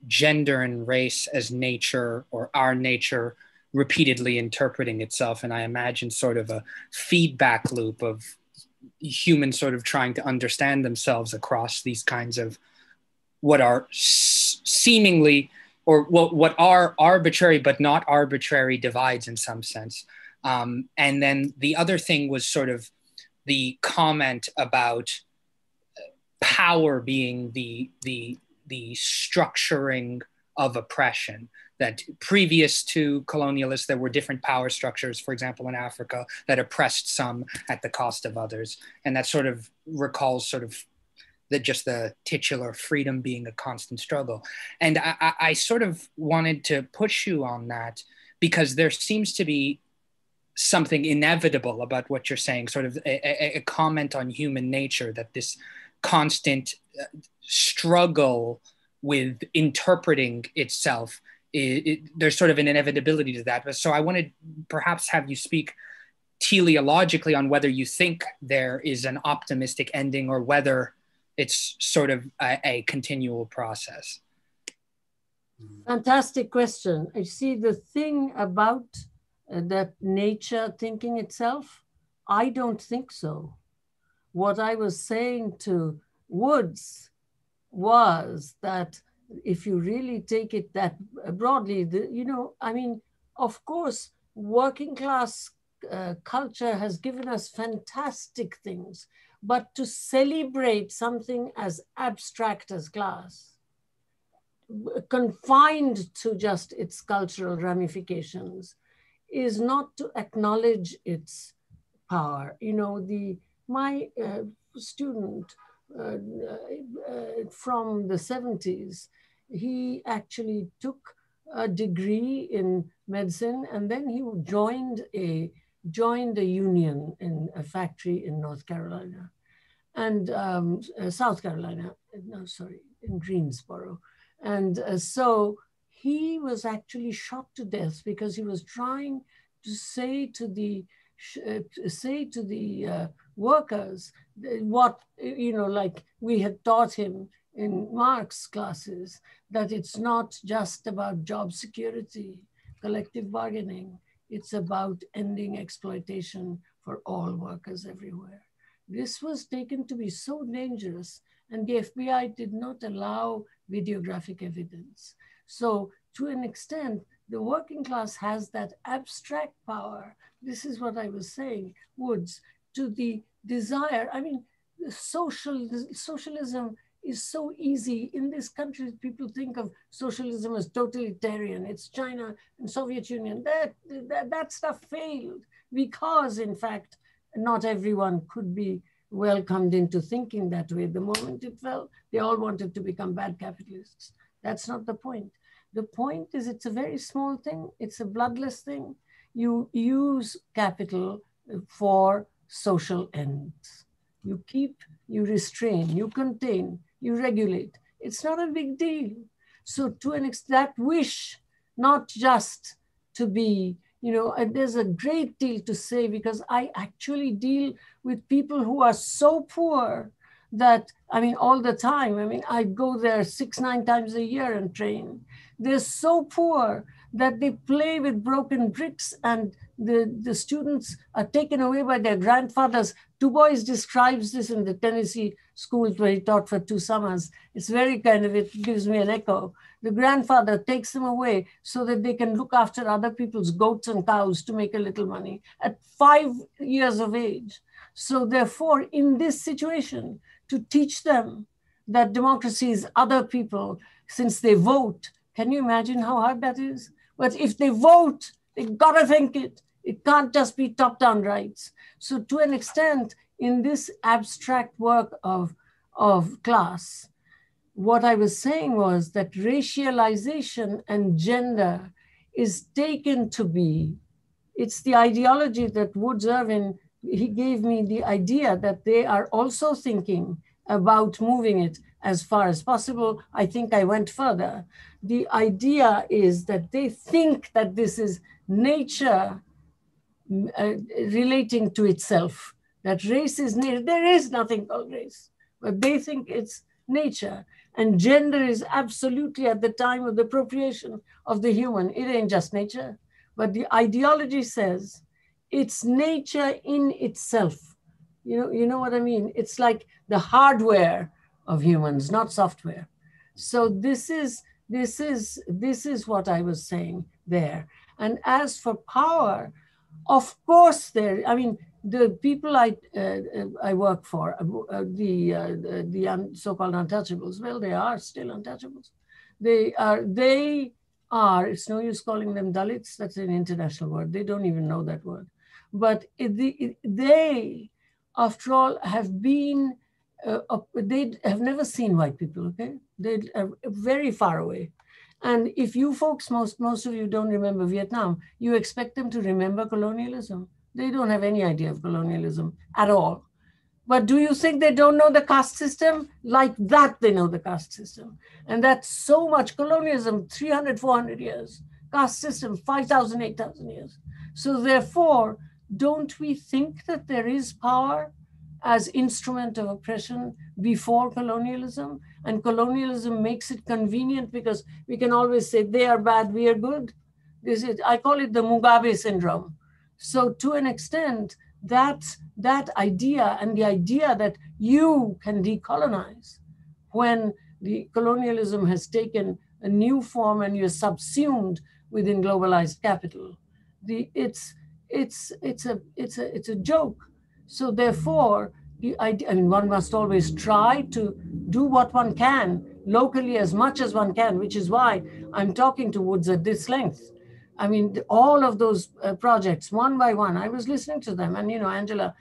gender and race as nature, or our nature repeatedly interpreting itself. And I imagine sort of a feedback loop of humans sort of trying to understand themselves across these kinds of what are seemingly, or what are arbitrary but not arbitrary divides in some sense. And then the other thing was sort of the comment about power being the structuring of oppression, that previous to colonialists, there were different power structures, for example, in Africa, that oppressed some at the cost of others. And that sort of recalls sort of just the titular freedom being a constant struggle. And I sort of wanted to push you on that, because there seems to be something inevitable about what you're saying, sort of a comment on human nature, that this constant struggle with interpreting itself, there's sort of an inevitability to that. So I wanted perhaps have you speak teleologically on whether you think there is an optimistic ending, or whether it's sort of a continual process. Fantastic question. I see the thing about that nature thinking itself, I don't think so. What I was saying to Woods was that if you really take it that broadly, I mean, of course, working class culture has given us fantastic things, but to celebrate something as abstract as class, confined to just its cultural ramifications, is not to acknowledge its power. My student from the 70s, he actually took a degree in medicine, and then he joined a union in a factory in North Carolina, and South Carolina, no, sorry, in Greensboro. And so he was actually shot to death because he was trying to say to the workers what, like we had taught him in Marx classes, that it's not just about job security, collective bargaining, it's about ending exploitation for all workers everywhere. This was taken to be so dangerous, and the FBI did not allow videographic evidence. So to an extent, the working class has that abstract power. This is what I was saying, Woods, to the desire. I mean, socialism is so easy. In this country, people think of socialism as totalitarian. It's China and Soviet Union. That stuff failed because, in fact, not everyone could be welcomed into thinking that way. The moment it fell, they all wanted to become bad capitalists. That's not the point. The point is it's a very small thing. It's a bloodless thing. You use capital for social ends. You keep, you restrain, you contain, you regulate. It's not a big deal. So to an extent, that wish, not just to be, You know, there's a great deal to say because I actually deal with people who are so poor that, I mean, all the time. I mean, I go there 6-9 times a year and train. They're so poor that they play with broken bricks and the students are taken away by their grandfathers. Du Bois describes this in the Tennessee schools where he taught for 2 summers. It's very kind of, it gives me an echo. The grandfather takes them away so that they can look after other people's goats and cows to make a little money at 5 years of age. So therefore, in this situation, to teach them that democracy is other people, since they vote, can you imagine how hard that is? But if they vote, they gotta think it. It can't just be top-down rights. So to an extent, in this abstract work of class, what I was saying was that racialization and gender is taken to be, it's the ideology that Woods Ervin, he gave me the idea that they are also thinking about moving it as far as possible. I think I went further. The idea is that they think that this is nature relating to itself, that race is nature. There is nothing called race, but they think it's nature. And gender is absolutely at the time of the appropriation of the human. It ain't just nature, but the ideology says it's nature in itself. You know what I mean? It's like the hardware of humans, not software. So this is what I was saying there. And as for power, of course I mean, the people I work for, the so-called untouchables, well, they are still untouchables. They are, it's no use calling them Dalits, that's an international word. They don't even know that word. But they, after all, have been, they have never seen white people, okay? They are very far away. And if you folks, most of you don't remember Vietnam, you expect them to remember colonialism. They don't have any idea of colonialism at all. But do you think they don't know the caste system? Like that, they know the caste system. And that's so much colonialism, 300, 400 years. Caste system, 5,000, 8,000 years. So therefore, don't we think that there is power as instrument of oppression before colonialism? And colonialism makes it convenient because we can always say they are bad, we are good. I call it the Mugabe syndrome. So to an extent, that idea and the idea that you can decolonize when the colonialism has taken a new form and you're subsumed within globalized capital, it's a joke. So therefore, the idea, I mean, one must always try to do what one can locally as much as one can, which is why I'm talking to Woods at this length. I mean, all of those projects, one by one, I was listening to them. And, you know, Angela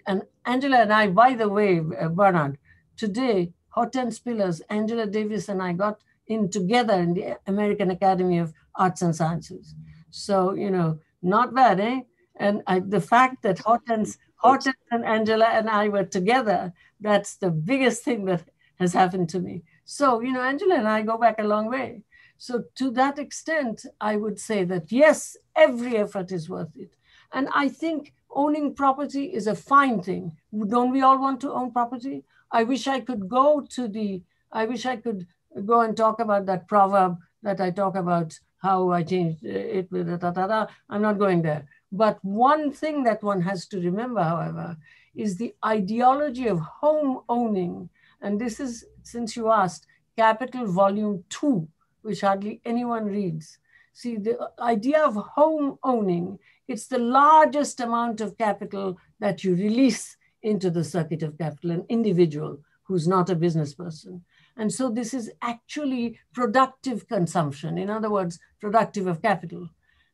and I, by the way, Bernard, today, Hortense Pillars, Angela Davis and I got in together in the American Academy of Arts and Sciences. So, you know, not bad, eh? And the fact that Hortense and Angela and I were together, that's the biggest thing that has happened to me. So, you know, Angela and I go back a long way. So to that extent, I would say that, yes, every effort is worth it. And I think owning property is a fine thing. Don't we all want to own property? I wish I could go and talk about that proverb that I talk about, how I changed it with the ta-ta-ta. I'm not going there. But one thing that one has to remember, however, is the ideology of home owning. And this is, since you asked, Capital Volume 2, which hardly anyone reads. See, the idea of home owning, it's the largest amount of capital that you release into the circuit of capital, an individual who's not a business person. And so this is actually productive consumption. In other words, productive of capital,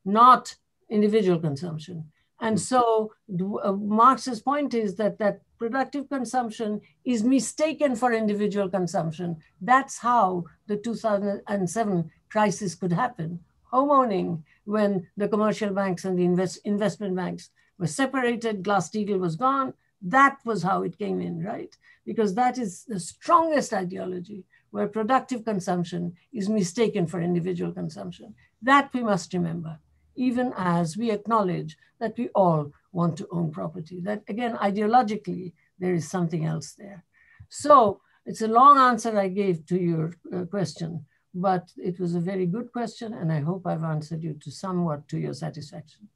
not individual consumption. And so Marx's point is that productive consumption is mistaken for individual consumption. That's how the 2007 crisis could happen. Home owning, when the commercial banks and the investment banks were separated, Glass-Steagall was gone, that was how it came in, right? Because that is the strongest ideology, where productive consumption is mistaken for individual consumption. That we must remember. even as we acknowledge that we all want to own property. That again, ideologically, there is something else there. So it's a long answer I gave to your question, but it was a very good question, and I hope I've answered you to somewhat to your satisfaction.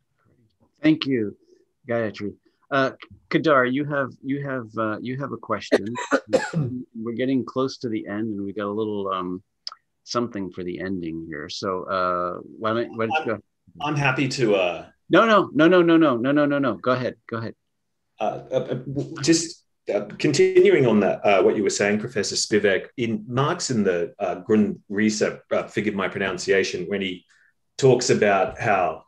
Thank you, Gayatri. Kadar, you have a question. We're getting close to the end, and we got a little something for the ending here. So why don't you go? I'm happy to. No. Go ahead. Just continuing on that, what you were saying, Professor Spivak, in Marx in the Grundrisse, forgive my pronunciation, when he talks about how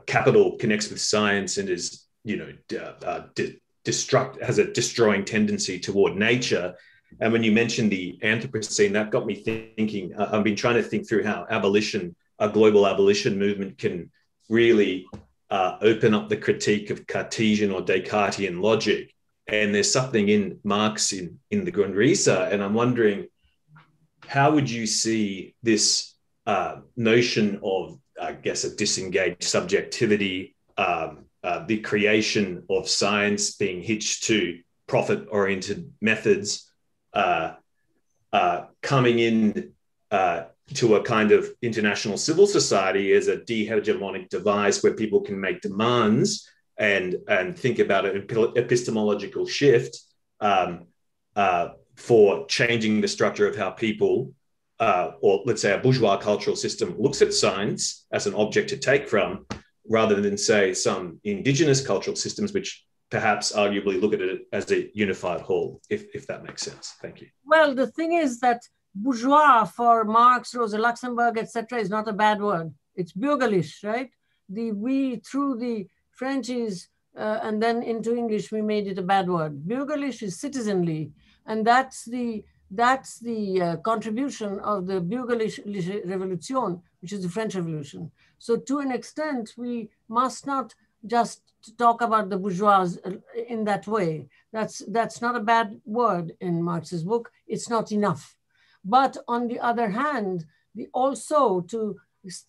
capital connects with science and is, has a destroying tendency toward nature. And when you mentioned the Anthropocene, that got me thinking. I've been trying to think through how a global abolition movement can really open up the critique of Cartesian or Descartesian logic. And there's something in Marx in the Grundrisse, and I'm wondering, how would you see this notion of, I guess, a disengaged subjectivity, the creation of science being hitched to profit-oriented methods, coming in to a kind of international civil society as a de-hegemonic device where people can make demands and think about an epistemological shift for changing the structure of how people, or let's say a bourgeois cultural system, looks at science as an object to take from, rather than, say, some indigenous cultural systems, which perhaps arguably look at it as a unified whole, if that makes sense. Thank you. Well, the thing is that bourgeois for Marx, Rosa Luxemburg, etc., is not a bad word. It's bürgerlich, right? We through the Frenchies and then into English, we made it a bad word. Bürgerlich is citizenly, and that's the contribution of the Bürgerliche Revolution, which is the French Revolution. So to an extent, we must not just talk about the bourgeois in that way. That's not a bad word in Marx's book. It's not enough. But on the other hand, also to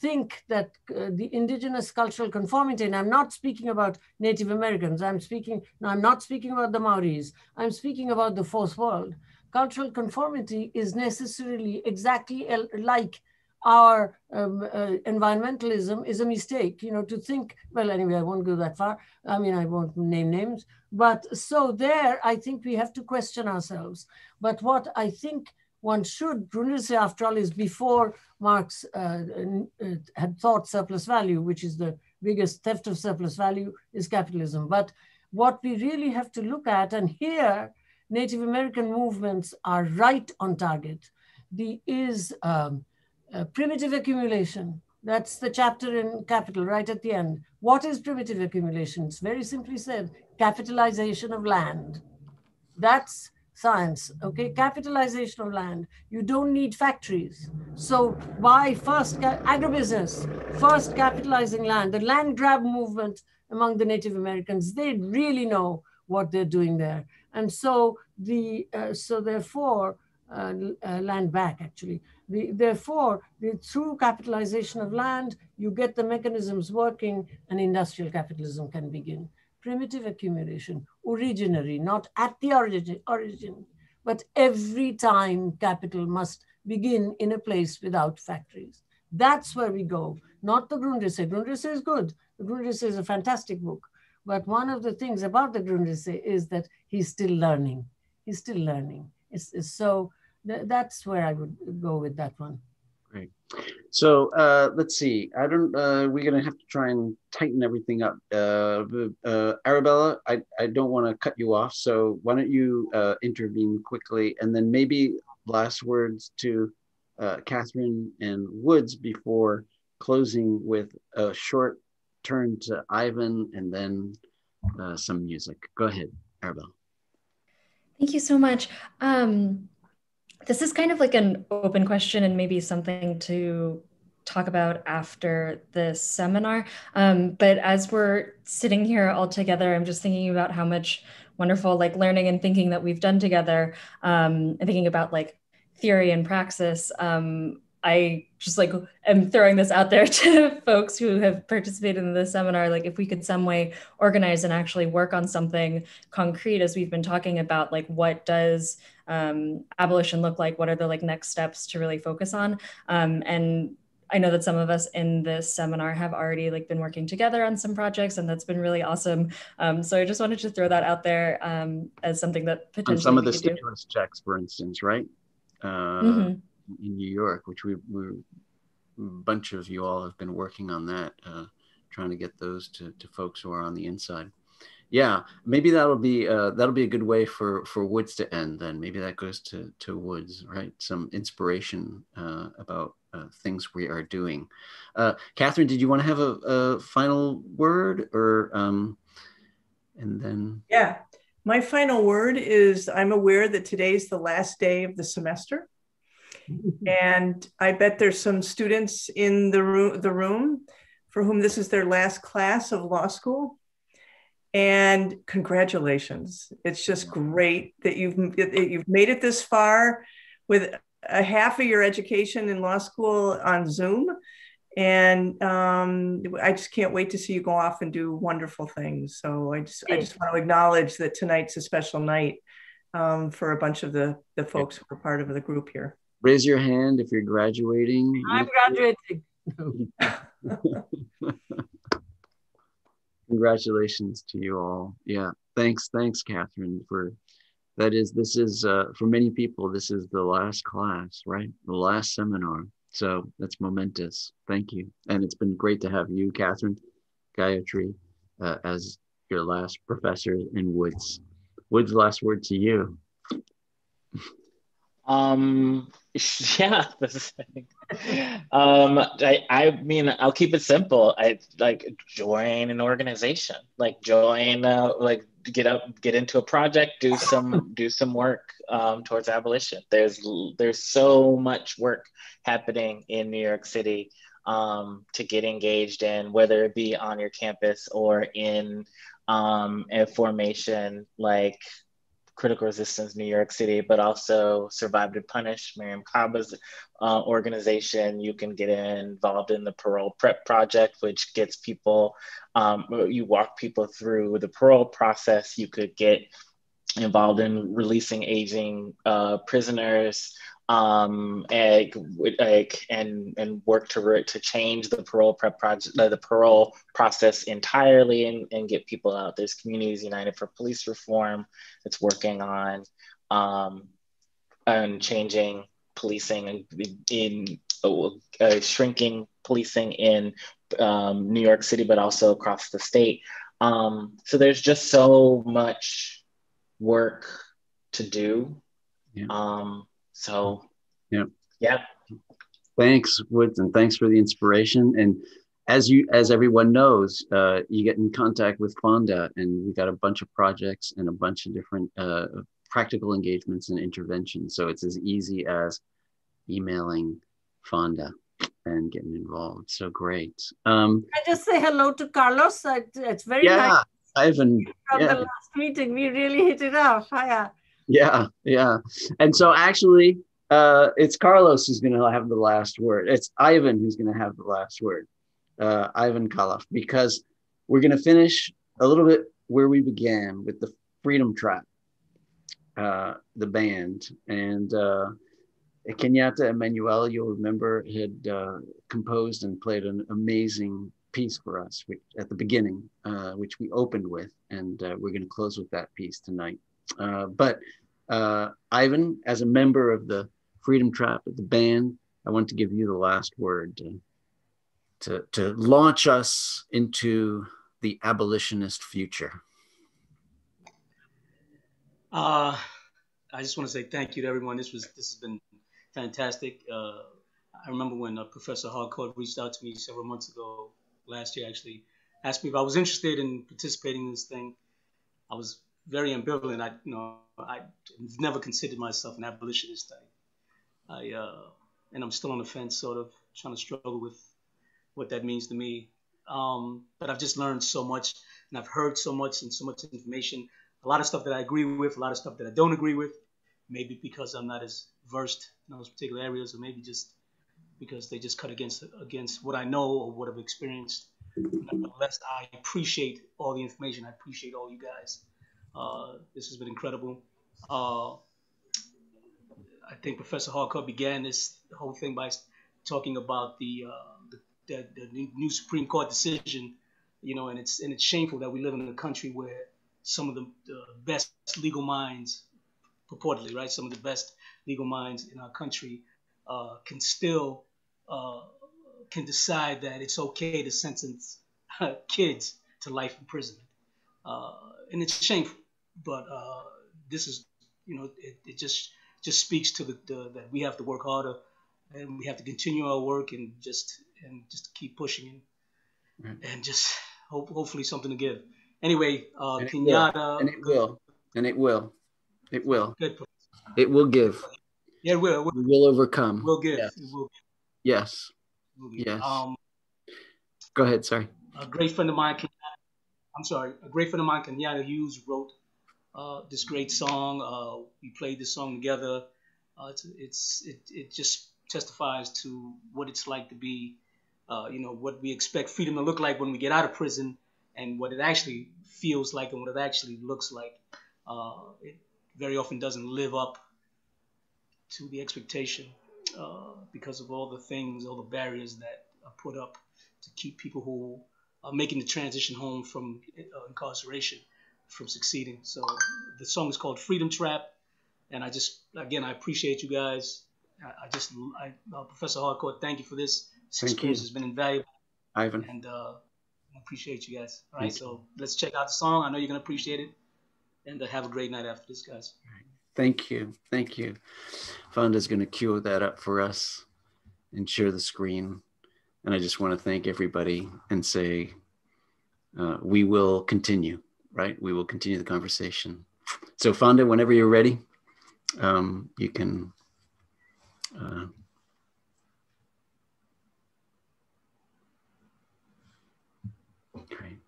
think that the indigenous cultural conformity, and I'm not speaking about Native Americans, I'm not speaking about the Maoris, I'm speaking about the fourth world. Cultural conformity is necessarily exactly like our environmentalism is a mistake, to think, well, anyway, I won't go that far. I mean, I won't name names, but so there, I think we have to question ourselves. But what I think one should, Grundrisse, after all, is before Marx had thought surplus value, which is the biggest theft of surplus value, is capitalism. But what we really have to look at, and here, Native American movements are right on target. Is primitive accumulation. That's the chapter in Capital right at the end. What is primitive accumulation? It's very simply said, capitalization of land. That's science, okay? Capitalization of land. You don't need factories. So by first agribusiness, first capitalizing land, the land grab movement among the Native Americans, they really know what they're doing there. And so therefore, land back actually. Therefore, through capitalization of land, you get the mechanisms working and industrial capitalism can begin. Primitive accumulation, originary, not at the origin, but every time capital must begin in a place without factories. That's where we go, not the Grundrisse. Grundrisse is good. The Grundrisse is a fantastic book. But one of the things about the Grundrisse is that he's still learning. He's still learning. So that's where I would go with that one. Great. So let's see. We're gonna have to try and tighten everything up. Arabella, I don't want to cut you off. So why don't you intervene quickly, and then maybe last words to Katherine and Woods before closing with a short turn to Ivan and then some music. Go ahead, Arabella. Thank you so much. This is kind of like an open question and maybe something to talk about after this seminar. But as we're sitting here all together, I'm just thinking about how much wonderful learning and thinking that we've done together, and thinking about theory and praxis. I just like am throwing this out there to folks who have participated in this seminar, like if we could some way organize and actually work on something concrete, as we've been talking about, like what does abolition look like? What are the like next steps to really focus on? And I know that some of us in this seminar have already like been working together on some projects, and that's been really awesome. So I just wanted to throw that out there as something that potentially on some of the stimulus checks, for instance, right? In New York, which we a bunch of you all have been working on that, trying to get those to folks who are on the inside. Yeah, maybe that'll be a good way for Woods to end. Then maybe that goes to Woods, right? Some inspiration about things we are doing. Katherine, did you want to have a final word, or and then? Yeah, my final word is I'm aware that today's the last day of the semester. And I bet there's some students in the room for whom this is their last class of law school. And congratulations. It's just great that you've made it this far with a half of your education in law school on Zoom. And I just can't wait to see you go off and do wonderful things. So I just want to acknowledge that tonight's a special night for a bunch of the folks who are part of the group here. Raise your hand if you're graduating. I'm graduating. Congratulations to you all. Yeah, thanks, Katherine, this is for many people, this is the last class, right? The last seminar. So that's momentous. Thank you. And it's been great to have you, Katherine, Gayatri, as your last professor in Woods. Woods, last word to you. Yeah, I mean, I'll keep it simple. I like join an organization, like join, like get into a project, do some work towards abolition. There's so much work happening in New York City to get engaged in, whether it be on your campus or in a formation like Critical Resistance New York City, but also Survive to Punish, Mariame Kaba's organization. You can get involved in the Parole Prep Project, which gets people, you walk people through the parole process. You could get involved in releasing aging prisoners, and work to change the parole prep project, the parole process entirely, and get people out. There's Communities United for Police Reform that's working on changing policing in shrinking policing in New York City, but also across the state. So there's just so much work to do. Yeah. So yeah. Thanks, Woods, and thanks for the inspiration. And as everyone knows, you get in contact with Fonda, and we got a bunch of projects and a bunch of different practical engagements and interventions. So it's as easy as emailing Fonda and getting involved. So great. I just say hello to Carlos. It's very nice. Ivan. From the last meeting, we really hit it off. Hiya. Yeah. And so actually, it's Carlos who's going to have the last word. It's Ivan who's going to have the last word. Ivan Khalaf, because we're going to finish a little bit where we began with the Freedom Trap, the band. And Kenyatta Emmanuel, you'll remember, had composed and played an amazing piece for us at the beginning, which we opened with, and we're going to close with that piece tonight. But Ivan, as a member of the Freedom Trap, the band, I want to give you the last word to launch us into the abolitionist future. I just want to say thank you to everyone. This has been fantastic. I remember when Professor Harcourt reached out to me several months ago, last year actually, asked me if I was interested in participating in this thing. I was very ambivalent. I never considered myself an abolitionist. And I'm still on the fence, sort of trying to struggle with what that means to me. But I've just learned so much, and I've heard so much and so much information. A lot of stuff that I agree with, a lot of stuff that I don't agree with. Maybe because I'm not as versed in those particular areas, or maybe just because they just cut against what I know or what I've experienced. Nevertheless, I appreciate all the information. I appreciate all you guys. This has been incredible. I think Professor Harcourt began this whole thing by talking about the new Supreme Court decision, and it's shameful that we live in a country where some of the best legal minds, purportedly, right, some of the best legal minds in our country can still can decide that it's okay to sentence kids to life imprisonment, and it's shameful. But this is, it just speaks to that we have to work harder, and we have to continue our work, and just keep pushing, and just hopefully something to give. Anyway, Kenyatta, and it will Good. It will give. Yeah, it will. We will overcome. We'll give. Yes. It will give. Yes. Yes. Go ahead. Sorry. A great friend of mine, Kenyatta Hughes, wrote this great song. We played this song together. It just testifies to what it's like to be, what we expect freedom to look like when we get out of prison, and what it actually feels like and what it actually looks like. It very often doesn't live up to the expectation because of all the things, all the barriers that are put up to keep people who are making the transition home from incarceration from succeeding. So the song is called Freedom Trap, and I appreciate you guys. Professor Harcourt, thank you for this. This experience has been invaluable. Ivan. And I appreciate you guys. All right, so let's check out the song. I know you're going to appreciate it. And have a great night after this, guys. Thank you. Thank you. Fonda's going to cue that up for us and share the screen. And I just want to thank everybody and say we will continue, right? We will continue the conversation. So Fonda, whenever you're ready, you can great.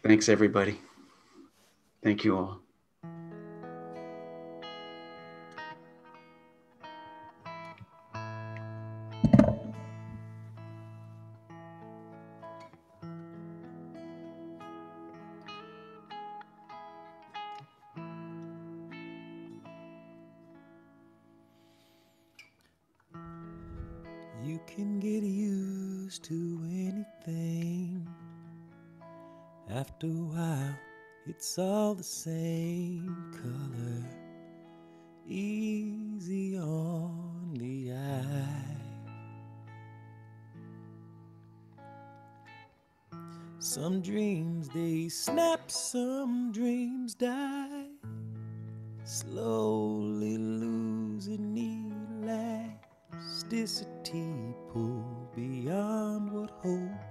Thanks, everybody. Thank you all. You can get used to anything. After a while, it's all the same color, easy on the eye. Some dreams, they snap, some dreams die, slowly losing elasticity, pulled beyond what hope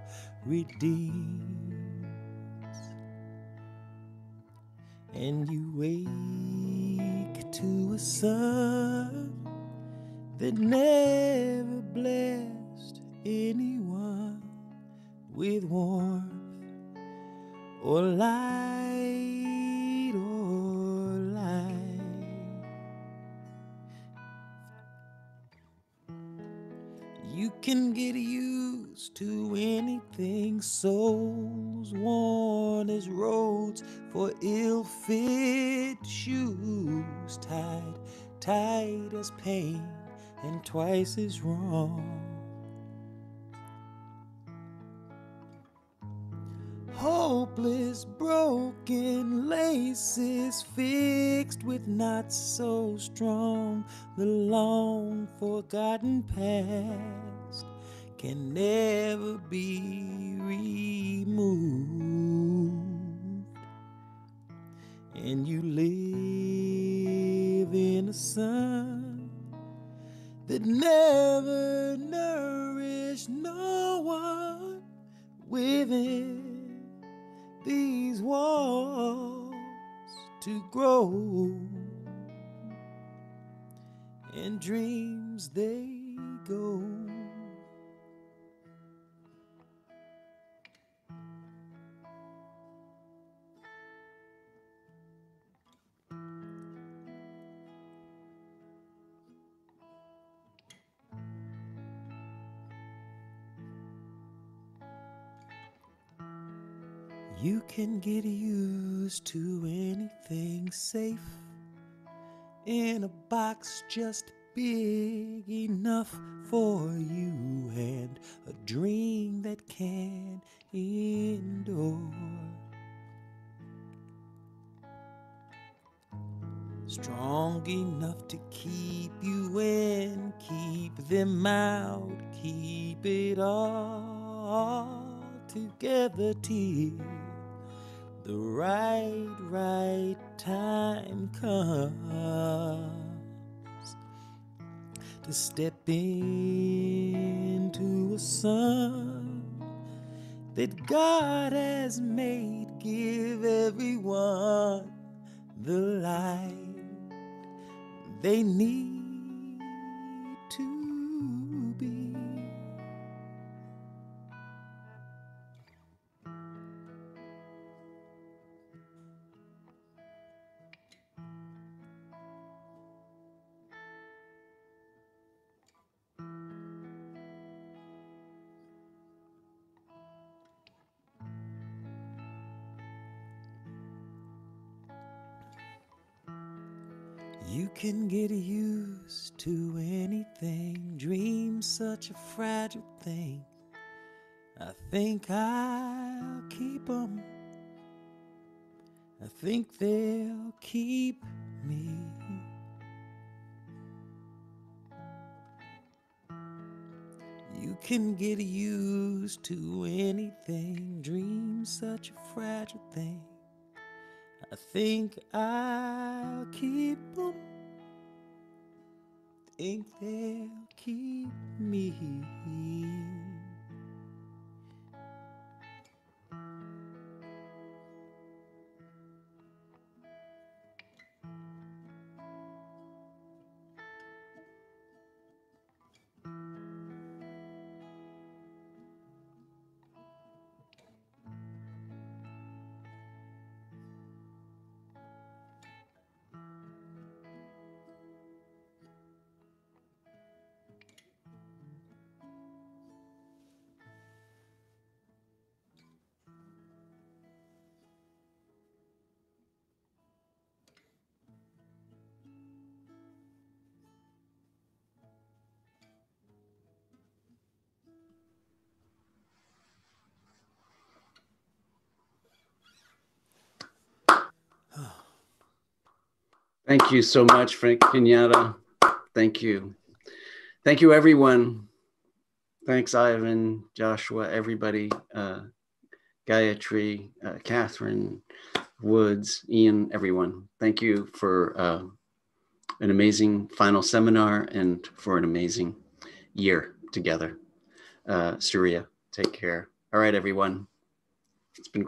redeems. And you wake to a sun that never blessed anyone with warmth or light or light. You can get used to anything. Souls worn as roads for ill-fit shoes, tight as pain and twice as wrong. Hopeless, broken laces fixed with knots so strong, the long forgotten past can never be removed. And you live in a sun that never nourished no one within these walls to grow, and dreams they go. You can get used to anything safe in a box just big enough for you, and a dream that can endure. Strong enough to keep you in, keep them out, keep it all together till the right time comes to step into a sun that God has made. Give everyone the light they need to be. You can get used to anything, dream such a fragile thing. I think I'll keep them. I think they'll keep me. You can get used to anything, dream such a fragile thing. I think I'll keep them. Think they'll keep me. Thank you so much, Frank Pinata. Thank you. Thank you, everyone. Thanks, Ivan, Joshua, everybody, Gayatri, Catherine, Woods, Ian, everyone. Thank you for an amazing final seminar and for an amazing year together. Surya, take care. All right, everyone. It's been